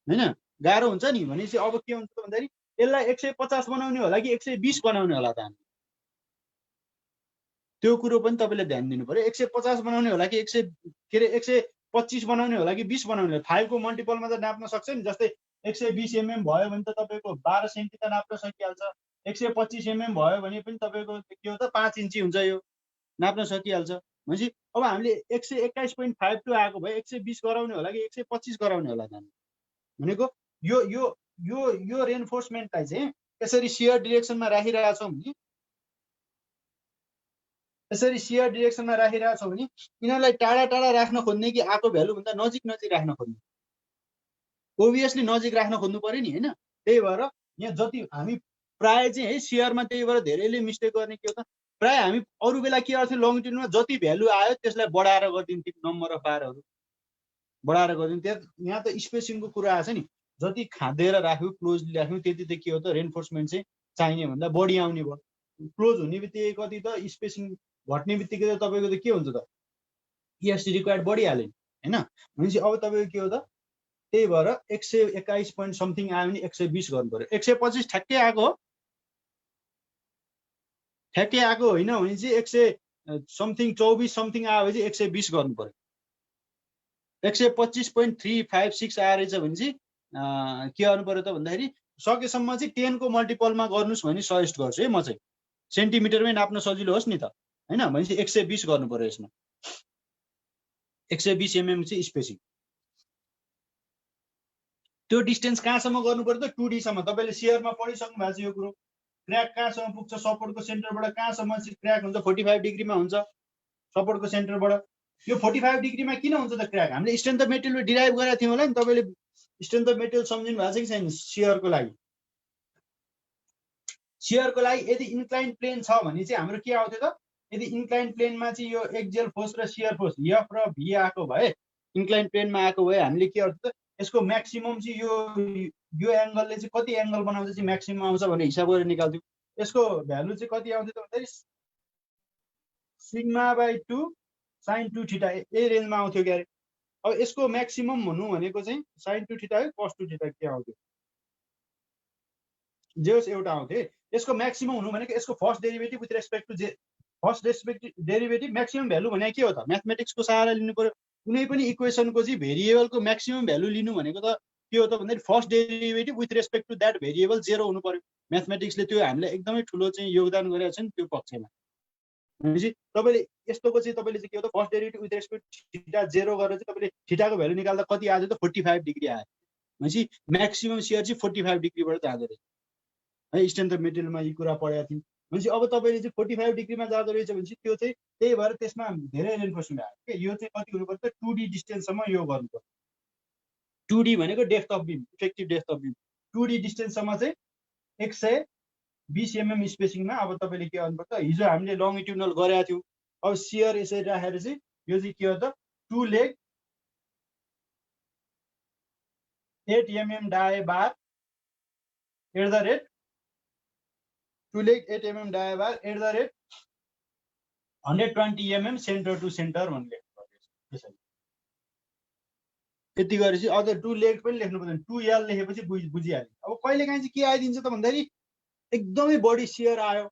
हैन गाह्रो हुन्छ नि भनेपछि अब के हुन्छ त भन्दाखेरि यसलाई 150 बनाउने होला कि 120 बनाउने होला त हामी त्यो कुरो पनि तपाईँले ध्यान दिनु पर्यो 150 बनाउने होला कि 125 बनाउने होला कि 20 बनाउने होला 5 को मल्टिपलमा त नाप्न सक्छ नि जस्तै 120 एमएम भयो भने त तपाईँको 12 सेन्टी त नाप्न सकिहाल्छ 125 एमएम भयो भने पनि तपाईँको के हो त 5 इन्ची हुन्छ यो नाप्न सकिहाल्छ भनेपछि अब हामीले 121.52 आएको भए 120 गराउने होला कि 125 गराउने होला त भनेको यो यो यो यो रेन्फोर्समेन्टलाई चाहिँ यसरी सियर डिरेक्सनमा राखिरहेका छौँ भने यसरी सियर डिरेक्सनमा राखिरहेका छौँ भने यिनीहरूलाई टाढा टाढा राख्न खोज्ने कि आएको भ्यालु भन्दा नजिक नजिक राख्न खोज्ने ओभियसली नजिक राख्न खोज्नु पर्यो नि हैन त्यही भएर यहाँ जति हामी प्राय चाहिँ है सियरमा त्यही भएर धेरैले मिस्टेक गर्ने के हो त प्राय हामी अरू बेला के गर्थ्यौँ लङटिट्युडमा जति भ्यालु आयो त्यसलाई बढाएर गरिदिन्थ्यौँ नम्बर अफ बारहरू बढाएर गरिदिन्थ्यो यहाँ त स्पेसिङको कुरा आएछ नि जति खाँदेर राख्यौँ क्लोजली राख्यौँ त्यति त के हो त रेन्फोर्समेन्ट चाहिँ चाहिने भन्दा बढी आउने भयो क्लोज हुने बित्तिकै कति त स्पेसिङ घट्ने बित्तिकै त तपाईँको त के हुन्छ त इएसटी रिक्वायर्ड बढिहाल्यो नि हैन भनेपछि अब तपाईँको के हो त त्यही भएर 121 पोइन्ट समथिङ आयो भने 120 गर्नु पर्यो 125 ठ्याक्कै आएको हो ठ्याक्कै आएको होइन भने चाहिँ 100 समथिङ 24 समथिङ आयो भने चाहिँ 120 गर्नु पर्यो 125.356 आएर चाहिँ भने चाहिँ के गर्नु पर्यो त भन्दाखेरि सकेसम्म चाहिँ 10 को मल्टिपलमा गर्नुस् भने सजेस्ट गर्छु है म चाहिँ सेन्टिमिटरमै नाप्न सजिलो होस् नि त हैन भनेपछि 120 गर्नु पर्यो यसमा 120 एमएम चाहिँ स्पेसिङ त्यो डिस्टेन्स कहाँसम्म गर्नु पर्यो त 2D सम्म तपाईँले सियरमा पढिसक्नु भएको छ यो कुरो क्र्याक कहाँसम्म पुग्छ सपोर्टको सेन्टरबाट कहाँसम्म चाहिँ क्र्याक हुन्छ 45 डिग्रीमा हुन्छ सपोर्टको सेन्टरबाट यो 45 डिग्रीमा किन हुन्छ त क्र्याक हामीले स्ट्रेन्थ अफ मेटेरियल डिराइभ गरेका थियौँ होला नि तपाईँले स्ट्रेन्थ अफ मेटेरियल सम्झिनु भएको छ कि छैन सियरको लागि यदि इन्क्लाइन प्लेन छ भने चाहिँ हाम्रो के आउँथ्यो त यदि इन्क्लाइन प्लेनमा चाहिँ यो एक्जियल फोर्स र सियर फोर्स एफ र भी आएको भए इन्क्लाइन प्लेनमा आएको भए हामीले के गर्छ त यसको म्याक्सिमम चाहिँ यो एङ्गलले चाहिँ कति एङ्गल बनाउँछ चाहिँ म्याक्सिमम आउँछ भनेर हिसाब गरेर निकाल्थ्यौँ यसको भ्यालु चाहिँ कति आउँथ्यो त भन्दाखेरि सिग्मा/2 sin 2 थीटा यही रेन्जमा आउँथ्यो क्यारे अब यसको म्याक्सिमम भन्नु भनेको चाहिँ sin 2 थीटा है cos 2 थीटा के आउँथ्यो जे होस् एउटा आउँथ्यो यसको म्याक्सिमम हुनु भनेको यसको first derivative with respect to first derivative maximum value भने के हो त म्याथमेटिक्सको सहारा लिनु पर्यो कुनै पनि इक्वेसनको चाहिँ भेरिएबलको म्याक्सिमम भ्यालु लिनु भनेको त के हो त भन्दाखेरि first derivative with respect to that variable 0 हुनु पर्यो म्याथमेटिक्सले त्यो हामीलाई एकदमै ठुलो चाहिँ योगदान गरेको छ नि त्यो पक्षमा भनेपछि तपाईँले यस्तोको चाहिँ तपाईँले चाहिँ के हो त first derivative with respect theta 0 गरेर चाहिँ तपाईँले थीटाको भ्यालु निकाल्दा कति आयो त 45 डिग्री आयो भनेपछि म्याक्सिमम सियर चाहिँ 45 डिग्रीबाट जाँदो रहेछ है स्ट्रेन्थ अफ मेटेरियलमा यो कुरा पढेका थियौँ भनेपछि अब तपाईँले चाहिँ 45 डिग्रीमा जाँदो रहेछ भनेपछि त्यो चाहिँ त्यही भएर त्यसमा धेरै रेन्फोर्समेन्ट आयो के यो चाहिँ कति हुनु पर्छ 2D डिस्टेन्ससम्म यो गर्नु पर्छ 2D भनेको depth of beam effective depth of beam 2D डिस्टेन्ससम्म चाहिँ 120 एमएम स्पेसिङमा अब तपाईँले के गर्नुपर्छ हिजो हामीले लङिट्युडनल गरेका थियौँ अब सियर यसरी राखेर चाहिँ यो चाहिँ के हो त 2 leg 8 mm dia bar at the rate 2 leg 8 mm die bar at the rate 120 mm center to center one leg. यति गरेपछि अझ 2 लेग पनि लेख्नु पर्दैन 2L लेखेपछि बुझिहाल्यो। अब कहिलेकाहीँ चाहिँ के आइदिन्छ त भन्दाखेरि एकदमै बढी सेयर आयो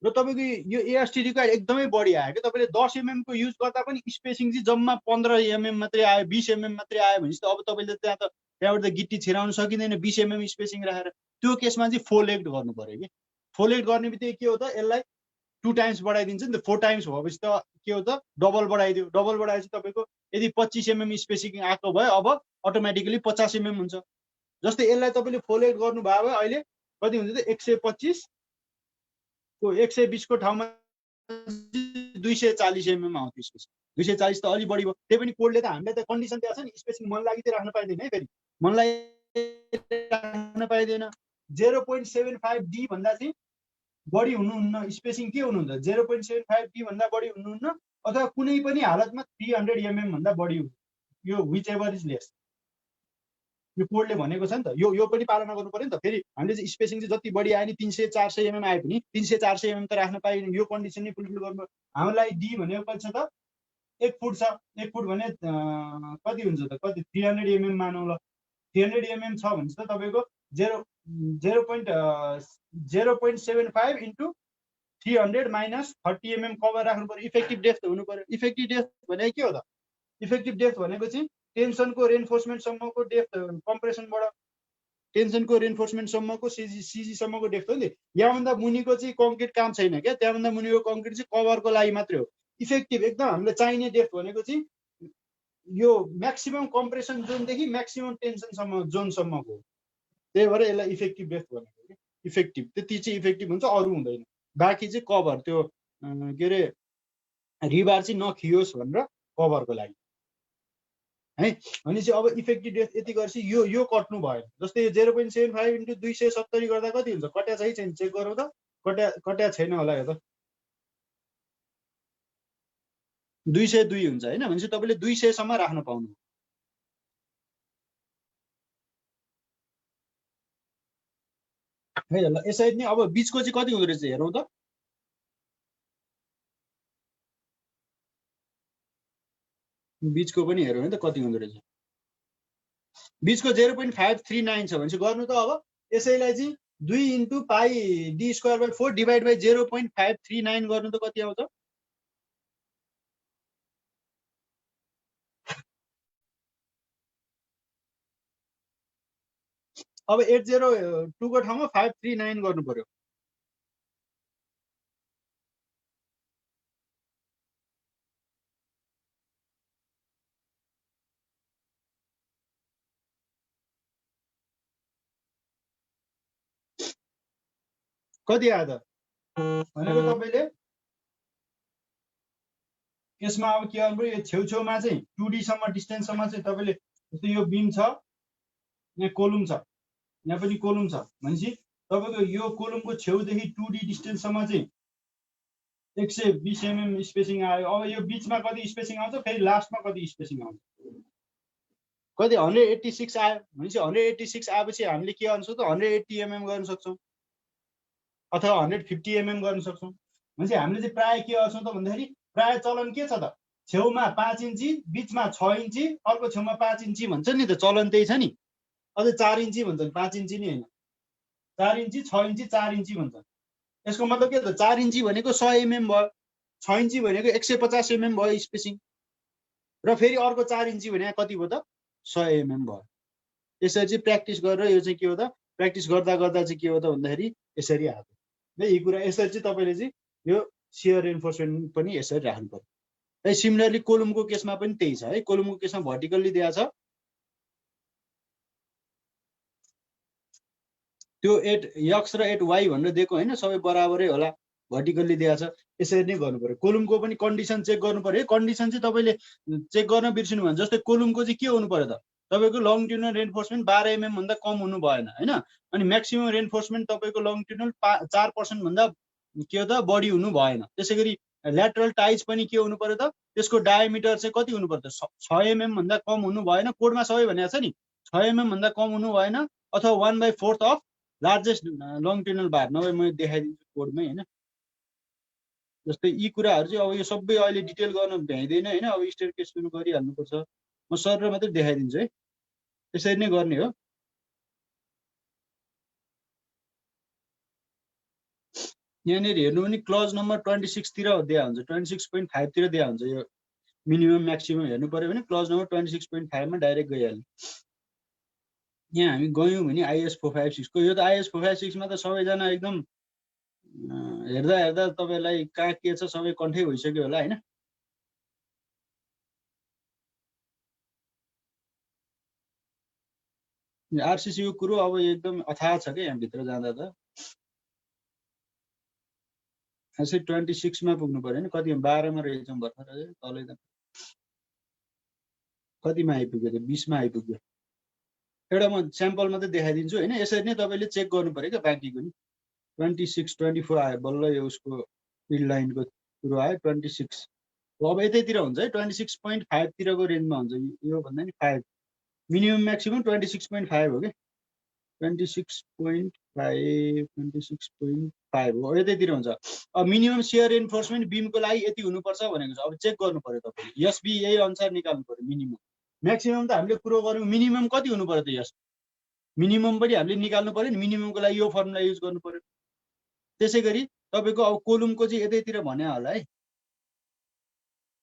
र तपाईँको यो ASTD को एकदमै बढी आयो कि तपाईँले 10 mm को युज गर्दा पनि स्पेसिङ चाहिँ जम्मा 15 mm मात्रै आयो 20 mm मात्रै आयो भनेपछि त अब तपाईँले त्यहाँबाट त गिट्टी छिराउन सकिँदैन 20 mm स्पेसिङ राखेर। त्यो केसमा चाहिँ फोलेक्ट गर्नु पर्यो कि फोलेक्ट गर्ने बित्तिकै के हो त यसलाई 2 टाइम्स बढाइदिन्छ नि त 4 टाइम्स भएपछि त के हो त डबल बढाइदियो डबल बढाएपछि तपाईँको यदि 25 mm स्पेसिङ आएको भए अब अटोमेटिकली 50 mm हुन्छ। जस्तै यसलाई तपाईँले फोलेक्ट गर्नुभयो भए अहिले कति हुन्छ त 125 को 120 को ठाउँमा 240 mm आउँथ्यो स्पेसिङ 240 त अलि बढी भयो। त्यही पनि कोडले त हामीलाई त कन्डिसन दिएको छ नि स्पेसिङ मन लागि राख्न पाइँदैन है फेरि मनलाई राख्न पाइँदैन 0.75D भन्दा चाहिँ बढी हुनुहुन्न स्पेसिङ के हुनुहुन्छ 0.75D भन्दा बढी हुनुहुन्न अथवा कुनै पनि हालतमा 300 mm भन्दा बढी यो विच एभर इज लेस यो कोडले भनेको छ नि त यो पनि पालना गर्नु पर्यो नि त। फेरि हामीले चाहिँ स्पेसिङ चाहिँ जति बढी आयो नि 300-400 mm आए पनि 300-400 mm त राख्न पाइँदैन यो कन्डिसन नै फुलफिल गर्नु। हामीलाई डी भनेको कति छ त 1 फुट छ 1 फुट भने कति हुन्छ त कति 300 mm मानौँ ल 300 mm छ भने त तपाईँको 0.75 इन्टु 300 माइनस 30 mm कभर राख्नु पर्यो। इफेक्टिभ डेप्थ हुनु पर्यो। इफेक्टिभ डेप्थ भनेको के हो त इफेक्टिभ डेप्थ भनेको चाहिँ टेन्सनको रेन्फोर्समेन्ट सम्मको डेप्थ कम्प्रेसनबाट टेन्सनको रेन्फोर्समेन्ट सम्मको सीजी सम्मको डेप्थ हो नि। यहाँभन्दा मुनिको चाहिँ कङ्क्रिट काम छैन क्या त्यहाँभन्दा मुनिको कङ्क्रिट चाहिँ कभरको लागि मात्रै हो। इफेक्टिभ एकदम हामीले चाहिने डेप्थ भनेको चाहिँ यो म्याक्सिमम कम्प्रेसन जोनदेखि म्याक्सिमम टेन्सनसम्म जोनसम्मको हो। त्यही भएर यसलाई इफेक्टिभ डेप्थ भनेको कि इफेक्टिभ त्यति चाहिँ इफेक्टिभ हुन्छ अरू हुँदैन। बाँकी चाहिँ कभर त्यो के अरे रिबार चाहिँ नखियोस् भनेर कभरको लागि है। भनेपछि अब इफेक्टिभ डेप्थ यति गरेपछि यो कट्नु भयो। जस्तै 0.75 इन्टु 270 गर्दा कति हुन्छ कट्या छ कि छैन चेक गरौँ त कट्या छैन होला यो त 202 हुन्छ होइन भनेपछि तपाईँले 200 सम्म राख्न पाउनु है ल। यसरी नै अब बिचको चाहिँ कति हुँदो रहेछ हेरौँ त बिचको पनि हेरौँ है त कति हुँदो रहेछ। बिचको 0.539 छ भनेपछि गर्नु त अब यसैलाई चाहिँ 2 into pi D square by 4 divide by 0.539 गर्नु त कति आउँछ अब 802 को ठाउँमा 539 गर्नु पर्यो। कति आयो त भनेको तपाईँले यसमा अब के गर्नु पर्यो यो छेउछेउमा चाहिँ 2D सम्म डिस्टेन्ससम्म चाहिँ तपाईँले जस्तै यो बिम छ यहाँ कोलुम छ यहाँ पनि कोलुम छ भनेपछि तपाईँको यो कोलुमको छेउदेखि 2D डिस्टेन्ससम्म चाहिँ 120 mm स्पेसिङ आयो। अब यो बिचमा कति स्पेसिङ आउँछ फेरि लास्टमा कति स्पेसिङ आउँछ कति 186 आयो भनेपछि 186 आएपछि हामीले के गर्नु सक्छौँ 180 mm गर्न सक्छौँ अथवा 150 mm गर्न सक्छौँ। भनेपछि हामीले चाहिँ प्रायः के गर्छौँ त भन्दाखेरि प्रायः चलन के छ त छेउमा 5 इन्ची बिचमा 6 इन्ची अर्को छेउमा 5 इन्ची भन्छ नि त चलन त्यही छ नि। अझै 4 इन्ची भन्छन् 5 इन्ची नि होइन 4 इन्ची 6 इन्ची 4 इन्ची भन्छन्। यसको मतलब के त 4 इन्ची भनेको 100 mm भयो 6 इन्ची भनेको 150 mm भयो स्पेसिङ र फेरि अर्को 4 इन्ची भने कति भयो त 100 mm भयो। यसरी चाहिँ प्र्याक्टिस गरेर यो चाहिँ के हो त प्र्याक्टिस गर्दा गर्दा चाहिँ के हो त भन्दाखेरि यसरी आएको है यी कुरा। यसरी चाहिँ तपाईँले चाहिँ यो सियर रेन्फोर्समेन्ट पनि यसरी राख्नु पर्यो है। सिमिलरली कोलुमको केसमा पनि त्यही छ है। कोलुमको केसमा भर्टिकल्ली दिएको छ त्यो 8x र 8y भनेर दिएको होइन सबै बराबरै होला भर्टिकल्ली दिएको छ। यसरी नै गर्नु पर्यो। कोलुमको पनि कन्डिसन चेक गर्नु पर्यो। कन्डिसन चाहिँ तपाईँले चेक गर्न बिर्सिनु भयो जस्तै कोलुमको चाहिँ के हुनु पर्यो त तपाईँको लङट्युनल रेन्फोर्समेन्ट 12 mm भन्दा कम हुनु भएन होइन। अनि म्याक्सिमम रेन्फोर्समेन्ट तपाईँको लङट्युनल 4% भन्दा के हो त बढी हुनु भएन। त्यसै गरी ल्याटरल टाइज पनि के हुनु पर्यो त त्यसको डायमिटर चाहिँ कति हुनु पर्यो त 6 mm भन्दा कम हुनु भएन। कोडमा सबै भनेको छ नि 6 mm भन्दा कम हुनु भएन अथवा 1/4 अफ लार्जेस्ट लङट्युनल बार नभए म देखाइदिन्छु कोडमै होइन। जस्तै यी कुराहरू चाहिँ अब यो सबै अहिले डिटेल गर्न भ्याइँदैन होइन। अब स्टेयरकेस सुरु गरिहाल्नुपर्छ म सर मात्रै देखाइदिन्छु है। त्यसरी नै गर्ने हो। यहाँनिर हेर्नु भने क्लज नम्बर 26 तिर दिया हुन्छ, 26.5 तिर दिया हुन्छ। यो मिनिमम म्याक्सिमम हेर्नु पर्यो भने क्लज नम्बर 26.5 मा डाइरेक्ट गइहाल्यो। यहाँ हामी गयौँ भने IS 456 को, यो त IS 456 मा त सबैजना एकदम हेर्दा हेर्दा तपाईलाई कहाँ के छ सबै कन्ठै भइसक्यो होला हैन। आरसीसी को कुरो अब एकदम अथाह छ के यहाँ भित्र जाँदा त। यसै 26 मा पुग्नु पर्यो नि, कति 12 मा रहेछौँ भर्खर तलै त। कतिमा आइपुग्यो त 20 मा आइपुग्यो। एउटा म स्याम्पल मात्रै देखाइदिन्छु हैन। यसरी नै तपाईले चेक गर्नु पर्यो के बाँकीको नि। 26 24 आयो बल्ल यो उसको फिल्ड लाइनको कुरो आयो 26। अब यतैतिर हुन्छ है 26.5 तिरको रेन्जमा हुन्छ। यो भन्दा नि 5 मिनिमम म्याक्सिमम 26.5 हो के। 26.5 हो, यतैतिर हुन्छ। अब मिनिमम सेयर एन्फोर्समेन्ट बिमको लागि यति हुनुपर्छ भनेको छ। अब चेक गर्नु पर्यो तपाईले। एसबी यही अनुसार निकाल्नु पर्यो मिनिमम। म्याक्सिमम त हामीले कुरो गर्यौं, मिनिमम कति हुनु पर्यो त यस मिनिमम पनि हामीले निकाल्नु पर्यो नि। मिनिममको लागि यो फर्मुला युज गर्नु पर्यो। त्यसैगरी तपाईको अब कोलुमको चाहिँ यतैतिर भने होला है,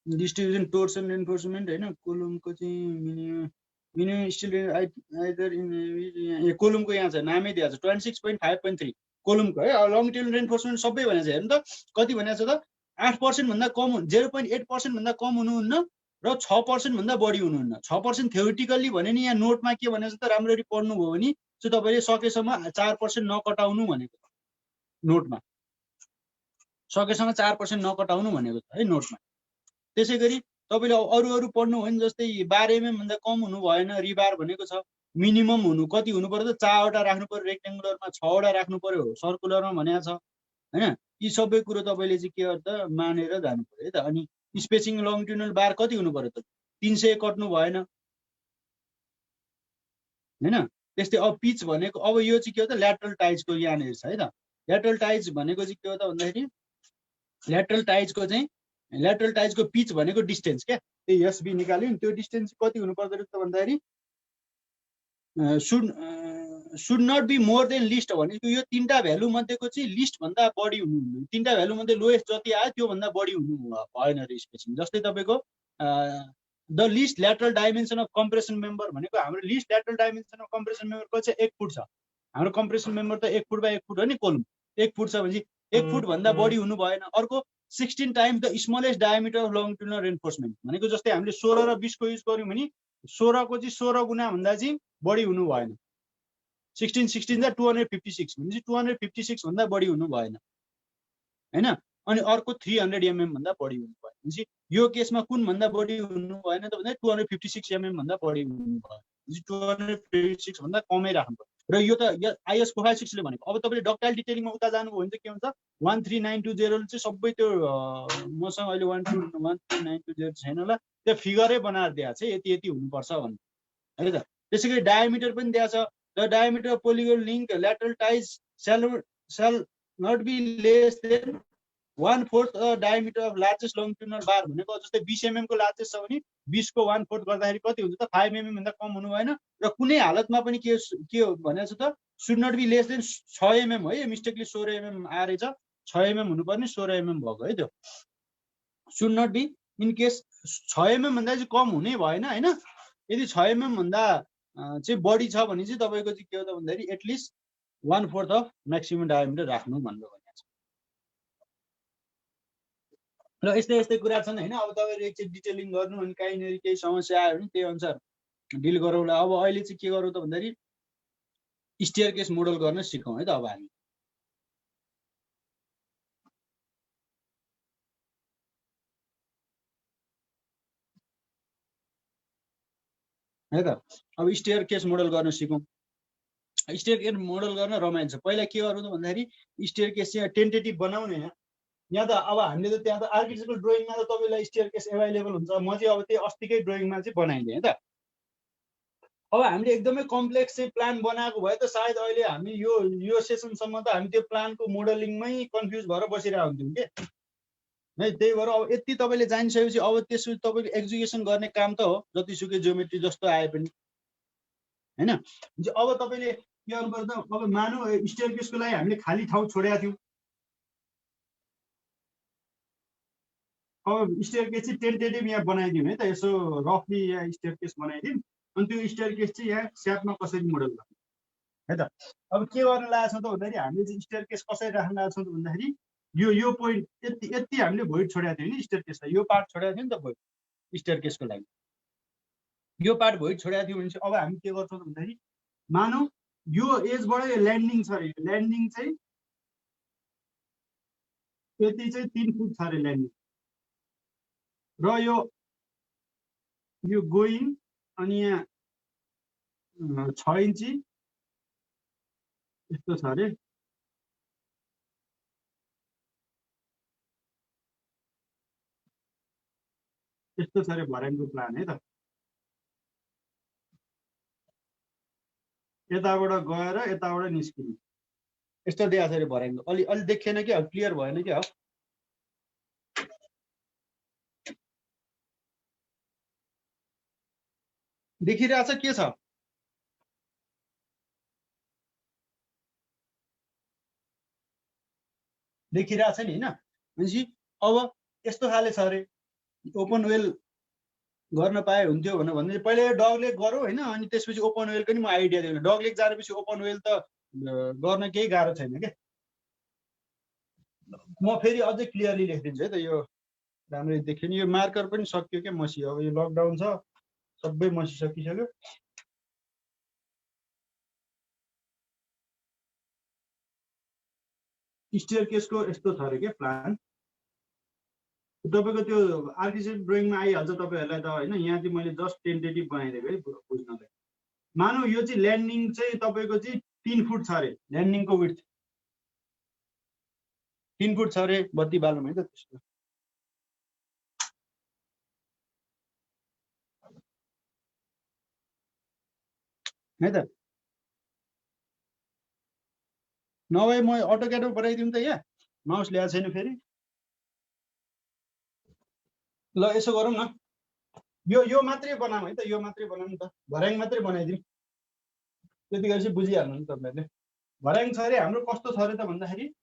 डिस्ट्रिब्युसन टोर्सन एन्फोर्समेन्ट हैन। कोलुमको चाहिँ मिनिमम स्टिल आइदर इन कोलुमको यहाँ छ नामै दिएको छ 26.5.3 कोलुमको है। लङ टेल रेन्फोर्समेन्ट सबै भनेको छ। हेर्नु त कति भनेको छ त 8% भन्दा कम 0.8% भन्दा कम हुनुहुन्न र 6% भन्दा बढी हुनुहुन्न। 6% थ्योरिटिकल्ली भने नि यहाँ नोटमा के भनेको छ त राम्ररी पढ्नुभयो भने चाहिँ तपाईले सकेसम्म 4% नकटाउनु भनेको छ नोटमा। सकेसम्म 4% नकटाउनु भनेको छ है नोटमा। त्यसैगरी तपाईले अरु अरु पढ्नु हो भने जस्तै 12 mm भन्दा कम हुनु भएन। रिबार भनेको छ मिनिमम हुनु कति हुनु पर्यो त 4 वटा राख्नु पर्यो, रेक्टेंगुलरमा 6 वटा राख्नु पर्यो, सर्कुलरमा भनेको छ हैन। यी सबै कुरो तपाईले चाहिँ के गर्दा मानेर जानु पर्यो है त। अनि स्पेसिङ लङट्युनल बार कति हुनु पर्यो त 300 कट्नु भएन हैन। त्यस्तै अब पिच भनेको अब यो चाहिँ के हो त ल्याटरल टाइजको यहाँनिर छ है त। ल्याटरल टाइज भनेको चाहिँ के हो त भन्दाखेरि ल्याटरल टाइजको पिच भनेको डिस्टेन्स क्या। त्यही एसबी निकाल्यो नि, त्यो डिस्टेन्स कति हुनु पर्दो रहेछ भन्दाखेरि should not be more than least भनेको यो तीनटा भ्यालु मध्येको चाहिँ लिस्ट भन्दा बढी हुनु। तीनटा भ्यालु मध्ये लोएस्ट जति आयो त्यो भन्दा बढी हुनु भएन रे स्पेसिङ। जस्तै तपाईको the least lateral dimension of compression member भनेको हाम्रो least lateral dimension of compression मेम्बरको चाहिँ 1 फुट छ। हाम्रो कम्प्रेसन मेम्बर त 1 फुट बाइ 1 फुट हो नि। कोलुम 1 फुट छ भने 1 फुट भन्दा बढी हुनु भएन। अर्को 16 times the smallest diameter of longitudinal reinforcement भनेको जस्तै हामीले 16 र 20 को युज गर्यौं भने 16 को चाहिँ 16 गुणा भन्दा चाहिँ बढी हुनु भएन। 16 दा 256 भने चाहिँ 256 भन्दा बढी हुनु भएन हैन। अनि अर्को 300 mm भन्दा बढी हुनु भएन। भने यो केसमा कुन भन्दा बढी हुनु भएन त भन्दा 256 mm भन्दा बढी हुनु भएन। 256 भन्दा कमै राख्नु पर्यो। र यो त IS 456 ले भनेको। अब तपाईले डक्टाइल डिटेलिङमा उता जानुभयो भने चाहिँ के हुन्छ 13920 चाहिँ सबै त्यो मसँग अहिले 13920 छैन होला, त्यो फिगरै बनाएर दिएको छ यति यति हुनुपर्छ भन्ने है त। त्यसैगरी डायमिटर पनि दिएको छ। The diameter of polygon link lateral ties shall not be less than 1/4 diameter of largest longitudinal bar भनेको जस्तै 20 mm को लार्जेस्ट छ भने 20 को 1/4 गर्दाखेरि कति हुन्छ त 5 mm भन्दा कम हुनु भएन। र कुनै हालतमा पनि के हो भनेको छ त should not be less than 6 mm है। मिस्टेकली 16 mm आएछ, 6 mm हुनुपर्ने 16 mm भएको है त्यो। Should not be in case 6 mm भन्दा चाहिँ कम हुनै भएन हैन। यदि 6 mm भन्दा चाहिँ बढी छ भने चाहिँ तपाईको चाहिँ के हो त भन्दाखेरि एटलिस्ट 1/4 अफ म्याक्सिमम डायमिटर राख्नु भनेको छ। र यस्तै यस्तै कुरा छन् हैन। अब तपाईहरु एकचोटि डिटेलिङ गर्नु अनि कहीँनेरि केही समस्या आयो भने त्यही अनुसार डिल गरौँला। अब अहिले चाहिँ के गरौँ त भन्दाखेरि स्टेयरकेस मोडल गर्न सिकौँ है त। अब हामी है त। अब स्टेयरकेस मोडल गर्न सिकौँ। स्टेयरकेस मोडल गर्न रमाइलो छ। पहिला के गरौँ त भन्दाखेरि स्टेयरकेस चाहिँ टेन्टेटिभ बनाउने यहाँ त। अब हामीले त त्यहाँ त आर्किटेक्चरल ड्रइङमा त तपाईलाई स्टेयरकेस एभाइलेबल हुन्छ। म चाहिँ अब त्यही अस्तिकै ड्रइङमा चाहिँ बनाइदिएँ है त। अब हामीले एकदमै कम्प्लेक्स चाहिँ प्लान बनाएको भए त सायद अहिले हामी यो सेसनसम्म त हामी त्यो प्लानको मोडलिङमै कन्फ्युज भएर बसिरहेको हुन्थ्यौँ के। है। त्यही भएर अब यति तपाईँले जानिसकेपछि अब त्यसपछि तपाईँको एक्जिक्युसन गर्ने काम त हो, जतिसुकै जियोमेट्री जस्तो आए पनि हैन। अब तपाईँले के गर्नु पर्छ, अब मानौ स्टेयरकेसको लागि हामीले खाली ठाउँ छोडेका थियौँ। अब स्टेयरकेस चाहिँ टेन्टेटिभ यहाँ बनाइदिउँ है त, यसो रफली यहाँ स्टेयरकेस बनाइदिउँ। अनि त्यो स्टेयरकेस चाहिँ यहाँ स्यापमा कसरी मोडल गर्ने है त। अब के गर्न लागेको छौँ त भन्दाखेरि हामीले चाहिँ स्टेयरकेस कसरी राख्न लागेको छौँ त भन्दाखेरि यो पोइन्ट यति यति हामीले भोइड छोडेको थियौँ नि स्टेयरकेसलाई, यो पार्ट छोडेको थियो नि त भोइड स्टेयरकेसको लागि, यो पार्ट भोइड छोडेको थियो भने चाहिँ अब हामी के गर्छौँ त भन्दाखेरि मानौ यो एजबाट यो ल्यान्डिङ छ अरे, यो ल्यान्डिङ चाहिँ यति चाहिँ 3 फुट छ अरे ल्यान्डिङ, र यो गोइङ अनि यहाँ 6 इन्ची यस्तो छ अरे। यस्तो छ अरे भर्याङको प्लान है त। यताबाट गएर यताबाट निस्किने यस्तो दिएको छ अरे भर्याङको। अलि देखेन क्या, क्लियर भएन क्या। देखिरहेछ के छ? देखिरहेछ नि होइन। भनेपछि अब यस्तो खाले छ अरे, ओपन वेल गर्न पाए हुन्थ्यो भने पहिले डगलेग गरौँ होइन, अनि त्यसपछि ओपन वेलको नि म आइडिया दिएँ। डगलेग जानेपछि ओपन वेल त गर्न केही गाह्रो छैन क्या। म फेरि अझै क्लियरली लेखिदिन्छु है त, यो राम्ररी देखियो नि। यो मार्कर पनि सकियो क्या, मसियो। अब यो लकडाउन छ, सबै मसिसकिसक्यो। स्टेयरकेसको यस्तो छ अरे क्या प्लान। तपाईँको त्यो आर्किटेक्चर ड्रइङमा आइहाल्छ तपाईँहरूलाई त होइन। यहाँ चाहिँ मैले जस्ट टेन्टेटिभ बनाइदिएको है बुझ्नलाई। मानौ यो चाहिँ ल्यान्डिङ चाहिँ तपाईँको चाहिँ 3 फुट छ अरे, ल्यान्डिङको विड्थ 3 फुट छ अरे। बत्ती बालौँ है त त्यसको। है त, नभए म अटोक्याडमा बनाइदिउँ त। यहाँ माउस ल्याएको छैन फेरि। ल यसो गरौँ न, यो मात्रै बनाऊँ है त, यो मात्रै बनाऊँ नि त, भर्याङ मात्रै बनाइदिउँ। त्यति गरेपछि बुझिहाल्नु नि तपाईँहरूले। भर्याङ छ अरे हाम्रो कस्तो छ अरे त भन्दाखेरि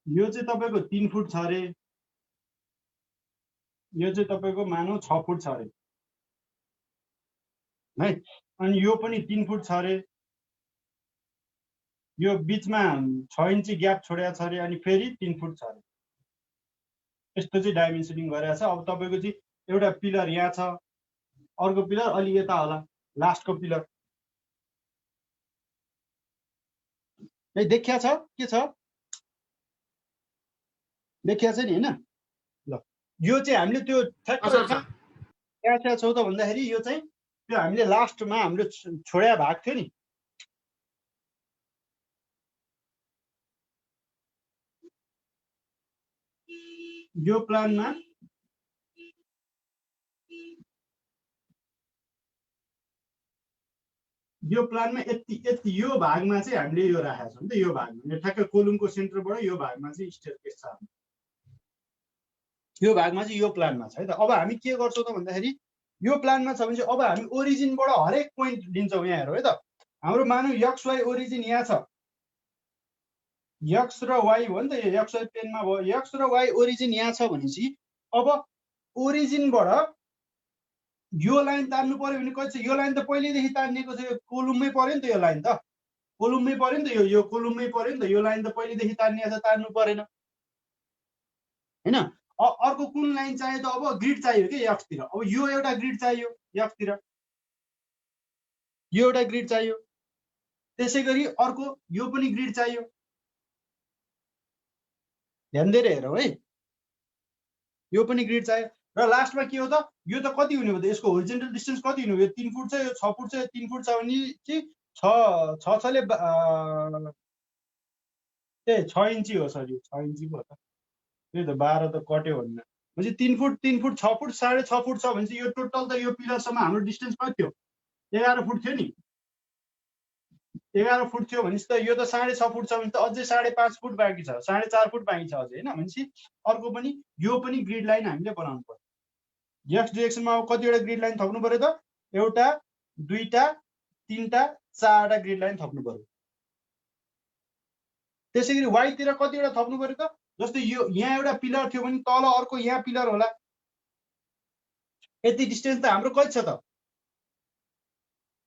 यो चाहिँ तपाईँको 3 फुट छ अरे, यो चाहिँ तपाईँको मानौ 6 फुट छ अरे है। अनि यो पनि 3 फुट छ अरे। यो बिचमा 6 इन्ची ग्याप छोडेको छ अरे, अनि फेरि 3 फुट छ अरे। यस्तो चाहिँ डाइमेन्सनिङ गरेको छ। अब तपाईँको चाहिँ एउटा पिलर यहाँ छ, अर्को पिलर अलि यता होला, लास्टको पिलर देखिया छ के छ? देखिया छ नि होइन। ल यो चाहिँ हामीले त्यो कहाँ छौँ त भन्दाखेरि यो चाहिँ त्यो हामीले लास्टमा हाम्रो छोड्या भाग थियो नि, यो प्लानमा यति यो भागमा चाहिँ हामीले यो राखेका छौँ नि त। यो भागमा ठ्याक्कै कोलुमको सेन्टरबाट यो भागमा चाहिँ स्टेयरकेस छ, यो भागमा चाहिँ यो प्लानमा छ है त। अब हामी के गर्छौँ त भन्दाखेरि यो प्लानमा छ भने चाहिँ अब हामी ओरिजिनबाट हरेक पोइन्ट लिन्छौँ। यहाँ हेरौँ है त, हाम्रो मानौ एक्स वाइ ओरिजिन यहाँ छ, एक्स र वाइ हो नि त, यो एक्स वाइ प्लेनमा भयो। एक्स र वाइ ओरिजिन यहाँ छ भनेपछि अब ओरिजिनबाट यो लाइन तान्नु पर्यो भने कति छ? यो लाइन त पहिल्यैदेखि तानिएको छ, यो कोलुममै पर्यो नि त। यो लाइन त कोलुममै पर्यो नि त, यो कोलुममै पर्यो नि त। यो लाइन त पहिल्यैदेखि तानिएको छ, तान्नु परेन होइन। अर्को कुन लाइन चाहियो त? अब ग्रिड चाहियो कि एक्सतिर। अब यो एउटा ग्रिड चाहियो एक्सतिर, यो एउटा ग्रिड चाहियो। त्यसै गरी अर्को यो पनि ग्रिड चाहियो। ध्यान दिएर हेरौँ है, यो पनि ग्रिड चाहियो। र लास्टमा के हो त? यो त कति हुने हो त? यसको होरिजेन्टल डिस्टेन्स कति हुने हो? यो 3 फुट छ, यो 6 फुट छ। 3 फुट छ भने चाहिँ 6 6 ले ए 6 इन्ची हो सर, यो 6 इन्ची पो हो त। त्यही त 12 त कट्यो भन्ने भनेपछि 3 फुट 3 फुट 6 फुट 6.5 फुट छ भनेपछि यो टोटल त यो पिलरसम्म हाम्रो डिस्टेन्स कति थियो? 11 फुट थियो नि। 11 फुट थियो भनेपछि त यो त 6.5 फुट छ भने त अझै 5.5 फुट बाँकी छ, 4.5 फुट बाँकी छ अझै, हैन? भनेपछि अर्को पनि यो पनि ग्रिड लाइन हामीले बनाउनु पर्यो। एक्स डिरेक्सनमा अब कतिवटा ग्रिड लाइन थप्नु पर्यो त? एउटा, दुईटा, तीनटा, चारवटा ग्रिड लाइन थप्नु पर्यो। त्यसैगरी वाइ तिर कतिवटा थप्नु पर्यो त? जस्तै यो यहाँ एउटा पिलर थियो भने तल अर्को यहाँ पिलर होला। यति डिस्टेन्स त हाम्रो कति छ त?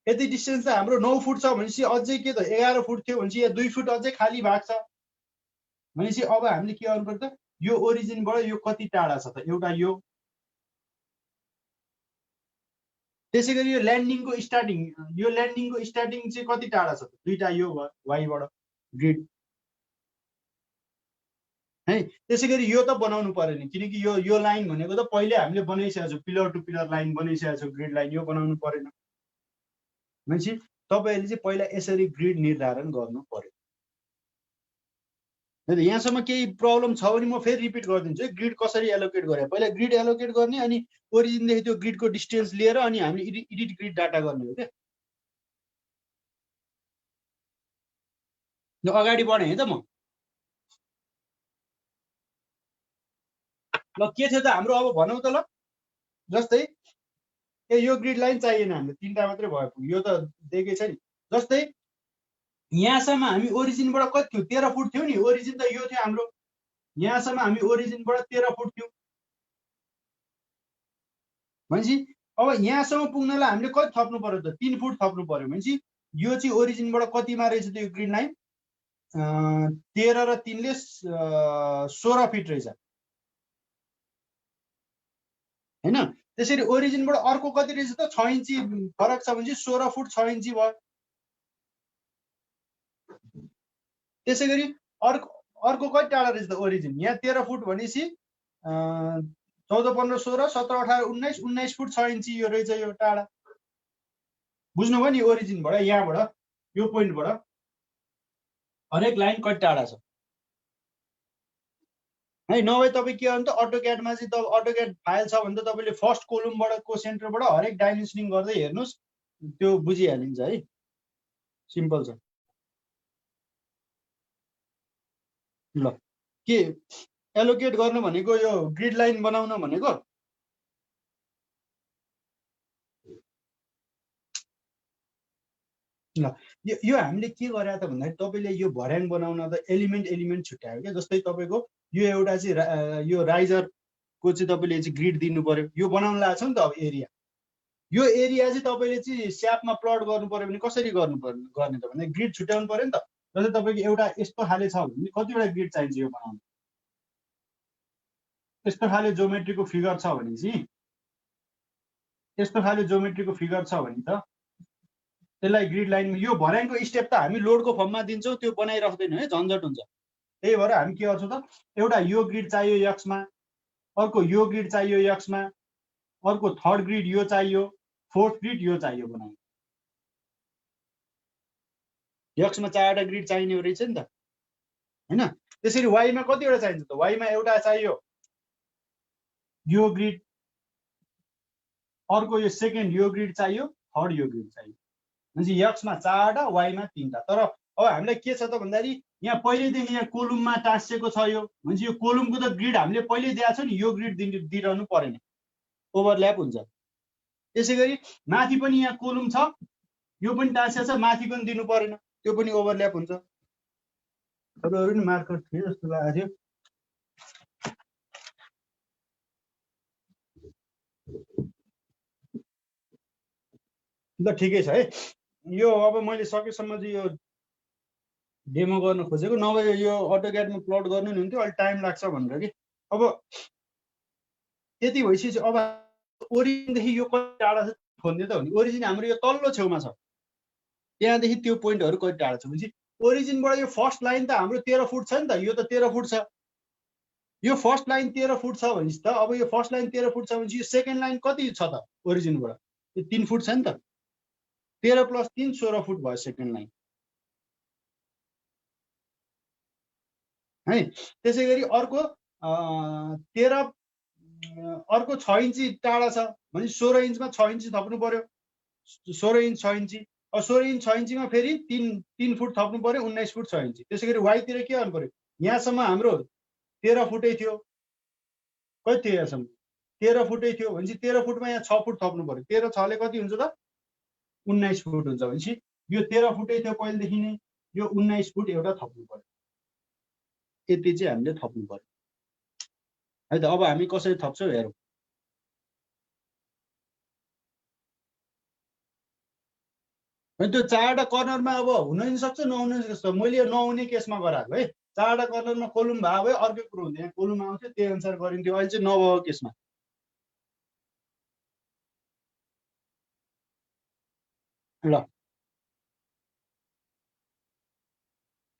यति डिस्टेन्स त हाम्रो 9 फुट छ भनेपछि अझै के त 11 फुट थियो भनेपछि यहाँ 2 फुट अझै खाली भाग छ भनेपछि अब हामीले के गर्नु पर्छ त? यो ओरिजिनबाट यो कति टाढा छ त? एउटा यो। त्यसैगरी यो ल्यान्डिङको स्टार्टिङ चाहिँ कति टाढा छ त? दुईटा यो वाइबाट ग्रिड है। त्यसैगरी यो त बनाउनु पर्यो नि, किनकि यो लाइन भनेको त पहिले हामीले बनाइसकेको छौँ, पिलर टु पिलर लाइन बनाइसकेको छौँ, ग्रिड लाइन यो बनाउनु परेन भनेपछि तपाईहरुले चाहिँ पहिला यसरी ग्रिड निर्धारण गर्नु पर्यो। यहाँसम्म केही प्रब्लम छ भने म फेरि रिपिट गरिदिन्छु है, ग्रिड कसरी एलोकेट गरे। पहिला ग्रिड एलोकेट गर्ने अनि ओरिजिनदेखि त्यो ग्रिडको डिस्टेन्स लिएर अनि हामीले एडिट ग्रिड डाटा गर्ने हो क्या। अगाडि बढेँ है त म। ल के थियो त हाम्रो, अब भनौँ त ल। जस्तै यो ग्रिड लाइन चाहिएन हामीले, 3टा मात्रै भयो, यो त देखे छ नि। जस्तै यहाँसम्म हामी ओरिजिनबाट कति थियो? 13 फुट थियो नि, ओरिजिन त यो थियो हाम्रो। यहाँसम्म हामी ओरिजिनबाट 13 फुट थियो भनेपछि अब यहाँसम्म पुग्नलाई हामीले कति थप्नु पर्यो त? 3 फुट थप्नु पर्यो भनेपछि यो चाहिँ ओरिजिनबाट कतिमा रहेछ त? यो ग्रिड लाइन 13 र 3 ले 16 फिट रहेछ हैन? त्यसरी ओरिजिनबाट अर्को कति रहेछ त? 6 इन्ची फरक छ भनेपछि 16 फुट 6 इन्ची भयो। त्यसैगरी अर्को कति टाढा रहेछ त ओरिजिन? यहाँ 13 फुट भनेपछि 14 15 16 17 18 19 19 फुट 6 इन्ची यो रहेछ यो टाढा। बुझ्नुभयो नि? ओरिजिनबाट यहाँबाट यो पोइन्टबाट हरेक लाइन कति टाढा छ है। नभए तपाईँ के गर्नु त, अटोक्याडमा चाहिँ त अटोक्याड फाइल छ भने त तपाईँले फर्स्ट कोलमबाट को सेन्टरबाट हरेक डाइमेन्सनिङ गर्दै हेर्नुहोस्, त्यो बुझिहालिन्छ है। सिम्पल छ। ल के एलोकेट गर्नु भनेको, यो ग्रिड लाइन बनाउन भनेको ल यो हामीले के गरे त भन्दाखेरि तपाईले यो भर्याङ बनाउन त एलिमेन्ट छुट्यायो क्या। जस्तै तपाईँको यो एउटा चाहिँ यो राइजरको चाहिँ तपाईँले चाहिँ ग्रिड दिनु पर्यो, यो बनाउन लाग्छ नि त। अब एरिया, यो एरिया चाहिँ तपाईँले चाहिँ स्यापमा प्लट गर्नु पर्यो भने कसरी गर्ने त भने ग्रिड छुट्याउनु पर्यो नि त। जस्तै तपाईँको एउटा यस्तो खाले छ भने कतिवटा ग्रिड चाहिन्छ यो बनाउन? यस्तो खाले ज्योमेट्रीको फिगर छ भने चाहिँ, यस्तो खाले ज्योमेट्रीको फिगर छ भने त त्यसलाई ग्रिड लाइनमा यो भर्याङको स्टेप त हामी लोडको फर्ममा दिन्छौँ, त्यो बनाइराख्दैन है, झन्झट हुन्छ। त्यही भएर हामी के गर्छौँ त, एउटा यो ग्रिड चाहियो एक्समा, अर्को यो ग्रिड चाहियो एक्समा, अर्को थर्ड ग्रिड यो चाहियो, फोर्थ ग्रिड यो चाहियो बनाउनु। एक्समा 4वटा ग्रिड चाहिने रहेछ नि त हैन? त्यसरी वाइमा कतिवटा चाहिन्छ त? वाइमा एउटा चाहियो यो ग्रिड, अर्को यो सेकेन्ड यो ग्रिड चाहियो, थर्ड यो ग्रिड चाहियो भनेपछि एक्समा 4वटा, वाइमा 3टा। तर अब हामीलाई के छ त भन्दाखेरि यहाँ पहिलेदेखि यहाँ कोलुममा टाँसिएको छ यो भनेपछि यो कोलुमको त ग्रिड हामीले पहिले दिएको छ नि, यो ग्रिड दिइरहनु परेन, ओभरल्याप हुन्छ। त्यसै गरी माथि पनि यहाँ कोलुम छ, यो पनि टाँसिएको छ, माथि पनि दिनु परेन, त्यो पनि ओभरल्याप हुन्छ। तपाईँहरू नि मार्कर थिए जस्तो लागेको थियो। ल ठिकै छ है। यो अब मैले सकेसम्म चाहिँ यो डेमो गर्न खोजेको, नभए यो अटोक्याडमा प्लट गर्नु नि हुन्थ्यो, अलि टाइम लाग्छ भनेर कि। अब यति भइसकेपछि अब ओरिजिनदेखि यो कति टाढा छ खोज्ने त हो नि। ओरिजिन हाम्रो यो तल्लो छेउमा छ, त्यहाँदेखि त्यो पोइन्टहरू कति टाढा छ भनेपछि ओरिजिनबाट यो फर्स्ट लाइन त हाम्रो 13 फुट छ नि त, यो त 13 फुट छ। यो फर्स्ट लाइन 13 फुट छ भनेपछि त अब यो फर्स्ट लाइन 13 फुट छ भनेपछि यो सेकेन्ड लाइन कति छ त ओरिजिनबाट? यो 3 फुट छ नि त, 13 + 3 16 फुट भयो सेकेन्ड लाइन। है। त्यसै गरी अर्को 6 इन्ची टाढा छ भने 16 इन्चमा 6 इन्ची थप्नु पर्यो, 16 इन्च 6 इन्ची। अब 16 इन्च 6 इन्चीमा फेरि 3 फुट थप्नु पर्यो, 19 फुट 6 इन्ची। त्यसै गरी वाइतिर के गर्नु पर्यो, यहाँसम्म हाम्रो 13 फुटै थियो, कति थियो यहाँसम्म 13 फुटै थियो भनेपछि 13 फुटमा यहाँ 6 फुट थप्नु पर्यो, 13 6ले कति हुन्छ त 19 फुट हुन्छ भनेपछि यो 13 फुटै थियो पहिलेदेखि नै, यो 19 फुट एउटा थप्नु पर्यो। यति चाहिँ हामीले थप्नु पर्यो है त। अब हामी कसरी थप्छौँ हेरौँ। त्यो 4वटा कर्नरमा अब हुन नि सक्छ नहुन सक्छ, मैले यो नहुने केसमा गराएको है। 4वटा कर्नरमा कोलुम भयो भए अर्कै कुरो हुन्थ्यो, यहाँ कोलुम आउँथ्यो त्यही अनुसार गरिन्थ्यो। अहिले चाहिँ नभएको केसमा ल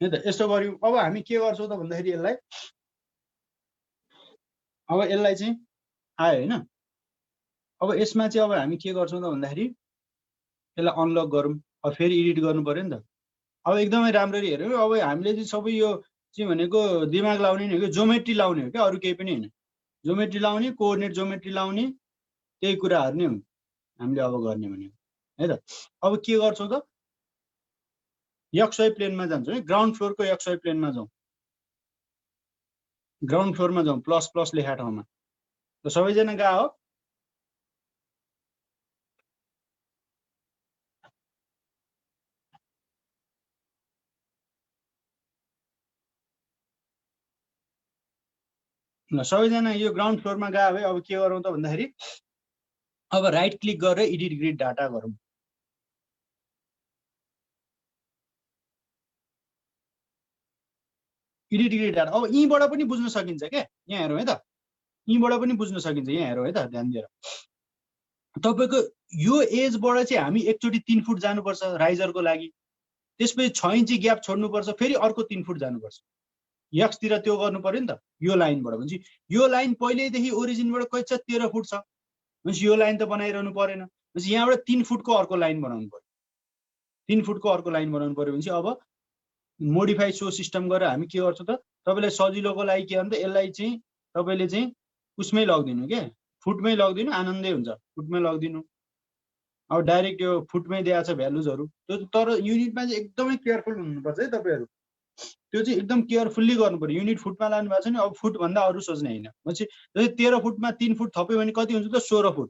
है त यस्तो गर्यौँ। अब हामी के गर्छौँ त भन्दाखेरि यसलाई चाहिँ आयो होइन। अब यसमा चाहिँ अब हामी के गर्छौँ त भन्दाखेरि यसलाई अनलक गरौँ। अब फेरि एडिट गर्नु पर्यो नि त। अब एकदमै राम्ररी हेऱ्यौँ। अब हामीले चाहिँ सबै यो चाहिँ भनेको दिमाग लाउने नै हो कि, जोमेट्री लाउने हो क्या, अरू केही पनि होइन। जोमेट्री लाउने, कोअर्डिनेट जोमेट्री लाउने, त्यही कुराहरू नै हुन् हामीले अब गर्ने भनेको है त। अब के गर्छौँ त, XY प्लेनमा जान्छौँ है। ग्राउन्ड फ्लोरको XY प्लेनमा जाउँ, ग्राउन्ड फ्लोरमा जाउँ, प्लस प्लस लेखा ठाउँमा। त सबैजना गए हो। ल सबैजना यो ग्राउन्ड फ्लोरमा गयो भए अब के गरौँ त भन्दाखेरि अब राइट क्लिक गरेर एडिट ग्रिड डाटा गरौँ। एडिट ग्रिड डाटा अब यहीँबाट पनि बुझ्न सकिन्छ क्या, यहाँ हेरौँ है त, यहीँबाट पनि बुझ्न सकिन्छ। यहाँ हेरौँ है त, ध्यान दिएर। तपाईँको यो एजबाट चाहिँ हामी एकचोटि 3 फुट जानुपर्छ राइजरको लागि, त्यसपछि 6 इन्ची ग्याप छोड्नुपर्छ, फेरि अर्को 3 फुट जानुपर्छ। यक्सतिर त्यो गर्नु पर्यो नि त। यो लाइनबाट भनेपछि यो लाइन पहिल्यैदेखि ओरिजिनबाट कति छ 13 फुट छ भनेपछि यो लाइन त बनाइरहनु परेन। भनेपछि यहाँबाट 3 फुटको अर्को लाइन बनाउनु पर्यो, 3 फुटको अर्को लाइन बनाउनु पर्यो। भनेपछि अब मोडिफाई सो सिस्टम गरेर हामी के गर्छौँ त, तपाईँलाई सजिलोको लागि के गर्नु त, यसलाई चाहिँ तपाईँले चाहिँ उसमै लगिदिनु के, फुटमै लगिदिनु, आनन्दै हुन्छ, फुटमै लगिदिनु। अब डाइरेक्ट यो फुटमै दिएको छ भ्यालुजहरू, तर युनिटमा चाहिँ एकदमै केयरफुल हुनुपर्छ है तपाईँहरू। त्यो चाहिँ एकदम केयरफुल्ली गर्नु पर्यो। युनिट फुटमा लानु भएको छ नि, अब फुटभन्दा अरू सोच्ने होइन। भनेपछि 13 फुटमा 3 फुट थप्यो भने कति हुन्छ त 16 फुट।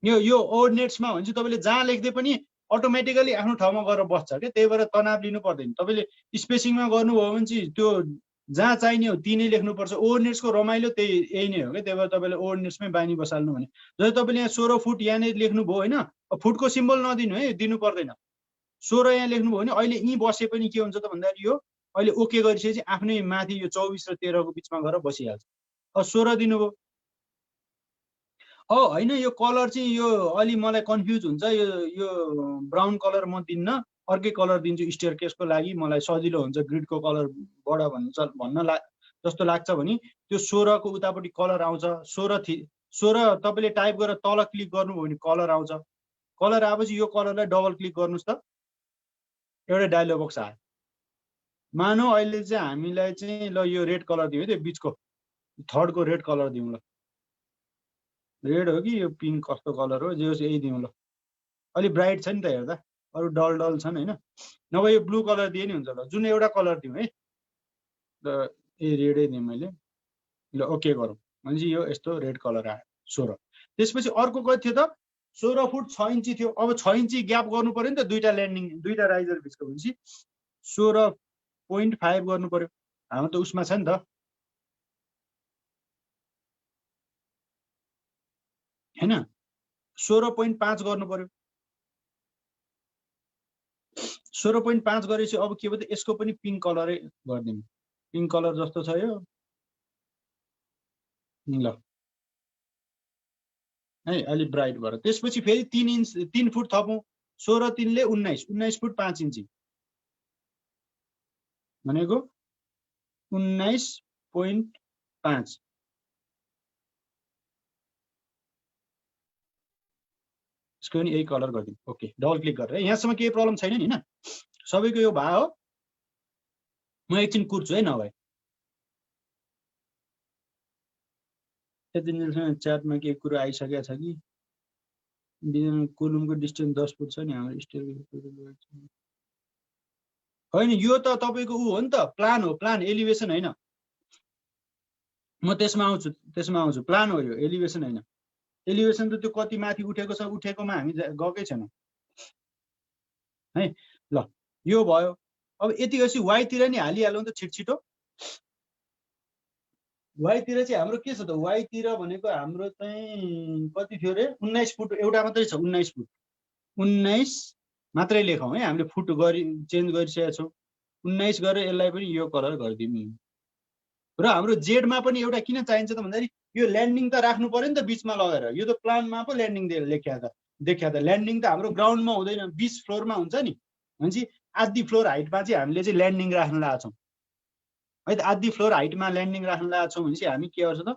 यो ओर्डिनेट्समा भने चाहिँ तपाईँले जहाँ लेख्दै पनि अटोमेटिकली आफ्नो ठाउँमा गएर बस्छ क्या, त्यही भएर तनाव लिनु पर्दैन। तपाईँले स्पेसिङमा गर्नुभयो भने चाहिँ त्यो जहाँ चाहिने हो त्यही नै लेख्नुपर्छ। ओर्डिनेट्सको रमाइलो त्यही यही नै हो क्या, त्यही भएर तपाईँले ओर्डिनेट्समै बानी बसाल्नु भने जस्तै तपाईँले यहाँ 16 फुट यहाँनिर लेख्नुभयो होइन, फुटको सिम्बल नदिनु है, दिनु पर्दैन। 16 यहाँ लेख्नुभयो भने अहिले यहीँ बसे पनि के हुन्छ त भन्दाखेरि यो अहिले ओके गरिसकेपछि आफ्नै माथि यो 24 र 13 को बिचमा गएर बसिहाल्छ। अब 16 दिनुभयो। होइन यो कलर चाहिँ यो अलि मलाई कन्फ्युज हुन्छ, यो ब्राउन कलर म दिन्न, अर्कै कलर दिन्छु स्टेयरकेसको लागि, मलाई सजिलो हुन्छ ग्रिडको कलर बढ भन्न जस्तो लाग्छ भने त्यो 16 को उतापट्टि कलर आउँछ। 16 तपाईँले टाइप गरेर तल क्लिक गर्नुभयो भने कलर आउँछ। कलर आएपछि यो कलरलाई डबल क्लिक गर्नुहोस् त, एउटा डायलग बक्स आयो। मानौ अहिले चाहिँ हामीलाई चाहिँ ल यो रेड कलर दिउँ है, त्यो बिचको थर्डको रेड कलर दिउँ। ल रेड हो कि यो पिङ्क कस्तो कलर हो, जो यही दिउँ। ल अलि ब्राइट छ नि त हेर्दा, अरू डल डल छन् होइन, नभए यो ब्लू कलर दिए नि हुन्छ। ल जुन एउटा कलर दिउँ है, ल रेडै दिउँ मैले। ल ओके गरौँ भनेपछि यो यस्तो रेड कलर आयो 16। त्यसपछि अर्को कति थियो त 16 फुट 6 इन्ची थियो। अब 6 इन्ची ग्याप गर्नु पर्यो नि त दुईटा ल्यान्डिङ, दुईटा राइजर बिचको, भनेपछि 16.5 गर्नु पर्यो। हाम्रो त उसमा छ नि त हैन, 16.5 गर्नु पर्यो। 16.5 गरेपछि अब के भयो त यसको पनि पिङ्क कलरै गरिदिनु, पिङ्क कलर जस्तो छ यो। ल है अलि ब्राइट भएर त्यसपछि फेरि 3 फुट थपौँ। 16 3 ले 19 फुट 5 इन्ची भनेको 19.5। यसको पनि यही कलर गरिदिउँ। ओके डबल क्लिक गरेर यहाँसम्म केही प्रब्लम छैन नि होइन, सबैको यो भयो। म एकछिन कुर्छु है, नभए यतिन्जेलसम्म च्याटमा केही कुरो आइसकेको छ कि कोलुमको डिस्टेन्स 10 फुट छ नि हाम्रो स्टेयर होइन यो त तपाईँको ऊ हो नि त प्लान हो प्लान एलिभेसन होइन म त्यसमा आउँछु प्लान हो यो एलिभेसन होइन एलिभेसन त त्यो कति माथि उठेको छ उठेकोमा हामी गएकै छैनौँ है ल यो भयो अब यतिपछि वाइतिर नि हालिहालौँ त छिटो वाइतिर चाहिँ हाम्रो के छ त वाइतिर भनेको हाम्रो चाहिँ कति थियो रे 19 फुट एउटा मात्रै छ 19 फुट 19 मात्रै लेखौँ है हामीले फुट गरी चेन्ज गरिसकेका छौँ 19 गरेर यसलाई पनि यो कलर गरिदिउँ र हाम्रो जेडमा पनि एउटा किन चाहिन्छ त भन्दाखेरि यो ल्यान्डिङ त राख्नु पर्यो नि त बिचमा लगेर यो त प्लानमा पो ल्यान्डिङ देखिया त ल्यान्डिङ त हाम्रो ग्राउन्डमा हुँदैन 20 फ्लोरमा हुन्छ नि भनेपछि आधी फ्लोर हाइटमा चाहिँ हामीले चाहिँ ल्यान्डिङ राख्न लागेका छौँ है त आधी फ्लोर हाइटमा ल्यान्डिङ राख्न लागेका छौँ भनेपछि हामी के गर्छौँ त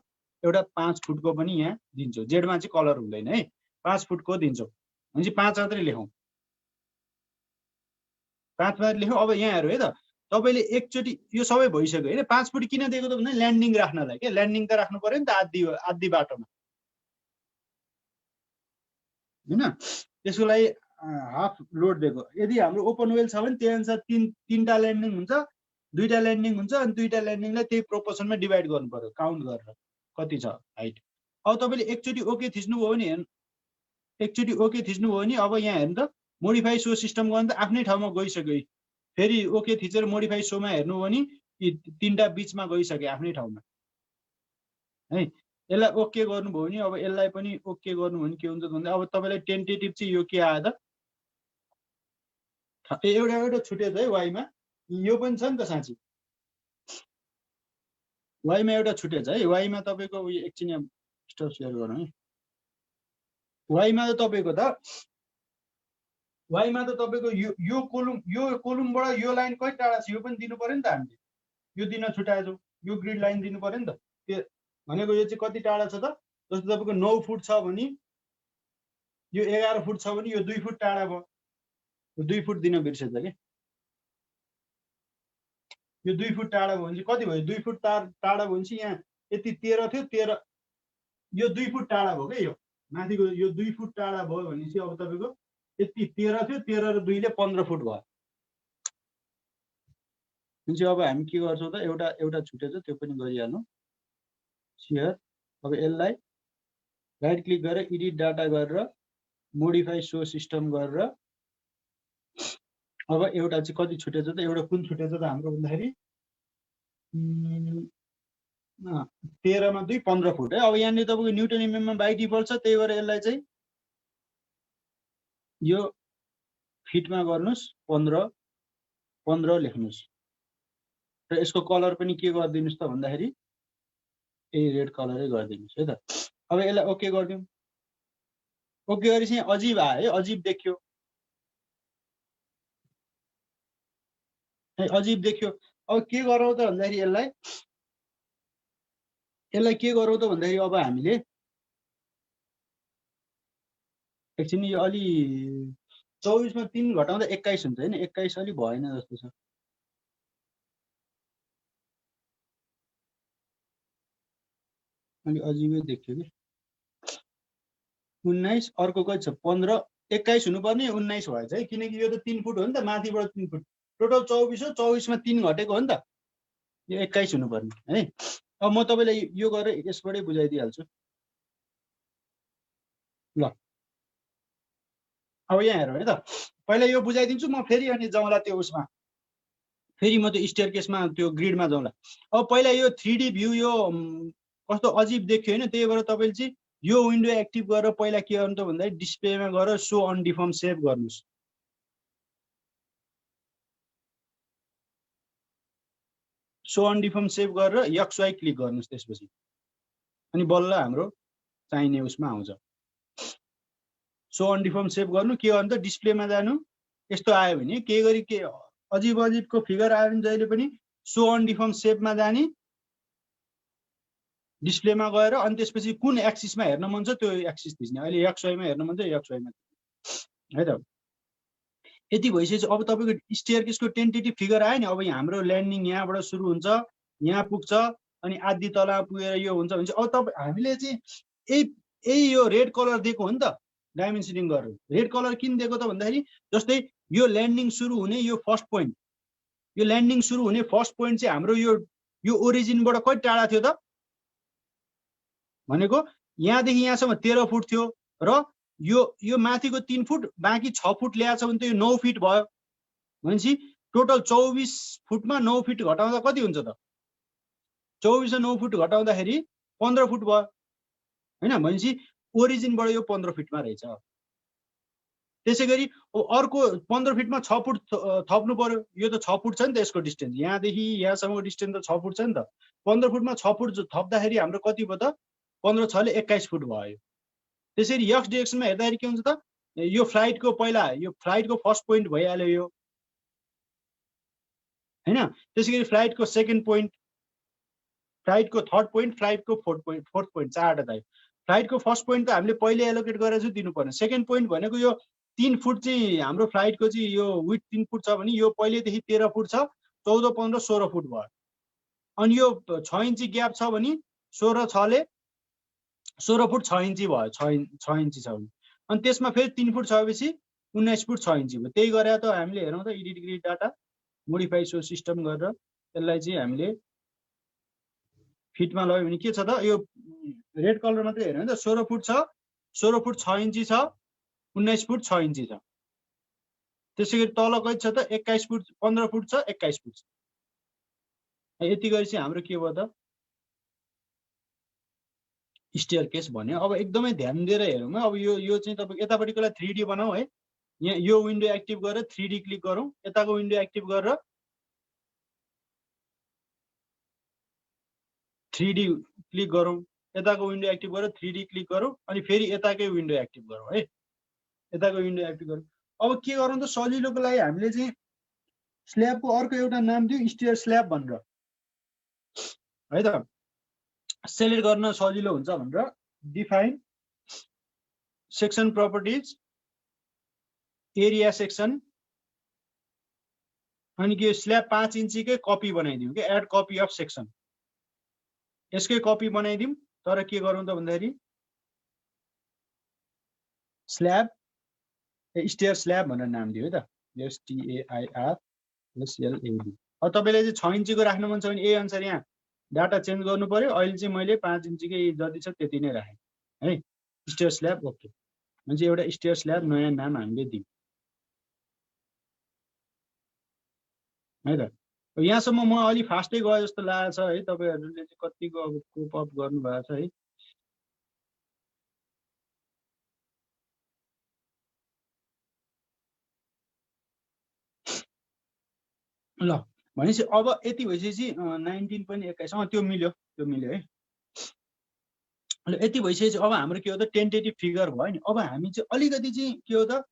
एउटा 5 फुटको पनि यहाँ दिन्छौँ जेडमा चाहिँ कलर हुँदैन है 5 फुटको दिन्छौँ भनेपछि 5 मात्रै लेखौँ 5 मात्रै लेखौँ अब यहाँ हेरौँ है त तपाईँले एकचोटि यो सबै भइसक्यो होइन 5 फुट किन दिएको त भन्दा ल्यान्डिङ राख्नलाई क्या ल्यान्डिङ त राख्नु पर्यो नि त आधी बाटोमा होइन त्यसको लागि हाफ लोड दिएको यदि हाम्रो ओपन वेल छ भने त्यही अनुसार तीनटा ल्यान्डिङ हुन्छ 2टा ल्यान्डिङ हुन्छ अनि 2टा ल्यान्डिङलाई त्यही प्रोपोर्सनमा डिभाइड गर्नु पर्यो काउन्ट गरेर कति छ हाइट अब तपाईँले एकचोटि ओके थिच्नुभयो भने एकचोटि ओके थिच्नुभयो भने अब यहाँ हेर्नु त मोडिफाई सो सिस्टम गर्नु त आफ्नै ठाउँमा गइसक्यो फेरि ओके थिचेर मोडिफाई सोमा हेर्नु भने तीनटा बिचमा गइसक्यो आफ्नै ठाउँमा है यसलाई ओके गर्नुभयो भने अब यसलाई पनि ओके गर्नु भने के हुन्छ भन्दा अब तपाईँलाई टेन्टेटिभ चाहिँ यो के आयो त एउटा छुटेछ है वाइमा यो पनि छ नि त साँच्ची वाइमा एउटा छुटेछ है वाइमा तपाईँको उयो एकछिन स्टप सेयर गरौँ है वाइमा त तपाईँको यो कोलुमबाट यो लाइन कति टाढा छ यो पनि दिनु पर्यो नि त हामीले यो दिन छुटाएछौँ यो ग्रिड लाइन दिनु पर्यो नि त त्यो भनेको यो चाहिँ कति टाढा छ त जस्तो तपाईँको 9 फुट छ भने यो 11 फुट छ भने यो 2 फुट टाढा भयो यो 2 फुट दिन बिर्सेछ कि यो 2 फुट टाढा भयो भने चाहिँ कति भयो 2 फुट टाढा भयो भने चाहिँ यहाँ यति 13 थियो 13 यो 2 फुट टाढा भयो क्या यो माथिको यो 2 फुट टाढा भयो भने चाहिँ अब तपाईँको यति 13 थियो 13 र 2 ले 15 फुट भयो हुन्छ अब हामी के गर्छौँ त एउटा छुटेछ त्यो पनि गरिहाल्नु सेयर अब यसलाई राइट क्लिक गरेर एडिट डाटा गरेर मोडिफाई सो सिस्टम गरेर अब एउटा चाहिँ कति छुटेछ त एउटा कुन छुटेछ त हाम्रो भन्दाखेरि 13 मा 2 15 फुट है अब यहाँनिर तपाईँको न्युटन एमएममा बाइ डिफल्ट छ त्यही भएर यसलाई चाहिँ यो फिटमा गर्नुहोस् 15 लेख्नुहोस् र यसको कलर पनि के गरिदिनुहोस् त भन्दाखेरि यही रेड कलरै गरिदिनुहोस् है त अब यसलाई ओके गरिदिउँ ओके गरेपछि अजिब आयो है अजिब देखियो अजिब देखियो अब के गरौँ त भन्दाखेरि यसलाई के गरौँ त भन्दाखेरि अब हामीले एकछिन यो अलि 24 मा 3 घटाउँदा 21 हुन्छ हैन 21 अलि भएन जस्तो छ अलि अजिबै देखियो कि 19 अर्को कति छ 15 21 हुनुपर्ने 19 भएछ है किनकि यो त 3 फुट हो नि त माथिबाट 3 फुट टोटल 24 हो 24 मा 3 घटेको हो नि त यो 21 हुनुपर्ने है अब म तपाईलाई यो गरेर यसबाटै बुझाइदिइहाल्छु ल अब यहाँ हेरौँ है त पहिला यो बुझाइदिन्छु म फेरि अनि जाउँला त्यो उसमा फेरि म त्यो स्टेयरकेसमा त्यो ग्रिडमा जाउँला अब पहिला यो 3D भ्यू यो कस्तो अजिब देखियो हैन त्यही भएर तपाईले चाहिँ यो विन्डो एक्टिभ गरेर पहिला के गर्नु त भन्दाखेरि डिस्प्लेमा गएर सो अनडिफर्म सेभ गर्नुस् सो अनडिफर्म सेभ गरेर XY क्लिक गर्नुस् त्यसपछि अनि बल्ल हाम्रो चाहिने उसमा आउँछ सो अनडिफर्म सेभ गर्नु के गर्नु त डिस्प्लेमा जानु यस्तो आयो भने के गरी के अजिबको फिगर आयो भने जहिले पनि सो अनडिफर्म सेभमा जाने डिस्प्लेमा गएर अनि त्यसपछि कुन एक्सिसमा हेर्न मन छ त्यो एक्सिस थिच्ने अहिले XY मा हेर्न मन छ XY मा है त यति भइसकेपछि अब तपाईको स्टेयरकेसको टेन्टेटिभ फिगर आयो नि अब हाम्रो ल्यान्डिङ यहाँबाट सुरु हुन्छ यहाँ पुग्छ अनि आधी तल पुगेर यो हुन्छ भने चाहिँ अब तपाईँ हामीले चाहिँ यही यो रेड कलर दिएको हो नि त डाइमेन्सनिङ गरेर। रेड कलर किन दिएको त भन्दाखेरि जस्तै यो ल्यान्डिङ सुरु हुने यो फर्स्ट पोइन्ट, यो ल्यान्डिङ सुरु हुने फर्स्ट पोइन्ट चाहिँ हाम्रो यो ओरिजिनबाट कति टाढा थियो त भनेको यहाँदेखि यहाँसम्म 13 फुट थियो र यो माथिको 3 फुट बाँकी 6 फुट ल्याएछ भने त यो 9 फिट भयो भनेपछि टोटल 24 फुटमा 9 फिट घटाउँदा कति हुन्छ त 24 र 9 फुट घटाउँदाखेरि 15 फुट भयो हैन भनेपछि ओरिजिनबाट यो 15 फिटमा रहेछ। त्यसैगरी अर्को 15 फिटमा 6 फुट थप्नु पर्यो। यो त 6 फुट छ नि त यसको डिस्टेन्स, यहाँदेखि यहाँसम्मको डिस्टेन्स त 6 फुट छ नि त। 15 फुटमा 6 फुट थप्दाखेरि हाम्रो कति भयो त 15 6 ले 21 फुट भयो। त्यसरी एक्स डाइरेक्सनमा हेर्दाखेरि के हुन्छ त यो फ्लाइटको पहिला यो फ्लाइटको फर्स्ट पोइन्ट भइहाल्यो यो हैन। त्यसैगरी फ्लाइटको सेकेन्ड पोइन्ट, फ्लाइटको थर्ड पोइन्ट, फ्लाइटको फोर्थ पोइन्ट चारवटा भयो। फ्लाइटको फर्स्ट पोइन्ट त हामीले पहिले एलोकेट गरेर चाहिँ दिनुपर्ने। सेकेन्ड पोइन्ट भनेको यो 3 फुट चाहिँ हाम्रो फ्लाइटको चाहिँ यो विथ 3 फुट छ भने यो पहिलेदेखि 13 फुट छ, 14 15 16 फुट भयो। अनि यो 6 इन्ची ग्याप छ भने 16 6 ले 16 फुट 6 इन्ची भयो, 6 इन्ची छ भने। अनि त्यसमा फेरि 3 फुट छ भएपछि 19 फुट 6 इन्ची भयो। त्यही गरेर त हामीले हेरौँ त edit grid data modify so system गरेर त्यसलाई चाहिँ हामीले फिटमा लग्यो भने के छ त यो रेड कलर मात्रै हेर्नु नि त 16 फुट छ, 16 फुट 6 इन्ची छ, 19 फुट 6 इन्ची छ। त्यसैगरी तल कति छ त 21 फुट 15 फुट छ, 21 फुट छ। यति गरी चाहिँ हाम्रो के भयो त स्टेयर केस भन्यो। अब एकदमै ध्यान दिएर हेरौँ है। अब यो चाहिँ तपाईको यतापट्टिकोलाई 3D बनाऊ है। यहाँ यो विन्डो एक्टिभ गरेर 3D क्लिक गरौँ, यताको विन्डो एक्टिभ गरेर 3D क्लिक गरौँ, यताको विन्डो एक्टिभ गरेर 3D क्लिक गरौँ, अनि फेरि यताकै विन्डो एक्टिभ गरौँ है। यताको विन्डो एक्टिभ गरौँ। अब के गरौँ त सजिलोको लागि हामीले चाहिँ स्ल्याबको अर्को एउटा नाम दियो स्टेयर स्ल्याब भनेर है त। सेलेक्ट गर्न सजिलो हुन्छ भनेर define section properties area section अनि के स्ल्याब 5 इन्चीकै कपी बनाइदिउँ के एड कपी अफ सेक्सन। यसकै कपी बनाइदिउँ तर के गरौँ त भन्दाखेरि स्ल्याब स्टेयर स्ल्याब भनेर नाम दियो है त STAIR अब तपाईले चाहिँ 6 इन्चीको राख्नु मन छ भने यही अनुसार यहाँ डाटा चेन्ज गर्नु पर्यो। अहिले चाहिँ मैले 5 इन्चीकै जति छ त्यति नै राखेँ है। स्टेयर स्ल्याब ओके भने चाहिँ एउटा स्टेयर स्ल्याब नयाँ नाम हामीले दिउँ है त। यहाँसम्म म अलि फास्टै गए जस्तो लागेको छ है। तपाईहरुले चाहिँ कतिको अब कोप अप गर्नु भएको छ है। ल भनेपछि अब यति भइसकेपछि 19 पनि 21 त्यो मिल्यो है। ल यति भइसकेपछि अब हाम्रो के हो त टेन्टेटिभ फिगर भयो नि। अब हामी चाहिँ अलिकति चाहिँ के हो त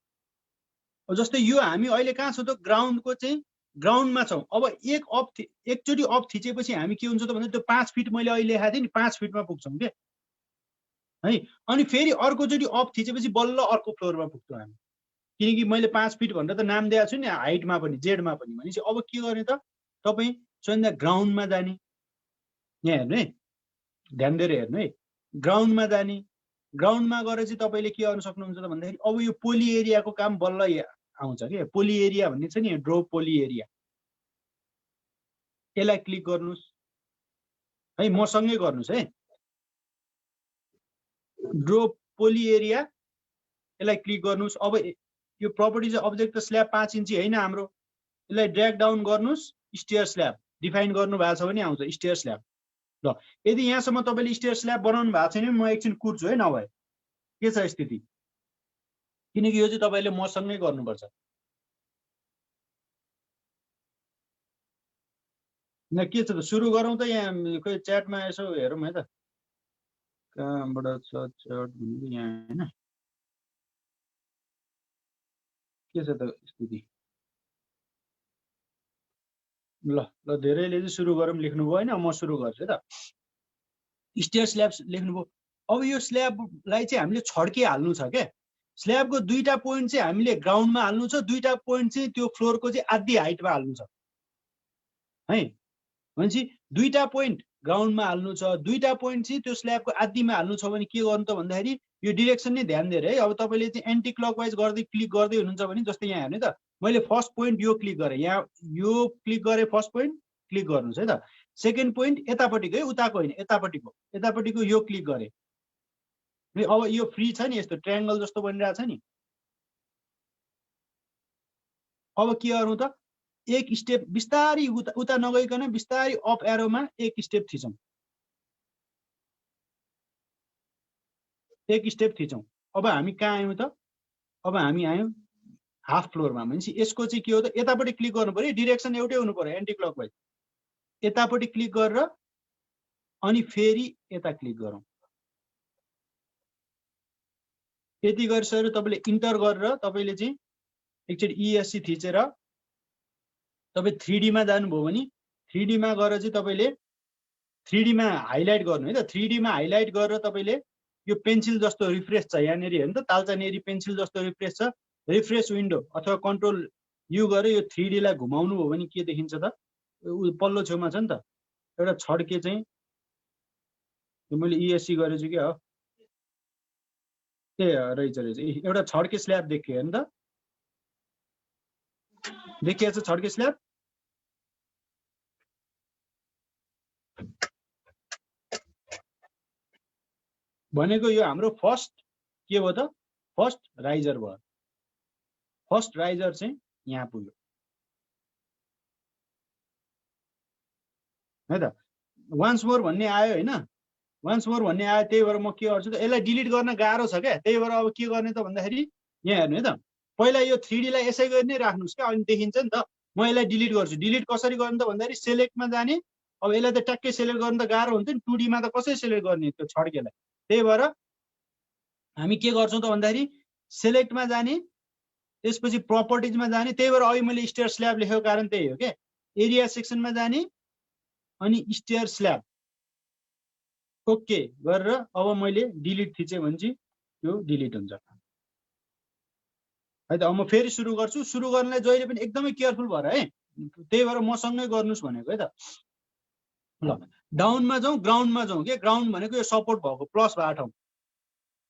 जस्तै यो हामी अहिले कहाँ छौँ त ग्राउन्डको चाहिँ ग्राउन्डमा छौँ। अब एकचोटि अफ थिचेपछि हामी के हुन्छ त भन्दा त्यो 5 फिट मैले अहिले लेखाएको थिएँ नि 5 फिटमा पुग्छौँ के है। अनि फेरि अर्कोचोटि अफ थिचेपछि बल्ल अर्को फ्लोरमा पुग्छौँ हामी, किनकि मैले 5 फिट भनेर त नाम दिएको छु नि हाइटमा पनि जेडमा पनि। भनेपछि अब के गर्ने त तपाईँ स्वयं ग्राउन्डमा जाने, यहाँ हेर्नु है ध्यान दिएर हेर्नु है। ग्राउन्डमा जाने, ग्राउन्डमा गएर चाहिँ तपाईँले के गर्नु सक्नुहुन्छ त भन्दाखेरि अब यो पोली एरियाको काम बल्ल आउँछ के। पोली एरिया भन्ने छ नि ड्रो पोली एरिया, यसलाई क्लिक गर्नुहोस् है, मसँगै गर्नुहोस् है। ड्रो पोली एरिया यसलाई क्लिक गर्नुहोस्। अब यो प्रपर्टी चाहिँ अब्जेक्ट स्ल्याब 5 इन्ची होइन हाम्रो, यसलाई ड्र्याग डाउन गर्नुहोस्। स्टेयर स्ल्याब डिफाइन गर्नु भएको छ भने आउँछ स्टेयर स्ल्याब। ल यदि यहाँसम्म तपाईँले स्टेयर स्ल्याब बनाउनु भएको छैन भने म एकछिन कुर्छु है, नभए के छ स्थिति, किनकि यो चाहिँ तपाईँले मसँगै गर्नुपर्छ। न के छ त सुरु गरौँ त। यहाँ खोइ च्याटमा यसो हेरौँ है त कहाँबाट छ च्याट भनेको यहाँ हैन के छ त स्थिति। ल ल धेरैले चाहिँ सुरु गरौँ लेख्नुभयो हैन, म सुरु गर्छु है त। स्टेयर स्ल्याब लेख्नुभयो। अब यो स्ल्याबलाई चाहिँ हामीले छड्किहाल्नु छ के। स्ल्याबको दुईटा पोइन्ट चाहिँ हामीले ग्राउन्डमा हाल्नु छ, दुईटा पोइन्ट चाहिँ त्यो फ्लोरको चाहिँ आधी हाइटमा हाल्नु छ है। भनेपछि दुईटा पोइन्ट ग्राउन्डमा हाल्नु छ, दुईटा पोइन्ट चाहिँ त्यो स्ल्याबको आदिमा हाल्नु छ भने के गर्नु त भन्दाखेरि यो डिरेक्सन नै ध्यान दिएर है। अब तपाईँले चाहिँ एन्टी क्लकवाइज गर्दै क्लिक गर्दै हुनुहुन्छ भने जस्तै यहाँ हेर्नु त, मैले फर्स्ट पोइन्ट यो क्लिक गरेँ, यहाँ यो क्लिक गरेँ, फर्स्ट पोइन्ट क्लिक गर्नुहोस् है त। सेकेन्ड पोइन्ट यतापट्टिको है, उताको होइन, यतापट्टिको यो क्लिक गरेँ। अब यो फ्री छ नि, यस्तो ट्रायङ्गल जस्तो बनिरहेको छ नि। अब के गरौँ त, एक स्टेप बिस्तारै उता नगइकन बिस्तारै अप एरोमा एक स्टेप थिचौँ, एक स्टेप थिचौँ। अब हामी कहाँ आयौँ त, अब हामी आयौँ हाफ फ्लोरमा। भनेपछि यसको चाहिँ के हो त, यतापट्टि क्लिक गर्नु पर्यो, डिरेक्सन एउटै हुनु पर्यो एन्टी क्लकवाइज। यतापट्टि क्लिक गरेर अनि फेरि यता क्लिक गरौँ। यति गरिसकेर तपाईँले इन्टर गरेर तपाईँले चाहिँ एकचोटि ESC थिचेर तपाईँ 3D मा जानुभयो भने 3D मा गएर चाहिँ तपाईँले 3D मा हाइलाइट गर्नु है त। 3D मा हाइलाइट गरेर तपाईँले यो पेन्सिल जस्तो रिफ्रेस छ यहाँनिर हेर्नु त, तालचानेरी पेन्सिल जस्तो रिफ्रेस छ, रिफ्रेस विन्डो अथवा कन्ट्रोल यु गरेर यो 3D लाई घुमाउनु भयो भने के देखिन्छ त, पल्लो छेउमा छ नि त एउटा छड्के चाहिँ, मैले ESC गरेछु क्या हो, ए रहेछ एउटा छड्के स्ल्याब देखियो हेर्नु त, देखिएको छ छड्के स्ल्याब। भनेको यो हाम्रो फर्स्ट के हो त, फर्स्ट राइजर भयो। फर्स्ट राइजर चाहिँ यहाँ पुग्यो है त। वान्स मोर भन्ने आयो होइन, वान्स मोर भन्ने आयो, त्यही भएर म के गर्छु त, यसलाई डिलिट गर्न गाह्रो छ क्या, त्यही भएर अब के गर्ने त भन्दाखेरि यहाँ हेर्नु है त, पहिला यो 3D लाई यसै गरी नै राख्नुहोस् क्या, अनि देखिन्छ नि त। म यसलाई डिलिट गर्छु, डिलिट कसरी गर्नु त भन्दाखेरि सेलेक्टमा जाने। अब यसलाई त ट्याक्कै सेलेक्ट गर्नु त गाह्रो हुन्छ नि, 2D मा त कसरी सेलेक्ट गर्ने त्यो छड्केलाई। त्यही भएर हामी के गर्छौँ त भन्दाखेरि सेलेक्टमा जाने, त्यसपछि प्रपर्टिजमा जाने। त्यही भएर अहिले मैले स्टेयर स्ल्याब लेखेको कारण त्यही हो क्या। एरिया सेक्सनमा जाने अनि स्टेयर स्ल्याब ओके गरेर अब मैले डिलिट थिचेँ भने चाहिँ त्यो डिलिट हुन्छ है त। अब म फेरि सुरु गर्छु, सुरु गर्नलाई जहिले पनि एकदमै केयरफुल भएर है, त्यही भएर मसँगै गर्नुहोस् भनेको है त। ल डाउनमा जाउँ, ग्राउन्डमा जाउँ के, ग्राउन्ड भनेको यो सपोर्ट भएको प्लस भएको ठाउँ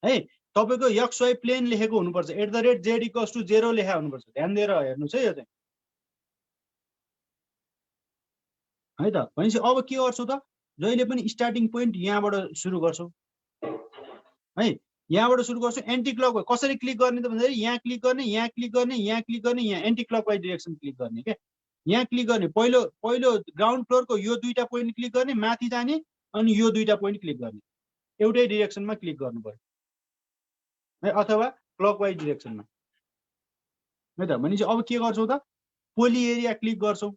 है। तपाईँको XY प्लेन लेखेको हुनुपर्छ, @z = 0 लेखा हुनुपर्छ, ध्यान दिएर हेर्नुहोस् है यो चाहिँ है त। भनेपछि अब के गर्छौ त, जहिले पनि स्टार्टिङ पोइन्ट यहाँबाट सुरु गर्छौ है, यहाँबाट सुरु गर्छौ। एन्टी क्लकवाइज कसरी क्लिक गर्ने त भन्दाखेरि यहाँ क्लिक गर्ने, यहाँ क्लिक गर्ने, यहाँ क्लिक गर्ने, यहाँ एन्टी क्लकवाइज डिरेक्सन क्लिक गर्ने क्या। यहाँ क्लिक गर्ने, पहिलो ग्राउन्ड फ्लोरको यो दुईटा पोइन्ट क्लिक गर्ने, माथि जाने अनि यो दुईटा पोइन्ट क्लिक गर्ने, एउटै डिरेक्सनमा क्लिक गर्नु पर्यो है, अथवा क्लकवाइज डिरेक्सनमा है त। भनेपछि अब के गर्छौ त, पोली एरिया क्लिक गर्छौ,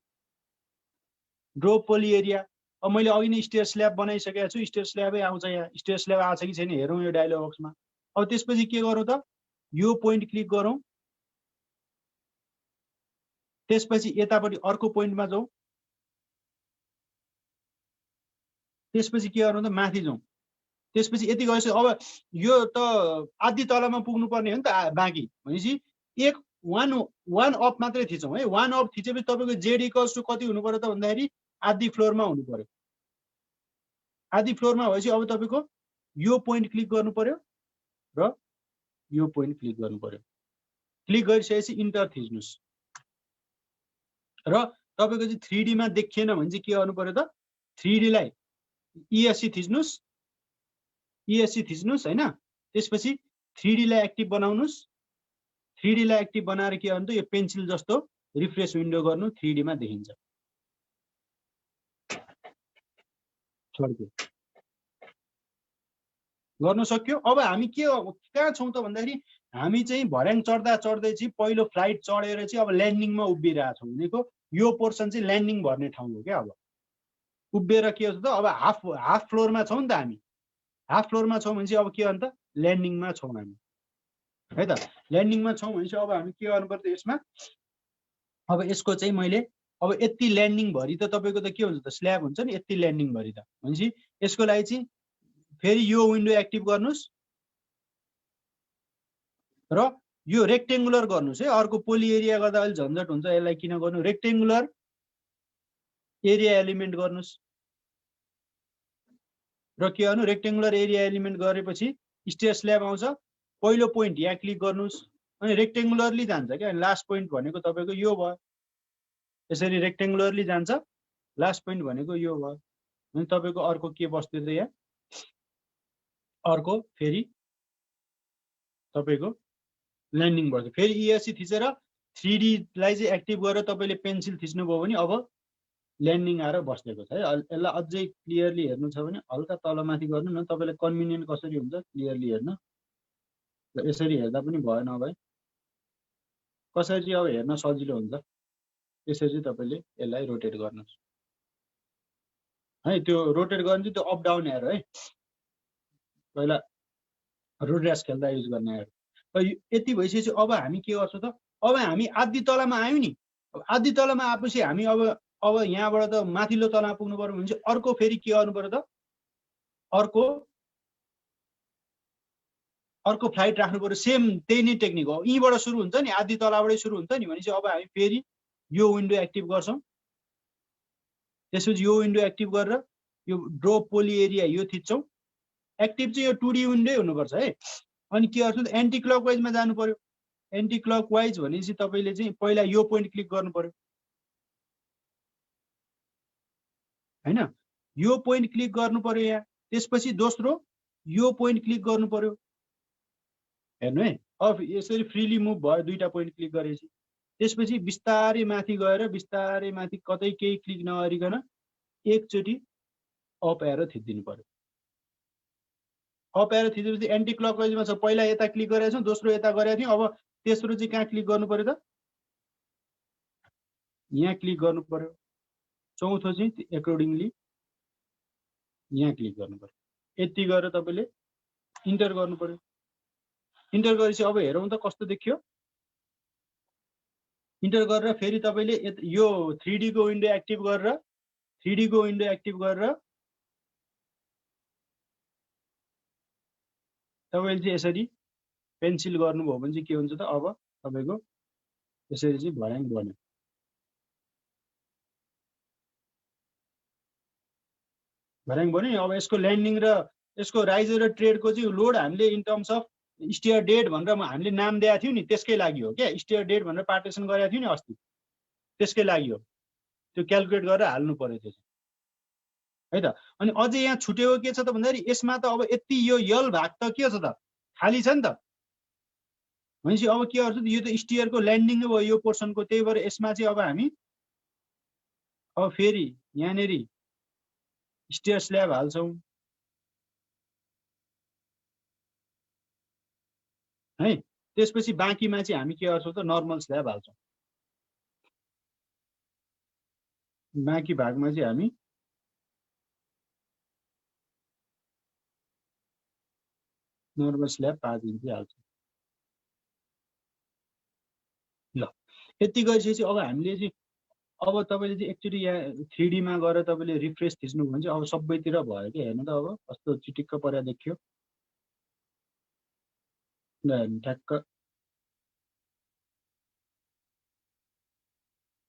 ड्रो पोली एरिया। अब मैले अघि नै स्टेयर स्ल्याब बनाइसकेको छु, स्टेयर स्ल्याबै आउँछ यहाँ, स्टेयर स्ल्याब आएको छ कि छैन हेरौँ यो डायलग बक्समा। अब त्यसपछि के गरौँ त, यो पोइन्ट क्लिक गरौँ, त्यसपछि यतापट्टि अर्को पोइन्टमा जाउँ, त्यसपछि के गरौँ त माथि जाउँ, त्यसपछि यति गएपछि अब यो त आधी तलमा पुग्नु पर्ने हो नि त बाँकी। भनेपछि वान अप मात्रै थिचौँ है, वान अप थिचेपछि तपाईँको Z = कति हुनु पर्यो त भन्दाखेरि आधी फ्लोरमा हुनु पर्यो। आधी फ्लोरमा भएपछि अब तपाईँको यो पोइन्ट क्लिक गर्नु पर्यो र यो पोइन्ट क्लिक गर्नु पर्यो। क्लिक गरिसकेपछि इन्टर थिच्नुहोस् र तपाईँको चाहिँ 3D मा देखिएन भने चाहिँ के गर्नु पर्यो त, 3D लाई ESC थिच्नुहोस्, ESC थिच्नुहोस् होइन। त्यसपछि 3D लाई एक्टिभ बनाउनुहोस्, 3D लाई एक्टिभ बनाएर के गर्नु त, यो पेन्सिल जस्तो रिफ्रेस विन्डो गर्नु, 3D मा देखिन्छ। गर्नु सक्यो। अब हामी के कहाँ छौँ त भन्दाखेरि हामी चाहिँ भर्याङ चढ्दा चढ्दै चाहिँ पहिलो फ्लाइट चढेर चाहिँ अब ल्यान्डिङमा उभिरहेको छौँ। भनेको यो पोर्सन चाहिँ ल्यान्डिङ भर्ने ठाउँ हो क्या। अब उभिएर के हुन्छ त, अब हाफ फ्लोरमा छौँ नि त हामी, हाफ फ्लोरमा छौँ भने चाहिँ अब के गर्नु त, ल्यान्डिङमा छौँ हामी है त। ल्यान्डिङमा छौँ भने चाहिँ अब हामी के गर्नु पर्छ यसमा, अब यसको चाहिँ मैले अब यति ल्यान्डिङ भरि त तपाईँको त के हुन्छ त, स्ल्याब हुन्छ नि, यति ल्यान्डिङ भरि त। भनेपछि यसको लागि चाहिँ फेरि यो विन्डो एक्टिभ गर्नुहोस् र यो रेक्टेङ्गुलर गर्नुहोस् है। अर्को पोली एरिया गर्दा अलिक झन्झट हुन्छ, यसलाई किन गर्नु, रेक्टेङ्गुलर एरिया एलिमेन्ट गर्नुहोस्। र के गर्नु रेक्टेङ्गुलर एरिया एलिमेन्ट गरेपछि स्टेयर स्ल्याब आउँछ पहिलो पोइन्ट यहाँ क्लिक गर्नुस् अनि रेक्टेङ्गुलरली जान्छ क्या लास्ट पोइन्ट भनेको तपाईको यो भयो यसरी रेक्टेङ्गुलरली जान्छ लास्ट पोइन्ट भनेको यो भयो अनि तपाईको अर्को के बस्दै छ यहाँ अर्को फेरि तपाईको ल्यान्डिङ बस्छ फेरि ESC थिचेर 3D लाई चाहिँ एक्टिभ गरेर तपाईले पेन्सिल थिच्नुभयो भने अब ल्यान्डिङ आएर बसेको छ है यसलाई अझै क्लियरली हेर्नु छ भने हल्का तलमाथि गर्नु न तपाईलाई कन्भिनियन्ट कसरी हुन्छ क्लियरली हेर्न यसरी हेर्दा पनि भएन भाइ कसरी चाहिँ अब हेर्न सजिलो हुन्छ त्यसरी चाहिँ तपाईले यसलाई रोटेट गर्नुस् है त्यो रोटेट गर्ने चाहिँ त्यो अप डाउन एरो है पहिला रोड र्यास खेल्दा युज गर्ने एरो यति भइसकेपछि अब हामी के गर्छौँ त अब हामी आधी तलामा आयौँ नि आधी तलामा आएपछि हामी अब यहाँबाट त माथिल्लो तलामा पुग्नु पर्यो भने चाहिँ अर्को फेरि के गर्नु पर्यो त अर्को फ्लाइट राख्नु पर्यो सेम त्यही नै टेक्निक हो यहीँबाट सुरु हुन्छ नि आधी तलाबाटै सुरु हुन्छ नि भनेपछि अब हामी फेरि यो विन्डो एक्टिभ गर्छौँ त्यसपछि यो विन्डो एक्टिभ गरेर यो ड्रो पोली एरिया यो थिच्छौँ एक्टिभ चाहिँ यो 2D विन्डो हुनुपर्छ है अनि के गर्छौँ त एन्टी क्लकवाइजमा जानु पर्यो एन्टी क्लकवाइज भनेपछि तपाईले चाहिँ पहिला यो पोइन्ट क्लिक गर्नु पर्यो हैन यो पोइन्ट क्लिक गर्नु पर्यो यहाँ त्यसपछि दोस्रो यो पोइन्ट क्लिक गर्नु पर्यो हेर्नु है अब यसरी फ्रीली मुभ भयो दुईटा पोइन्ट क्लिक गरेपछि त्यसपछि बिस्तारै माथि गएर बिस्तारै माथि कतै केही क्लिक नगरिकन एकचोटि अप एरो थिच्दिनु पर्यो अप एरो थिचेपछि एन्टी क्लकवाइजमा छ पहिला यता क्लिक गरेका छौँ दोस्रो यता गरेका थियौँ अब तेस्रो चाहिँ कहाँ क्लिक गर्नु पर्यो त यहाँ क्लिक गर्नु पर्यो चौथो चाहिँ एकोर्डिङली यहाँ क्लिक गर्नु पर्यो यति गरेर तपाईले इन्टर गर्नु पर्यो इन्टर गरेपछि अब हेरौँ त कस्तो देखियो इन्टर गरेर फेरि तपाईले यो 3D को विन्डो एक्टिभ गरेर 3D को विन्डो एक्टिभ गरेर तपाईले चाहिँ यसरी पेन्सिल गर्नुभयो भने चाहिँ के हुन्छ त अब तपाईको यसरी चाहिँ भर्याङ बन्यो भर्याङ बन्यो अब यसको ल्यान्डिङ र यसको राइज र ट्रेडको चाहिँ लोड हामीले in terms of stair dead भनेर हामीले नाम दिएको थियौँ नि त्यसकै लागि हो क्या स्टेयर डेड भनेर पार्टिसन गरेको थियो नि अस्ति त्यसकै लागि हो त्यो क्याल्कुलेट गरेर हाल्नु पर्यो त्यो है त अनि अझै यहाँ छुटेको के छ त भन्दाखेरि यसमा त अब यति यो यल भाग त के छ त खाली छ नि त भनेपछि अब के गर्छ त यो त स्टेयरको ल्यान्डिङ भयो यो पोर्सनको त्यही भएर यसमा चाहिँ अब हामी अब फेरि यहाँनेरि स्टेयर स्ल्याब हाल्छौँ है त्यसपछि बाँकीमा चाहिँ हामी के गर्छौँ त नर्मल स्ल्याब हाल्छौँ बाँकी भागमा चाहिँ हामी नर्मल स्ल्याब 5 इन्ची हाल्छौँ ल यति गरिसकेपछि अब हामीले चाहिँ अब तपाईले चाहिँ एकचोटि यहाँ 3D मा गएर तपाईले रिफ्रेस थिच्नु भने चाहिँ अब सबैतिर भयो कि हेर्नु त अब कस्तो चिटिक्क पर्या देखियो ल ठ्याक्क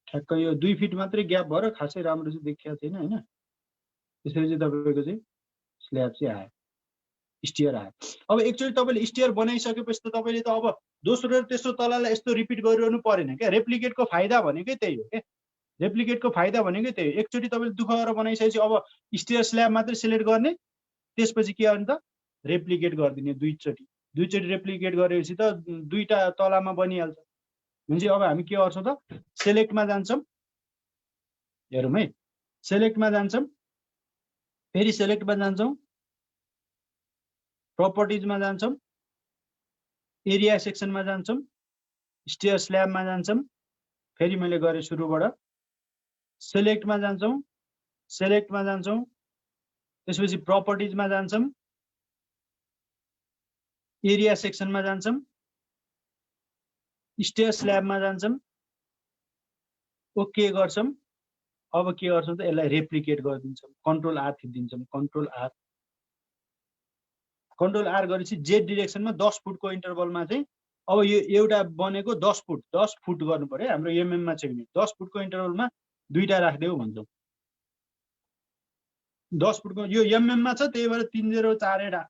ठ्याक्क यो 2 फिट मात्रै ग्याप भएर खासै राम्रो चाहिँ देखिएको छैन हैन त्यसरी चाहिँ तपाईको चाहिँ स्ल्याब चाहिँ आयो स्टेयर आयो अब एकचोटि तपाईले स्टेयर बनाइसकेपछि त तपाईले त अब दोस्रो र तेस्रो तलालाई यस्तो रिपिट गरिरहनु परेन क्या रेप्लिकेटको फाइदा भनेकै त्यही हो के रेप्लिकेटको फाइदा भनेकै त्यही हो एकचोटि तपाईले दुःख गरेर बनाइसकेपछि अब स्टेयर स्ल्याब मात्रै सिलेक्ट गर्ने त्यसपछि के गर्ने त रेप्लिकेट गरिदिने दुईचोटि रेप्लिकेट गरेपछि त दुईटा तलामा बनिहाल्छ भनेपछि अब हामी के गर्छौँ त सेलेक्टमा जान्छौँ हेरौँ है सेलेक्टमा जान्छौँ फेरि सेलेक्टमा जान्छौँ प्रपर्टिजमा जान्छौँ एरिया सेक्सनमा जान्छौँ स्टेयर स्ल्याबमा जान्छौँ फेरि मैले गरेँ सुरुबाट सेलेक्टमा जान्छौँ त्यसपछि प्रपर्टिजमा जान्छौँ एरिया सेक्सनमा जान्छौँ स्टेयर स्ल्याबमा जान्छौँ ओके गर्छौँ अब के गर्छौँ त यसलाई रेप्लिकेट गरिदिन्छौँ कन्ट्रोल आर थिचिदिन्छौँ कन्ट्रोल आर गरेपछि जेड डिरेक्सनमा 10 फुटको इन्टरभलमा चाहिँ अब यो एउटा बनेको 10 फुट गर्नु पर्यो हाम्रो एमएम मा चाहिँ 10 फुटको इन्टरभलमा दुईटा राख्देऊ भन्छौँ 10 फुटको यो MM मा छ, त्यही भएर 3048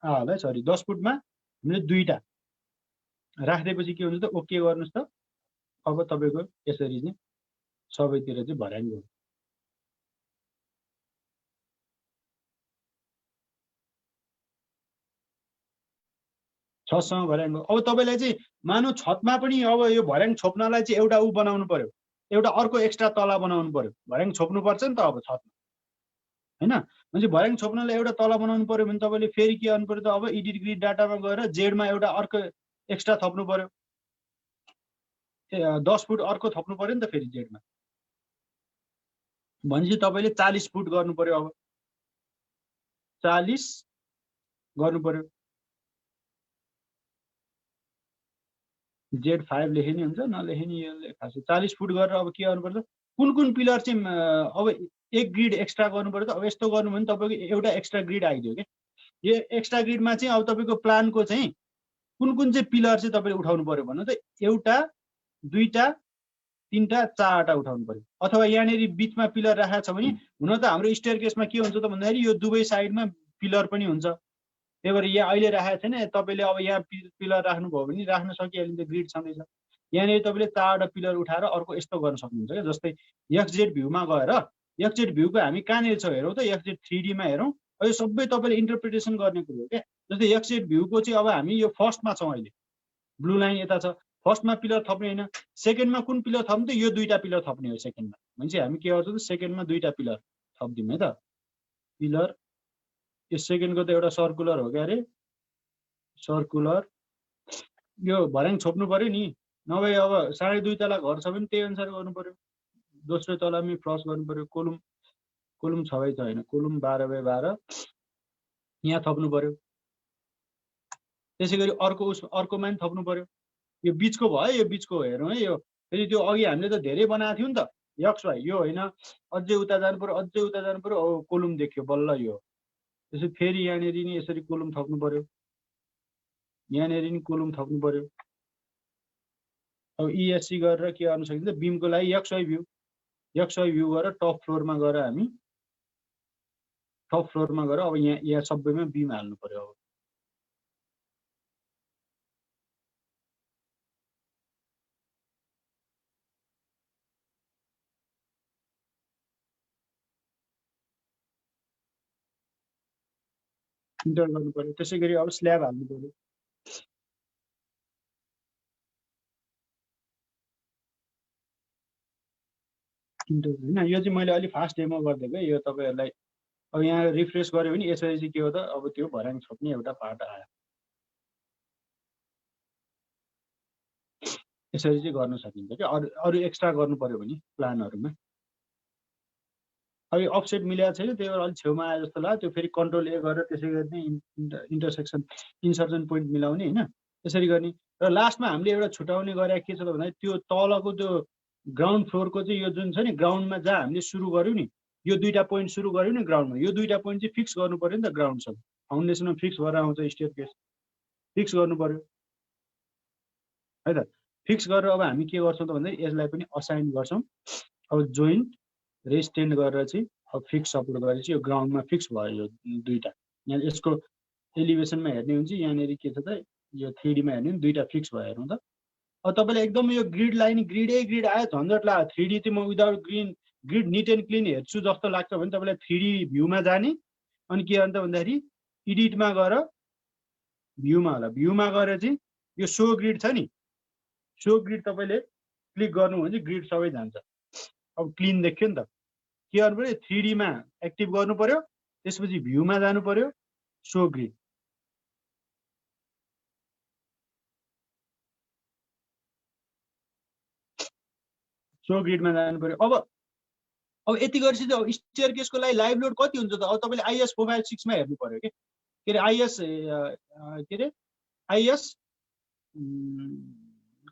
होला है, सरी 10 फुटमा हामीले दुईटा राखिदिएपछि के हुन्छ त, ओके गर्नुहोस् त। अब तपाईँको यसरी चाहिँ सबैतिर चाहिँ भर्याङ्गो छतसँग भर्याङ्गो। अब तपाईँलाई चाहिँ मानौ छतमा पनि अब यो भर्याङ छोप्नलाई चाहिँ एउटा ऊ बनाउनु पर्यो, एउटा अर्को एक्स्ट्रा तला बनाउनु पर्यो। भर्याङ छोप्नुपर्छ नि त अब छतमा, होइन? भने भर्याङ छोप्नलाई एउटा तला बनाउनु पर्यो भने तपाईँले फेरि के गर्नु पर्यो त, अब एडिट ग्रिड डाटामा गएर जेडमा एउटा अर्को एक्स्ट्रा थप्नु पर्यो, 10 फुट अर्को थप्नु पर्यो नि त फेरि जेडमा। भनेपछि तपाईँले 40 फुट गर्नु पर्यो, अब 40 गर्नु पर्यो। Z5 लेखे नि हुन्छ, नलेखे नि यो खासै 40 फुट गरेर अब के गर्नुपर्छ, कुन कुन पिलर चाहिँ अब एक ग्रिड एक्स्ट्रा गर्नु पर्यो त। अब यस्तो गर्नु भने तपाईँको एउटा एक्स्ट्रा ग्रिड आइदियो क्या। यो एक्स्ट्रा ग्रिडमा चाहिँ अब तपाईँको प्लानको चाहिँ कुन कुन चाहिँ पिलर चाहिँ तपाईँले उठाउनु पर्यो भन्नु त, एउटा दुईटा तीनटा चारवटा उठाउनु पर्यो। अथवा यहाँनिर बिचमा पिलर राखेको छ भने, हुन त हाम्रो स्टेयर केसमा के हुन्छ त भन्दाखेरि यो दुवै साइडमा पिलर पनि हुन्छ, त्यही भएर यहाँ अहिले राखेको छैन। तपाईँले अब यहाँ पिलर राख्नुभयो भने राख्न सकिहाल्यो, ग्रिड छँदैछ। यहाँनिर तपाईँले चारवटा पिलर उठाएर अर्को यस्तो गर्न सक्नुहुन्छ क्या। जस्तै XZ भ्यूमा गएर, XZ भ्यूको हामी कहाँनिर छ हेरौँ त, XZ 3D मा हेरौँ। यो सबै तपाईँले इन्टरप्रिटेसन गर्ने कुरो हो क्या। जस्तै XZ भ्यूको चाहिँ अब हामी यो फर्स्टमा छौँ, अहिले ब्लू लाइन यता छ, फर्स्टमा पिलर थप्ने होइन। सेकेन्डमा कुन पिलर थप्नु त, यो दुईटा पिलर थप्ने हो सेकेन्डमा। भनेपछि हामी के गर्छौँ त, सेकेन्डमा दुईटा पिलर थप्दिउँ है त। पिलर यो सेकेन्डको त एउटा सर्कुलर हो क्या अरे, सर्कुलर। यो भर्याङ छोप्नु पर्यो नि, नभए अब 2.5 तला घर छ भने त्यही अनुसार गर्नु पर्यो। दोस्रो तलामै फ्लस गर्नु पर्यो। कोलुम 6 बाई 6 होइन, कोलुम 12 बाई 12 यहाँ थप्नु पर्यो। त्यसै गरी अर्कोमा पनि थप्नु पर्यो। यो बिचको भयो, यो बिचको हेरौँ है। यो फेरि त्यो अघि हामीले त धेरै बनाएको थियौँ नि त, XY यो होइन, अझै उता जानु पर्यो, अझै उता जानु पर्यो। अब कोलुम देख्यो बल्ल यो। त्यसै फेरि यहाँनिर नि यसरी कोलुम थप्नु पर्यो, यहाँनिर नि कोलुम थप्नु पर्यो। अब ESC गरेर के गर्न सकिन्छ, बिमको लागि XY भ्यू गरेर टप फ्लोरमा गएर हामी टप फ्लोरमा गएर अब यहाँ सबैमा बिम हाल्नु पर्यो। अब इन्टर गर्नु पर्यो। त्यसै गरी अब स्ल्याब हाल्नु पर्यो। होइन, यो चाहिँ मैले अलिक फास्ट डेमो गरिदिएको। यो तपाईँहरूलाई अब यहाँ रिफ्रेस गर्यो भने यसरी चाहिँ के हो त, अब त्यो भर्याङ छोप्ने एउटा पार्ट आयो। यसरी चाहिँ गर्न सकिन्छ क्या। अरू एक्स्ट्रा गर्नु पर्यो भने प्लानहरूमा। अब यो अफसेट मिलेको छैन, त्यही भएर अलिक छेउमा आयो जस्तो लाग्यो। त्यो फेरि कन्ट्रोल A गरेर त्यसै गरी नै इन्टरसेक्सन इन्सर्सन पोइन्ट मिलाउने, होइन त्यसरी गर्ने। र लास्टमा हामीले एउटा छुट्याउने गरे के छ त भन्दाखेरि, त्यो तलको त्यो ग्राउन्ड फ्लोरको चाहिँ यो जुन छ नि, ग्राउन्डमा जहाँ हामीले सुरु गऱ्यौँ नि, यो दुईटा पोइन्ट सुरु गऱ्यौँ नि ग्राउन्डमा, यो दुईटा पोइन्ट चाहिँ फिक्स गर्नु पर्यो नि त। ग्राउन्डसँग फाउन्डेसनमा फिक्स भएर आउँछ, स्टेयर केस फिक्स गर्नु पर्यो है त। फिक्स गरेर अब हामी के गर्छौँ त भन्दाखेरि यसलाई पनि असाइन गर्छौँ। अब जोइन्ट रेस्टेन्ड गरेर चाहिँ अब फिक्स सपोर्ट गरेपछि यो ग्राउन्डमा फिक्स भयो। यो दुईटा यहाँ यसको एलिभेसनमा हेर्ने हुन्छ, यहाँनिर के छ त, यो 3D मा हेर्ने दुईटा फिक्स भयो। हेर्नु त, अब तपाईँलाई एकदम यो ग्रिड लाइन ग्रिड आयो, झन्झट लाग्यो। 3D चाहिँ म without grid neat and clean हेर्छु जस्तो लाग्छ भने तपाईँलाई 3D भ्यूमा जाने, अनि के गर्नु त भन्दाखेरि एडिटमा गएर भ्यूमा होला। भ्यूमा गएर चाहिँ यो सो ग्रिड छ नि, सो ग्रिड तपाईँले क्लिक गर्नु भने ग्रिड सबै जान्छ। अब क्लिन देख्यो नि त। के गर्नु पर्यो, 3D मा एक्टिभ गर्नु पर्यो, त्यसपछि भ्यूमा जानु पर्यो, सो ग्रिड। सो ग्रिडमा जानु पर्यो। अब यति गरेपछि अब स्टेयर केसको लागि लाइभ लोड कति हुन्छ त, अब तपाईँले IS 456 मा हेर्नु पर्यो के अरे, IS के अरे IS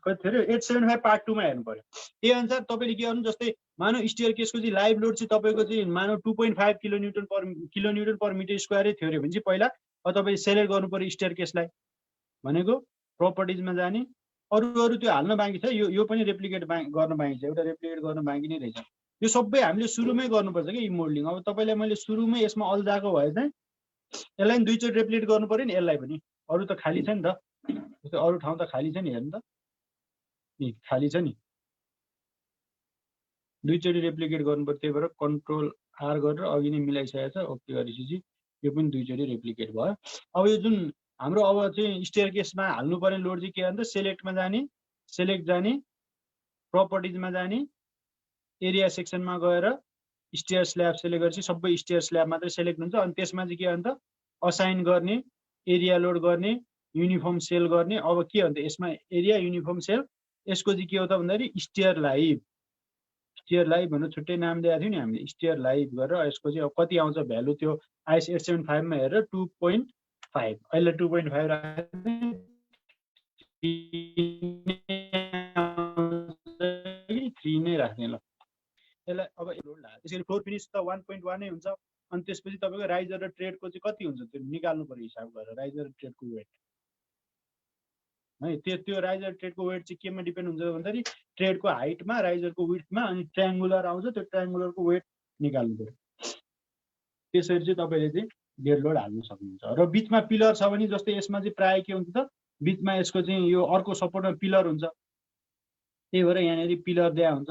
कति थियो अरे 875 पार्ट 2 मा हेर्नु पर्यो। त्यही अनुसार तपाईँले के गर्नु, जस्तै मानव स्टेयर केसको चाहिँ लाइभ लोड चाहिँ तपाईँको चाहिँ मानव 2.5 किलोन्युटन पर मिटर स्क्वायरै थियो अरे भने चाहिँ पहिला अब तपाईँले सेलेक्ट गर्नु पर्यो स्टेयर केसलाई। भनेको प्रोपर्टिजमा जाने, अरू त्यो हाल्न बाँकी छ। यो पनि रेप्लिकेट गर्न बाँकी छ, एउटा रेप्लिकेट गर्न बाँकी नै रहेछ। यो सबै हामीले सुरुमै गर्नुपर्छ कि मोडलिङ। अब तपाईँलाई मैले सुरुमै यसमा अल्झाएको भए चाहिँ यसलाई पनि दुईचोटि रेप्लिकेट गर्नु पर्यो नि, यसलाई पनि। अरू त खाली छ नि त, जस्तै अरू ठाउँ त खाली छ नि, हेर्नु त नि खाली छ नि, दुईचोटि रेप्लिकेट गर्नु पर्यो। त्यही भएर कन्ट्रोल आर गरेर अघि नै मिलाइसकेको छ। ओके गरेपछि यो पनि दुईचोटि रेप्लिकेट भयो। अब यो जुन हाम्रो अब चाहिँ स्टेयरकेसमा हाल्नुपर्ने लोड चाहिँ के हो त, सेलेक्टमा जाने, सेलेक्ट जाने, प्रपर्टिजमा जाने, एरिया सेक्सनमा गएर स्टेयर स्ल्याब सेलेक्ट गरेपछि सबै स्टेयर स्ल्याब मात्रै सेलेक्ट हुन्छ। अनि त्यसमा चाहिँ के हो त, असाइन गर्ने, एरिया लोड गर्ने, युनिफर्म सेल गर्ने। अब के हो त यसमा एरिया युनिफर्म सेल, यसको चाहिँ के हो त भन्दाखेरि स्टेयर लाइभ, स्टेयर लाइभ भनेर छुट्टै नाम दिएको थियो नि हामीले, स्टेयर लाइभ गरेर यसको चाहिँ अब कति आउँछ भ्यालु त्यो आइएस 875 मा हेरेर 2.5, अहिले 2.5 राख्ने 3 नै राख्ने। ल यसलाई अब लोड लाग्यो। त्यसरी फ्लोर फिनिस त 1.1 नै हुन्छ। अनि त्यसपछि तपाईँको राइजर र ट्रेडको चाहिँ कति हुन्छ त्यो निकाल्नु पर्यो हिसाब गरेर, राइजर र ट्रेडको वेट है। त्यो राइजर ट्रेडको वेट चाहिँ केमा डिपेन्ड हुन्छ भन्दाखेरि ट्रेडको हाइटमा, राइजरको विड्थमा, अनि ट्रायङ्गुलर आउँछ, त्यो ट्रायङ्गुलरको वेट निकाल्नु पर्यो। त्यसरी चाहिँ तपाईँले चाहिँ डेड लोड हाल्नु सक्नुहुन्छ। र बिचमा पिलर छ भने जस्तै यसमा चाहिँ प्रायः के हुन्छ त, बिचमा यसको चाहिँ यो अर्को सपोर्टमा पिलर हुन्छ, त्यही भएर यहाँनिर पिलर दिया हुन्छ।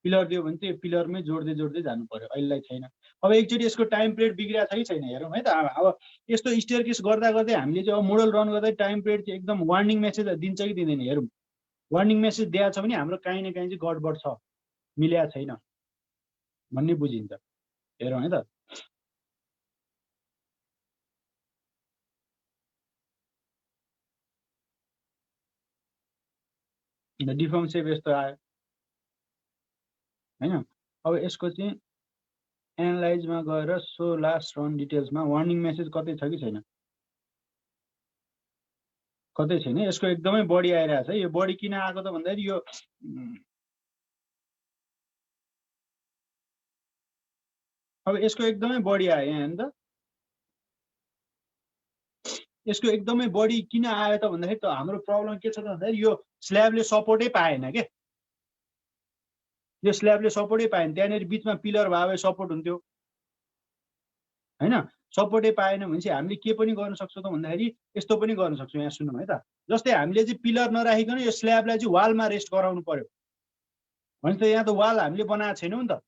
पिलर दियो भने चाहिँ पिलरमै जोड्दै जोड्दै जानु पर्यो। अहिलेलाई छैन। अब एकचोटि यसको टाइम पिरियड बिग्रिएको छ कि छैन हेरौँ है त। अब यस्तो स्टेयरकेस गर्दा गर्दै हामीले चाहिँ अब मोडल रन गर्दै टाइम पिरियड चाहिँ एकदम वार्निङ मेसेज दिन्छ कि दिँदैन हेरौँ। वार्निङ मेसेज दिएको छ भने हाम्रो काहीँ न काहीँ चाहिँ गडबड छ, मिलेको छैन भन्ने बुझिन्छ। हेरौँ है त। डिफर्म सेप यस्तो आयो होइन। अब यसको चाहिँ एनालाइजमा गएर सो लास्ट रन डिटेल्समा वार्निङ मेसेज कतै छ कि छैन, कतै छैन। यसको एकदमै बढी आइरहेको छ। यो बढी किन आएको त भन्दाखेरि यो अब यसको एकदमै बढी आयो यहाँ हेर्नु त। यसको एकदमै बढी किन आयो त भन्दाखेरि त हाम्रो प्रब्लम के छ त भन्दाखेरि यो स्ल्याबले सपोर्टै पाएन के, यो स्ल्याबले सपोर्टै पाएन। त्यहाँनिर बिचमा पिलर भए भए सपोर्ट हुन्थ्यो होइन। सपोर्टै पाएन भनेपछि हामीले के पनि गर्न सक्छौँ त भन्दाखेरि यस्तो पनि गर्न सक्छौँ। यहाँ सुनौँ है त, जस्तै हामीले चाहिँ पिलर नराखिकन यो स्ल्याबलाई चाहिँ वालमा रेस्ट गराउनु पर्यो भने त यहाँ त वाल हामीले बनाएको छैनौँ नि त,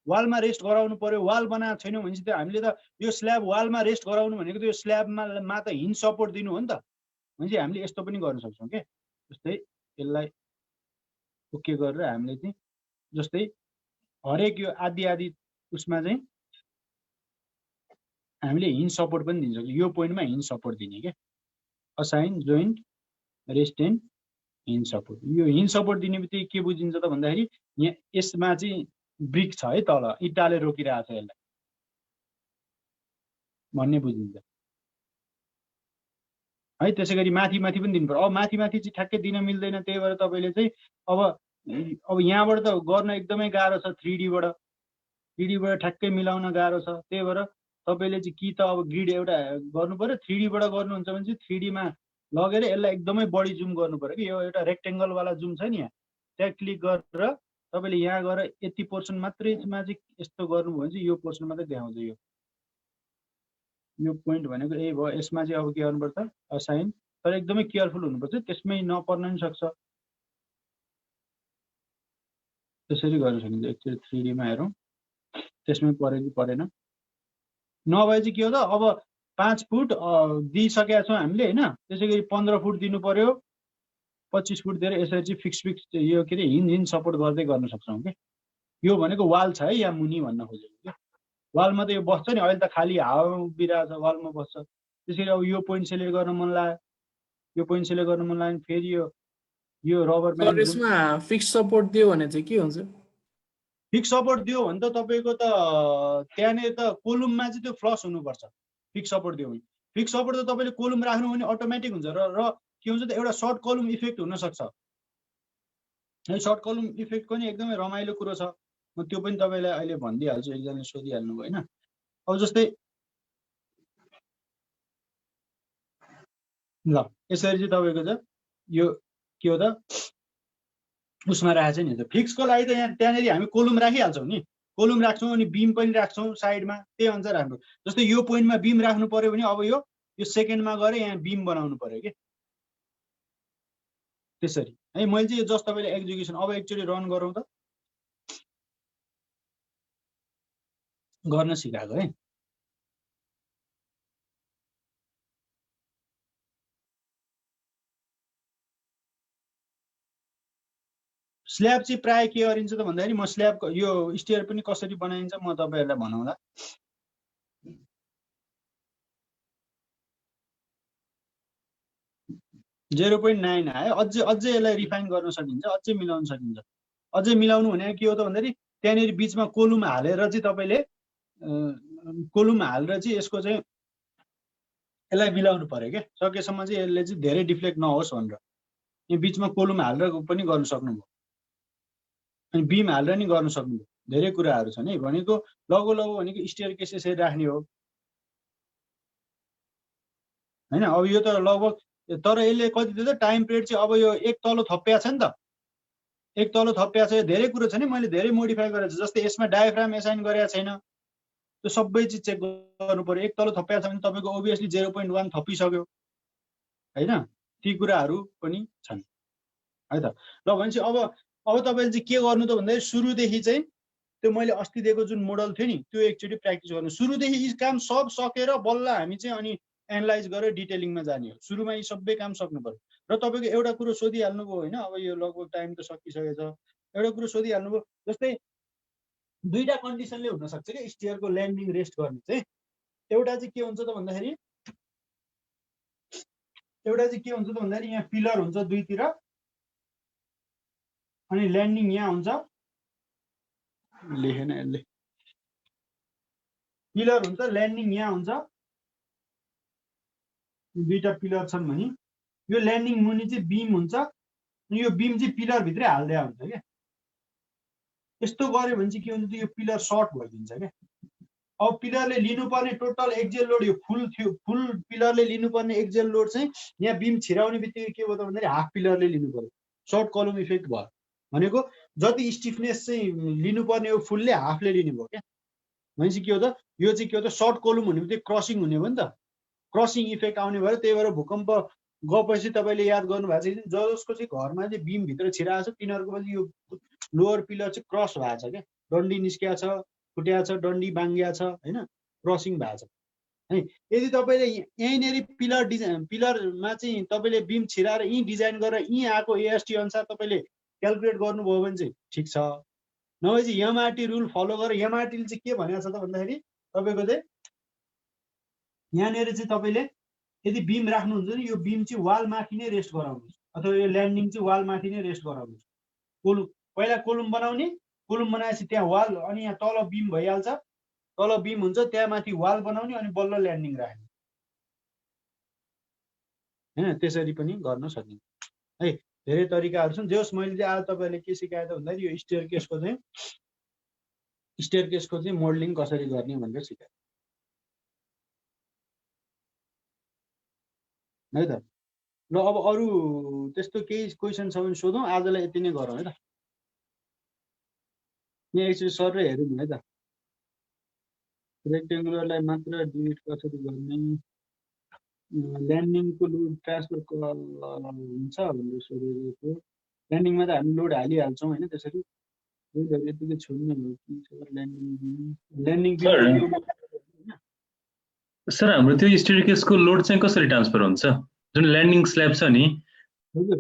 वालमा रेस्ट गराउनु पर्यो। वाल बनाएको छैनौँ भनेपछि त हामीले त यो स्ल्याब वालमा रेस्ट गराउनु भनेको त यो स्ल्याबमा त हिन्ज सपोर्ट दिनु हो नि त। भनेपछि हामीले यस्तो पनि गर्न सक्छौँ के, जस्तै यसलाई ओके गरेर हामीले चाहिँ जस्तै हरेक यो आधी आधी उसमा चाहिँ हामीले हिन्ज सपोर्ट पनि दिन्छ। यो पोइन्टमा हिन्ज सपोर्ट दिने के, assign joint rest and hinge support. यो हिन्ज सपोर्ट दिने बित्तिकै के बुझिन्छ त भन्दाखेरि यहाँ यसमा चाहिँ ब्रिक छ है, तल इँटाले रोकिरहेको छ यसलाई भन्ने बुझिन्छ है। त्यसै गरी माथि माथि पनि दिनु पर्यो। अब माथि माथि चाहिँ ठ्याक्कै दिन मिल्दैन। त्यही भएर तपाईँले चाहिँ अब यहाँबाट त गर्न एकदमै गाह्रो छ, 3Dबाट ठ्याक्कै मिलाउन गाह्रो छ। त्यही भएर तपाईँले चाहिँ कि त अब ग्रिड एउटा गर्नु पर्यो। 3Dबाट गर्नुहुन्छ भने चाहिँ 3Dमा लगेर यसलाई एकदमै बढी जुम गर्नु पर्यो कि, यो एउटा रेक्टेङ्गलवाला जुम छ नि यहाँ, त्यहाँ क्लिक गरेर तपाईँले यहाँ गएर यति पोर्सन मात्रैमा चाहिँ यस्तो गर्नुभयो भने चाहिँ यो पोर्सन मात्रै देखाउँछ। यो पोइन्ट भनेको यही भयो। यसमा चाहिँ अब के गर्नुपर्छ, असाइन, तर एकदमै केयरफुल हुनुपर्छ, त्यसमै नपर्न पनि सक्छ। त्यसरी गर्न सकिन्छ। एकचोटि 3Dमा हेरौँ त्यसमै पऱ्यो कि परेन। नभए चाहिँ के हो त, अब 5 फुट दिइसकेका छौँ हामीले होइन, त्यसै गरी 15 फुट दिनु पर्यो, 25 फुट दिएर यसरी चाहिँ फिक्स यो के अरे हिन्ज सपोर्ट गर्दै गर्न सक्छौँ कि। यो भनेको वाल छ है यहाँ मुनि भन्न खोजेको क्या। वालमा त यो बस्छ नि, अहिले त खालि हावा उभिरहेको छ, वालमा बस्छ। त्यसरी अब यो पोइन्ट सेलेक्ट गर्न मन लाग्यो, यो पोइन्ट सेलेक्ट गर्न मन लाग्यो फेरि यो रबर ब्यान्ड यसमा फिक्स सपोर्ट दियो भने चाहिँ के हुन्छ? फिक्स सपोर्ट दियो भने त तपाईँको त त्यहाँनिर त कोलुममा चाहिँ त्यो फ्लस हुनुपर्छ। फिक्स सपोर्ट दियो भने, फिक्स सपोर्ट त तपाईँले कोलुम राख्नु भने अटोमेटिक हुन्छ। र के हुन्छ त एउटा सर्ट कलम इफेक्ट हुनसक्छ। सर्ट कलम इफेक्ट पनि एकदमै रमाइलो कुरो छ। म त्यो पनि तपाईँलाई अहिले भनिदिइहाल्छु, एकजनाले सोधिहाल्नु भयो होइन। अब जस्तै ल यसरी चाहिँ तपाईँको चाहिँ यो के हो त, उसमा राखेको छ नि त फिक्सको लागि त यहाँ त्यहाँनिर हामी कोलुम राखिहाल्छौँ नि कोलुम राख्छौँ अनि बिम पनि राख्छौँ साइडमा त्यही अनुसार हाम्रो जस्तै यो पोइन्टमा बिम राख्नु पर्यो भने अब यो सेकेन्डमा गएर यहाँ बिम बनाउनु पर्यो कि त्यसरी है मैले चाहिँ यो जस्ट तपाईँले एक्जिक्युसन अब एकचोटि रन गरौँ त गर्न सिकाएको है स्ल्याब चाहिँ प्राय के गरिन्छ त भन्दाखेरि म स्ल्याबको यो स्टेयर पनि कसरी बनाइन्छ म तपाईँहरूलाई भनाउँला 0.9 आयो अझै यसलाई रिफाइन गर्न सकिन्छ अझै मिलाउन सकिन्छ अझै मिलाउनु भने के हो त भन्दाखेरि त्यहाँनिर बिचमा कोलुम हालेर चाहिँ तपाईँले कोलुम हालेर चाहिँ यसको चाहिँ यसलाई मिलाउनु पर्यो क्या सकेसम्म चाहिँ यसले चाहिँ धेरै डिफ्लेक्ट नहोस् भनेर यो बिचमा कोलुम हालेर पनि गर्न सक्नुभयो अनि बिम हालेर नि गर्न सक्नुभयो धेरै कुराहरू छन् है भनेको लगो भनेको स्टेयर केस यसरी राख्ने हो हैन अब यो त लगभग तर यसले कति दिन्छ टाइम पिरियड चाहिँ अब यो एक तलो थप्या छ नि त एक तलो थप्या छ धेरै कुरो छ नि मैले धेरै मोडिफाई गरेको छु जस्तै यसमा डायफ्राम एसाइन गरेको छैन त्यो सबै चिज चेक गर्नु पर्यो एक तलो थप्या छ भने तपाईको ओबियसली 0.1 थपिसक्यो हैन ती कुराहरू पनि छन् है त ल भनेपछि अब तपाईले चाहिँ के गर्नु त भन्दा सुरुदेखि चाहिँ त्यो मैले अस्ति दिएको जुन मोडल थियो नि त्यो एकचोटि प्र्याक्टिस गर्नु सुरुदेखि यी काम सब सकेर बल्ल हामी चाहिँ अनि एनालाइज गरेर डिटेलिङमा जाने हो सुरुमा यी सबै काम सक्नु पर्यो र तपाईको एउटा कुरो सोधिहाल्नुभयो हैन अब यो लगभग टाइम त सकिसकेछ एउटा कुरो सोधिहाल्नुभयो जस्तै दुईटा कन्डिसनले हुन सक्छ के स्टेयरको ल्यान्डिङ रेस्ट गर्ने चाहिँ एउटा चाहिँ के हुन्छ त भन्दाखेरि यहाँ पिलर हुन्छ दुईतिर अनि ल्यान्डिङ यहाँ हुन्छ लेखेन यसले पिलर हुन्छ ल्यान्डिङ यहाँ हुन्छ दुईटा पिलर छन् भने यो ल्यान्डिङ मुनि चाहिँ बीम हुन्छ यो बीम चाहिँ पिलर भित्रै हाल्दै हुन्छ के यस्तो गर्यो भने चाहिँ के हुन्छ यो पिलर सर्ट भइदिन्छ के अब पिलरले लिनुपर्ने टोटल एक्जेल लोड यो फुल पिलरले लिनुपर्ने एक्जेल लोड चाहिँ यहाँ बीम छिराउने बित्तिकै के भयो त भन्दाखेरि हाफ पिलरले लिनु पर्यो सर्ट कलम इफेक्ट भयो भनेको जति स्टिफनेस चाहिँ लिनुपर्ने हो फुलले हाफले लिनुभयो क्या भनेपछि के हो त यो चाहिँ के हो त सर्ट कलम हुने बित्तिकै क्रसिङ हुने हो नि त क्रसिङ इफेक्ट आउने भयो त्यही भएर भूकम्प गएपछि तपाईँले याद गर्नुभएको छ जसको चाहिँ घरमा चाहिँ बीम भित्र छिराएको छ तिनीहरूको पनि यो लोवर पिलर चाहिँ क्रस भएको छ क्या डन्डी निस्किया छ फुट्या छ डन्डी बाङ्गिया छ हैन क्रसिङ भएको छ है यदि तपाईँले यहीँनेरि पिलरमा चाहिँ तपाईँले बीम छिराएर यहीँ डिजाइन गरेर यहीँ आएको एएसटी अनुसार तपाईँले क्यालकुलेट गर्नुभयो भने चाहिँ ठिक छ नभए चाहिँ एमआरटी रुल फलो गरेर एमआरटीले चाहिँ के भनेको छ त भन्दाखेरि तपाईँको चाहिँ यहाँनिर चाहिँ तपाईँले यदि बीम राख्नुहुन्छ नि यो बीम चाहिँ वाल माथि नै रेस्ट गराउनुहोस् अथवा यो ल्यान्डिङ चाहिँ वाल माथि नै रेस्ट गराउनुहोस् कोलुम पहिला कोलुम बनाउने कोलुम बनाएपछि त्यहाँ वाल अनि यहाँ तल बीम भइहाल्छ तल बीम हुन्छ त्यहाँ माथि वाल बनाउने अनि बल्ल ल्यान्डिङ राख्ने हैन त्यसरी पनि गर्न सकिन्छ है धेरै तरिकाहरू छन् जस मैले चाहिँ आज तपाईहरुले के सिकाए त भन्दाखेरि यो स्टेयर केसको चाहिँ मोडलिङ कसरी गर्ने भनेर सिकाए है त ल अब अरु त्यस्तो केही क्वेशन छ भने सोधौं आजलाई यति नै गरौँ है त यहाँ एकचोटि सर हेरौँ है त रेक्टेंगुलरलाई मात्र डिलिट कसरी गर्ने ल्यान्डिङको लोड ट्रान्सफर हुन्छ भनेर सोधेको थियो ल्यान्डिङमा त हामी लोड हालिहाल्छौँ हैन त्यसरी लोडहरु यतिकै छोड्ने हो कि सर ल्यान्डिङ सर हाम्रो त्यो स्टेयरकेसको लोड चाहिँ कसरी ट्रान्सफर हुन्छ जुन ल्यान्डिङ स्ल्याब छ नि हजुर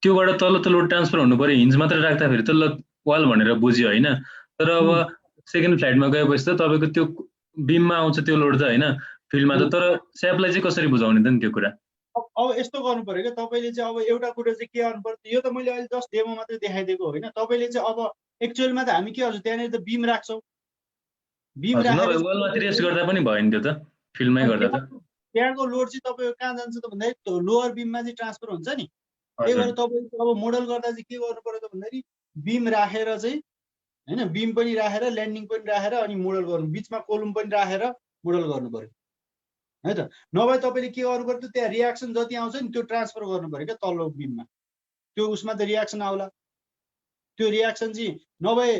त्योबाट तल त लोड ट्रान्सफर हुनु पर्यो हिन्ज मात्र राख्दाखेरि त वाल भनेर बुझ्यो हैन तर अब सेकेन्ड फ्लाइटमा गएपछि त तपाईको त्यो बीममा आउँछ त्यो लोड त हैन फिल्डमा त तर स्ल्याबलाई चाहिँ कसरी बुझाउने त नि त्यो कुरा अब यस्तो गर्नु पर्यो के तपाईले चाहिँ अब एउटा कुरा चाहिँ के गर्नु पर्यो यो त मैले अहिले जस्ट डेमो मात्र देखाइदिएको होइन तपाईले चाहिँ अब एक्चुअलमा त हामी के गर्छौं त्यहाँनिर त बीम राख्छौं बीम राखेर वालमाथि रेस्ट गर्दा पनि भयो नि त्यो त फिल्डमै गर्दा त त्यहाँको लोड चाहिँ तपाईको कहाँ जान्छ त भन्दाखेरि लोअर बीममा चाहिँ ट्रान्सफर हुन्छ नि त्यही भएर तपाईले अब मोडल गर्दा चाहिँ के गर्नु पर्यो त भन्दाखेरि बीम राखेर चाहिँ हैन बीम पनि राखेर ल्यान्डिङ पनि राखेर अनि मोडल गर्नु बीचमा कोलम पनि राखेर मोडल गर्नु पर्यो है त नभए तपाईले के गर्नु पर्यो त्यहाँ रियाक्सन जति आउँछ नि त्यो ट्रान्सफर गर्नु पर्यो के तल्लो बीममा त्यो उसमा त रियाक्सन आउला त्यो रियाक्सन चाहिँ नभए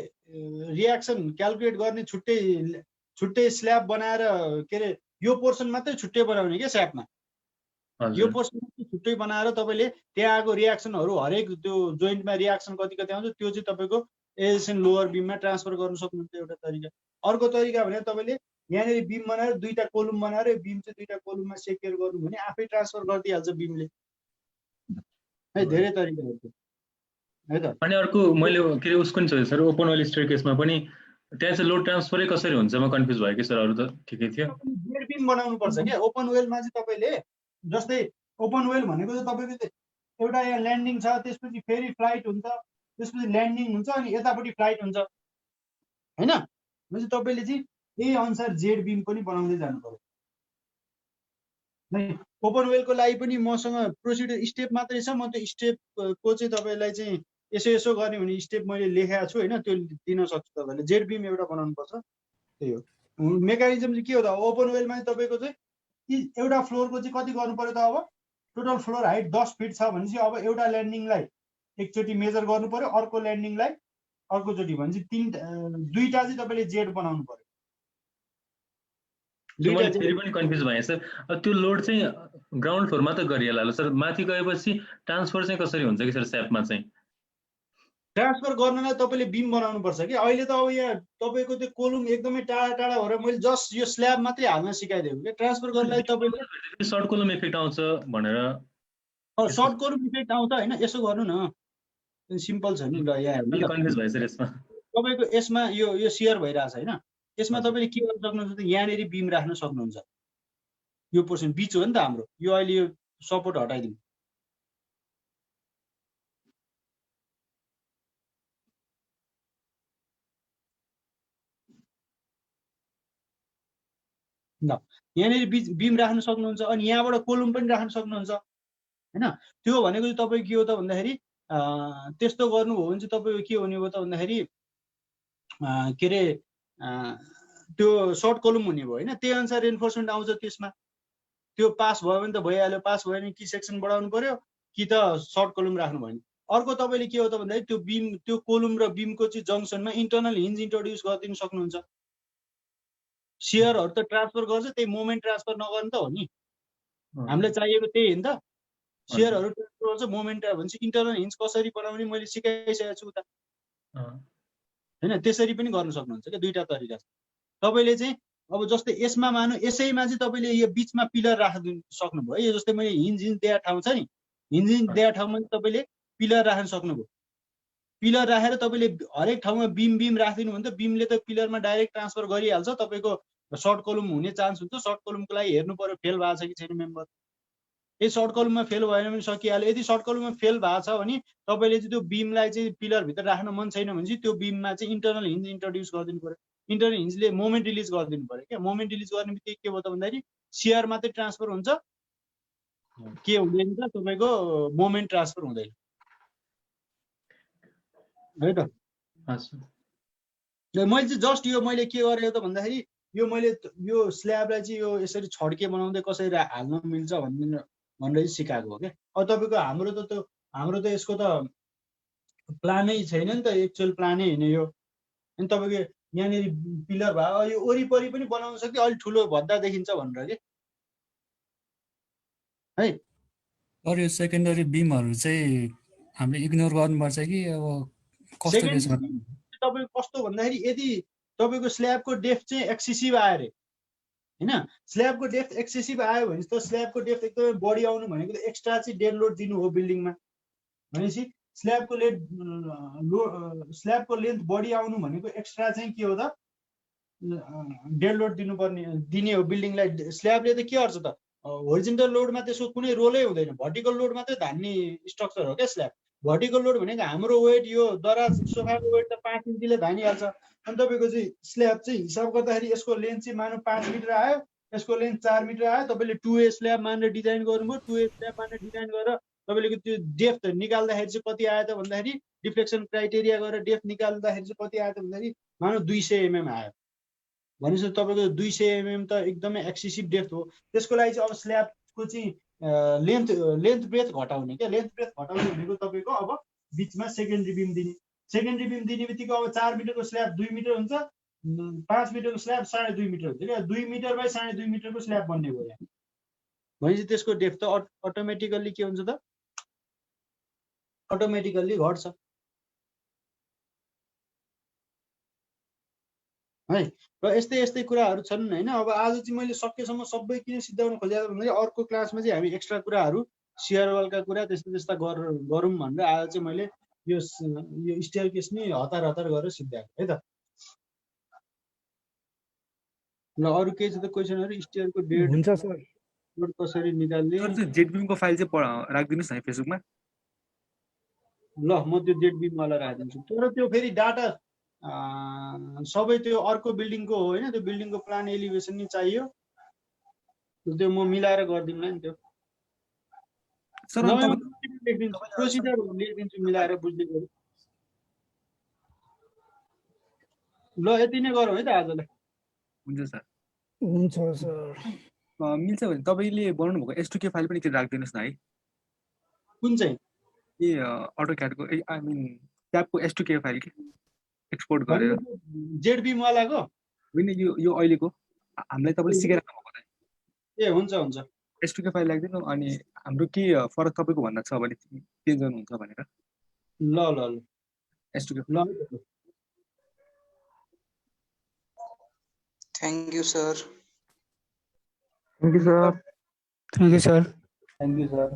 रियाक्सन क्यालकुलेट गर्ने छुट्टै स्ल्याब बनाएर के अरे यो पोर्सन मात्रै छुट्टै बनाउने क्या स्यापमा यो हजुर पोर्सन मात्रै छुट्टै बनाएर तपाईँले त्यहाँ आएको रियाक्सनहरू हरेक त्यो जोइन्टमा रियाक्सन कति कति आउँछ त्यो चाहिँ तपाईँको एजेसन लोवर बिममा ट्रान्सफर गर्न सक्नुहुन्छ एउटा तरिका। अर्को तरिका भने तपाईँले यहाँनिर बिम बनाएर 2टा कोलुम बनाएर बिम चाहिँ 2टा कोलुममा सेक्युर गर्नु भने आफै ट्रान्सफर गरिदिइहाल्छ बिमले है। धेरै तरिकाहरू छ है त। अनि अर्को मैले के अरे उसको नि छ सर ओपन वेल स्टेयरकेसमा पनि त्यहाँ चाहिँ लोड ट्रान्सफरै कसरी हुन्छ म कन्फ्युज भयो कि सर अरू त ठिकै थियो। जेड बिम बनाउनु पर्छ क्या ओपन वेलमा चाहिँ तपाईँले। जस्तै ओपन वेल भनेको चाहिँ तपाईँको चाहिँ एउटा यहाँ ल्यान्डिङ छ त्यसपछि फेरि फ्लाइट हुन्छ त्यसपछि ल्यान्डिङ हुन्छ अनि यतापट्टि फ्लाइट हुन्छ होइन। भनेपछि तपाईँले चाहिँ यही अनुसार जेड बिम पनि बनाउँदै जानु पर्यो। ओपन वेलको लागि पनि मसँग प्रोसिडर स्टेप मात्रै छ। म त्यो स्टेपको चाहिँ तपाईँलाई चाहिँ यसो गर्ने हुने स्टेप मैले लेखेको छु होइन त्यो दिन सक्छु तपाईँले। जेड बिम एउटा बनाउनु पर्छ त्यही हो। मेकानिजम चाहिँ के हो त ओपन वेलमा तपाईँको चाहिँ एउटा फ्लोरको चाहिँ कति गर्नु पर्यो त अब टोटल फ्लोर हाइट 10 फिट छ भने चाहिँ अब एउटा ल्यान्डिङलाई एकचोटि मेजर गर्नु पर्यो अर्को ल्यान्डिङलाई अर्कोचोटि भने चाहिँ 2टा चाहिँ तपाईँले जेड बनाउनु पर्यो। मैले फेरि पनि कन्फ्युज भएँ सर। त्यो लोड चाहिँ ग्राउन्ड फ्लोरमा त गरिहाल्ला सर माथि गएपछि ट्रान्सफर चाहिँ कसरी हुन्छ कि सर स्यापमा चाहिँ ट्रान्सफर गर्नलाई तपाईँले बिम बनाउनु पर्छ कि। अहिले त अब यहाँ तपाईँको त्यो कोलुम एकदमै टाढा टाढा भएर मैले जस्ट यो स्ल्याब मात्रै हाल्न सिकाइदिएको क्या। ट्रान्सफर गर्नलाई तपाईँले सर्ट कोलम इफेक्ट आउँछ भनेर सर्ट कोलुम इफेक्ट आउँछ होइन। यसो गर्नु न सिम्पल छ नि ल यहाँ कन्फ्युज भयो सर यसमा। तपाईँको यसमा यो सेयर भइरहेछ होइन। यसमा तपाईँले के गर्न सक्नुहुन्छ त यहाँनिर बिम राख्न सक्नुहुन्छ। यो पोर्सन बिच हो नि त हाम्रो यो अहिले यो सपोर्ट हटाइदिउँ। ल यहाँनिर बिम राख्न सक्नुहुन्छ अनि यहाँबाट कोलुम पनि राख्न सक्नुहुन्छ होइन। त्यो भनेको चाहिँ तपाईँको के हो त भन्दाखेरि त्यस्तो गर्नुभयो भने चाहिँ तपाईँको के हुने भयो त भन्दाखेरि के अरे त्यो सर्ट कोलुम हुने भयो होइन। त्यही अनुसार रेन्फोर्समेन्ट आउँछ त्यसमा। त्यो पास भयो भने त भइहाल्यो पास भयो भने कि सेक्सन बढाउनु पर्यो कि त सर्ट कोलुम राख्नु भयो। अर्को तपाईँले के हो त भन्दाखेरि त्यो बिम त्यो कोलुम र बिमको चाहिँ जङ्सनमा इन्टरनल हिन्ज इन्ट्रोड्युस गरिदिनु सक्नुहुन्छ। सेयरहरू त ट्रान्सफर गर्छ त्यही मोमेन्ट ट्रान्सफर नगर्नु त हो नि हामीलाई चाहिएको त्यही हो नि त। सेयरहरू ट्रान्सफर गर्छ मोमेन्ट भनेपछि इन्टरनल हिन्ज कसरी बनाउने मैले सिकाइसकेको छु उता होइन। त्यसरी पनि गर्न सक्नुहुन्छ क्या। 2टा तरिका छ। तपाईँले चाहिँ अब जस्तै यसमा मानु यसैमा चाहिँ तपाईँले यो बिचमा पिलर राखिदिनु सक्नुभयो। यो जस्तै मैले हिन्ज दिएको ठाउँ छ नि हिन्ज दिएको ठाउँमा तपाईँले पिलर राख्न सक्नुभयो। पिलर राखेर तपाईँले हरेक ठाउँमा बिम राखिदिनु भने त बिमले त पिलरमा डाइरेक्ट ट्रान्सफर गरिहाल्छ। तपाईँको सर्ट कोलुम हुने चान्स हुन्छ। सर्ट कोलुमको लागि हेर्नु पर्यो फेल भएको छ कि छैन मेम्बर। यदि सर्ट कोलुममा फेल भएन भने सकिहाल्यो। यदि सर्ट कोलुममा फेल भएको छ भने तपाईँले चाहिँ त्यो बिमलाई चाहिँ पिलरभित्र राख्न मन छैन भने चाहिँ त्यो बिममा चाहिँ इन्टरनल हिन्ज इन्ट्रोड्युस गरिदिनु पर्यो। इन्टरनल हिन्जले मोमेन्ट रिलिज गरिदिनु पर्यो क्या। मोमेन्ट रिलिज गर्ने बित्तिकै के भयो त भन्दाखेरि सेयर मात्रै ट्रान्सफर हुन्छ के हुँदैन त तपाईँको मोमेन्ट ट्रान्सफर हुँदैन है त। मैले चाहिँ जस्ट यो मैले के गरेको त भन्दाखेरि यो मैले यो स्ल्याबलाई चाहिँ यो यसरी छड्के बनाउँदै कसरी हाल्न मिल्छ भनेर चाहिँ सिकाएको हो क्या। अब तपाईँको हाम्रो त यसको त प्लानै छैन नि त एक्चुअल प्लानै होइन यो। अनि तपाईँको यहाँनिर पिलर भयो यो वरिपरि पनि बनाउन सक्यो अलिक ठुलो भद्दा देखिन्छ भनेर के है। अरू यो सेकेन्डरी बिमहरू चाहिँ हामीले इग्नोर गर्नुपर्छ कि अब कस्तो बेसमा तपाईँको कस्तो भन्दाखेरि यदि तपाईँको स्ल्याबको डेप्थ चाहिँ एक्सेसिभ आयो अरे होइन। स्ल्याबको डेप्थ एक्सेसिभ आयो भने त स्ल्याबको डेप्थ एकदमै बढी आउनु भनेको त एक्स्ट्रा चाहिँ डेड लोड दिनु हो बिल्डिङमा। भनेपछि स्ल्याबको लेन्थ बढी आउनु भनेको एक्स्ट्रा चाहिँ के हो त डेड लोड दिने हो बिल्डिङलाई। स्ल्याबले त के गर्छ त होरिजेन्टल लोडमा त्यसको कुनै रोलै हुँदैन। भर्टिकल लोड मात्रै धान्ने स्ट्रक्चर हो क्या स्ल्याब। भर्टिकल लोड भनेको हाम्रो वेट यो दराज सोफाको वेट त 5 इन्चीले धानिहाल्छ। अनि तपाईँको चाहिँ स्ल्याब चाहिँ हिसाब गर्दाखेरि यसको लेन्थ चाहिँ मानौँ 5 मिटर आयो यसको लेन्थ 4 मिटर आयो। तपाईँले 2A स्ल्याब मानेर डिजाइन गर्नुभयो। 2A स्ल्याब मानेर डिजाइन गरेर तपाईँले त्यो डेप्थ निकाल्दाखेरि चाहिँ कति आयो त भन्दाखेरि डिफ्लेक्सन क्राइटेरिया गरेर डेप्थ निकाल्दाखेरि चाहिँ कति आयो त भन्दाखेरि मानौँ 200 mm आयो भनेपछि तपाईँको 200 mm त एकदमै एक्सेसिभ डेप्थ हो। त्यसको लागि चाहिँ अब स्ल्याबको चाहिँ लेन्थ ब्रेथ घटाउने क्या। लेन्थ ब्रेथ घटाउने भनेको तपाईँको अब बिचमा सेकेन्डरी बिम दिने। सेकेन्डरी बिम दिने बित्तिकै अब 4 मिटरको स्ल्याब 2 मिटर हुन्छ, 5 मिटरको स्ल्याब 2.5 मिटर हुन्छ क्या, 2 मिटर बाई 2.5 मिटरको स्ल्याब बन्ने भयो यहाँ। भनेपछि त्यसको डेप्थ त अटोमेटिकल्ली के हुन्छ त, अटोमेटिकल्ली घट्छ है। र यस्तै यस्तै कुराहरू छन् होइन। अब आज चाहिँ मैले सकेसम्म सबै किन सिद्धाउन खोजेको भन्दाखेरि अर्को क्लासमा चाहिँ हामी एक्स्ट्रा कुराहरू सियर वालका कुरा त्यस्ता गरौँ भनेर आज चाहिँ मैले यो स्टेयरकेस नै हतार हतार गरेर सिद्धाएको है त। ल अरू केही छ त क्वेसनहरू? स्टेयरको डेट हुन्छ सर। कसरी निकाल्ने? सर त्यो जेडबिमको फाइल चाहिँ राखिदिनुहोस् न फेसबुकमा। ल म त्यो जेड बिम वाला राखिदिन्छु। तर त्यो फेरि डाटा सबै त्यो अर्को बिल्डिङको हो होइन, त्यो बिल्डिङको प्लान एलिभेसन नि चाहियो, त्यो म मिलाएर गरिदिउँला नि त्यो। सर प्रोसिजर लेखिदिन्छु मिलाएर बुझ्दै गरौँ। ल यति नै गरौँ है त आजलाई। हुन्छ सर। हुन्छ सर। मिल्छ भने तपाईँले बनाउनु भएको S2K फाइल पनि राखिदिनुहोस् न है। कुन चाहिँ? ए अटोक्याडको आई मिन ट्याबको S2K फाइल के एक्सपोर्ट गरेर। जेड बिम वालाको होइन यो अहिलेको हामीलाई तपाईँले सिकाइराख्नु भएको त। ए हुन्छ हुन्छ। S2K फाइल राखिदिनु अनि हाम्रो के फरक तपाईँको भन्दा छ भने चेन्ज गर्नुहुन्छ भनेर। ल ल ल S2K ल। Thank you sir. Thank you sir. Thank you sir.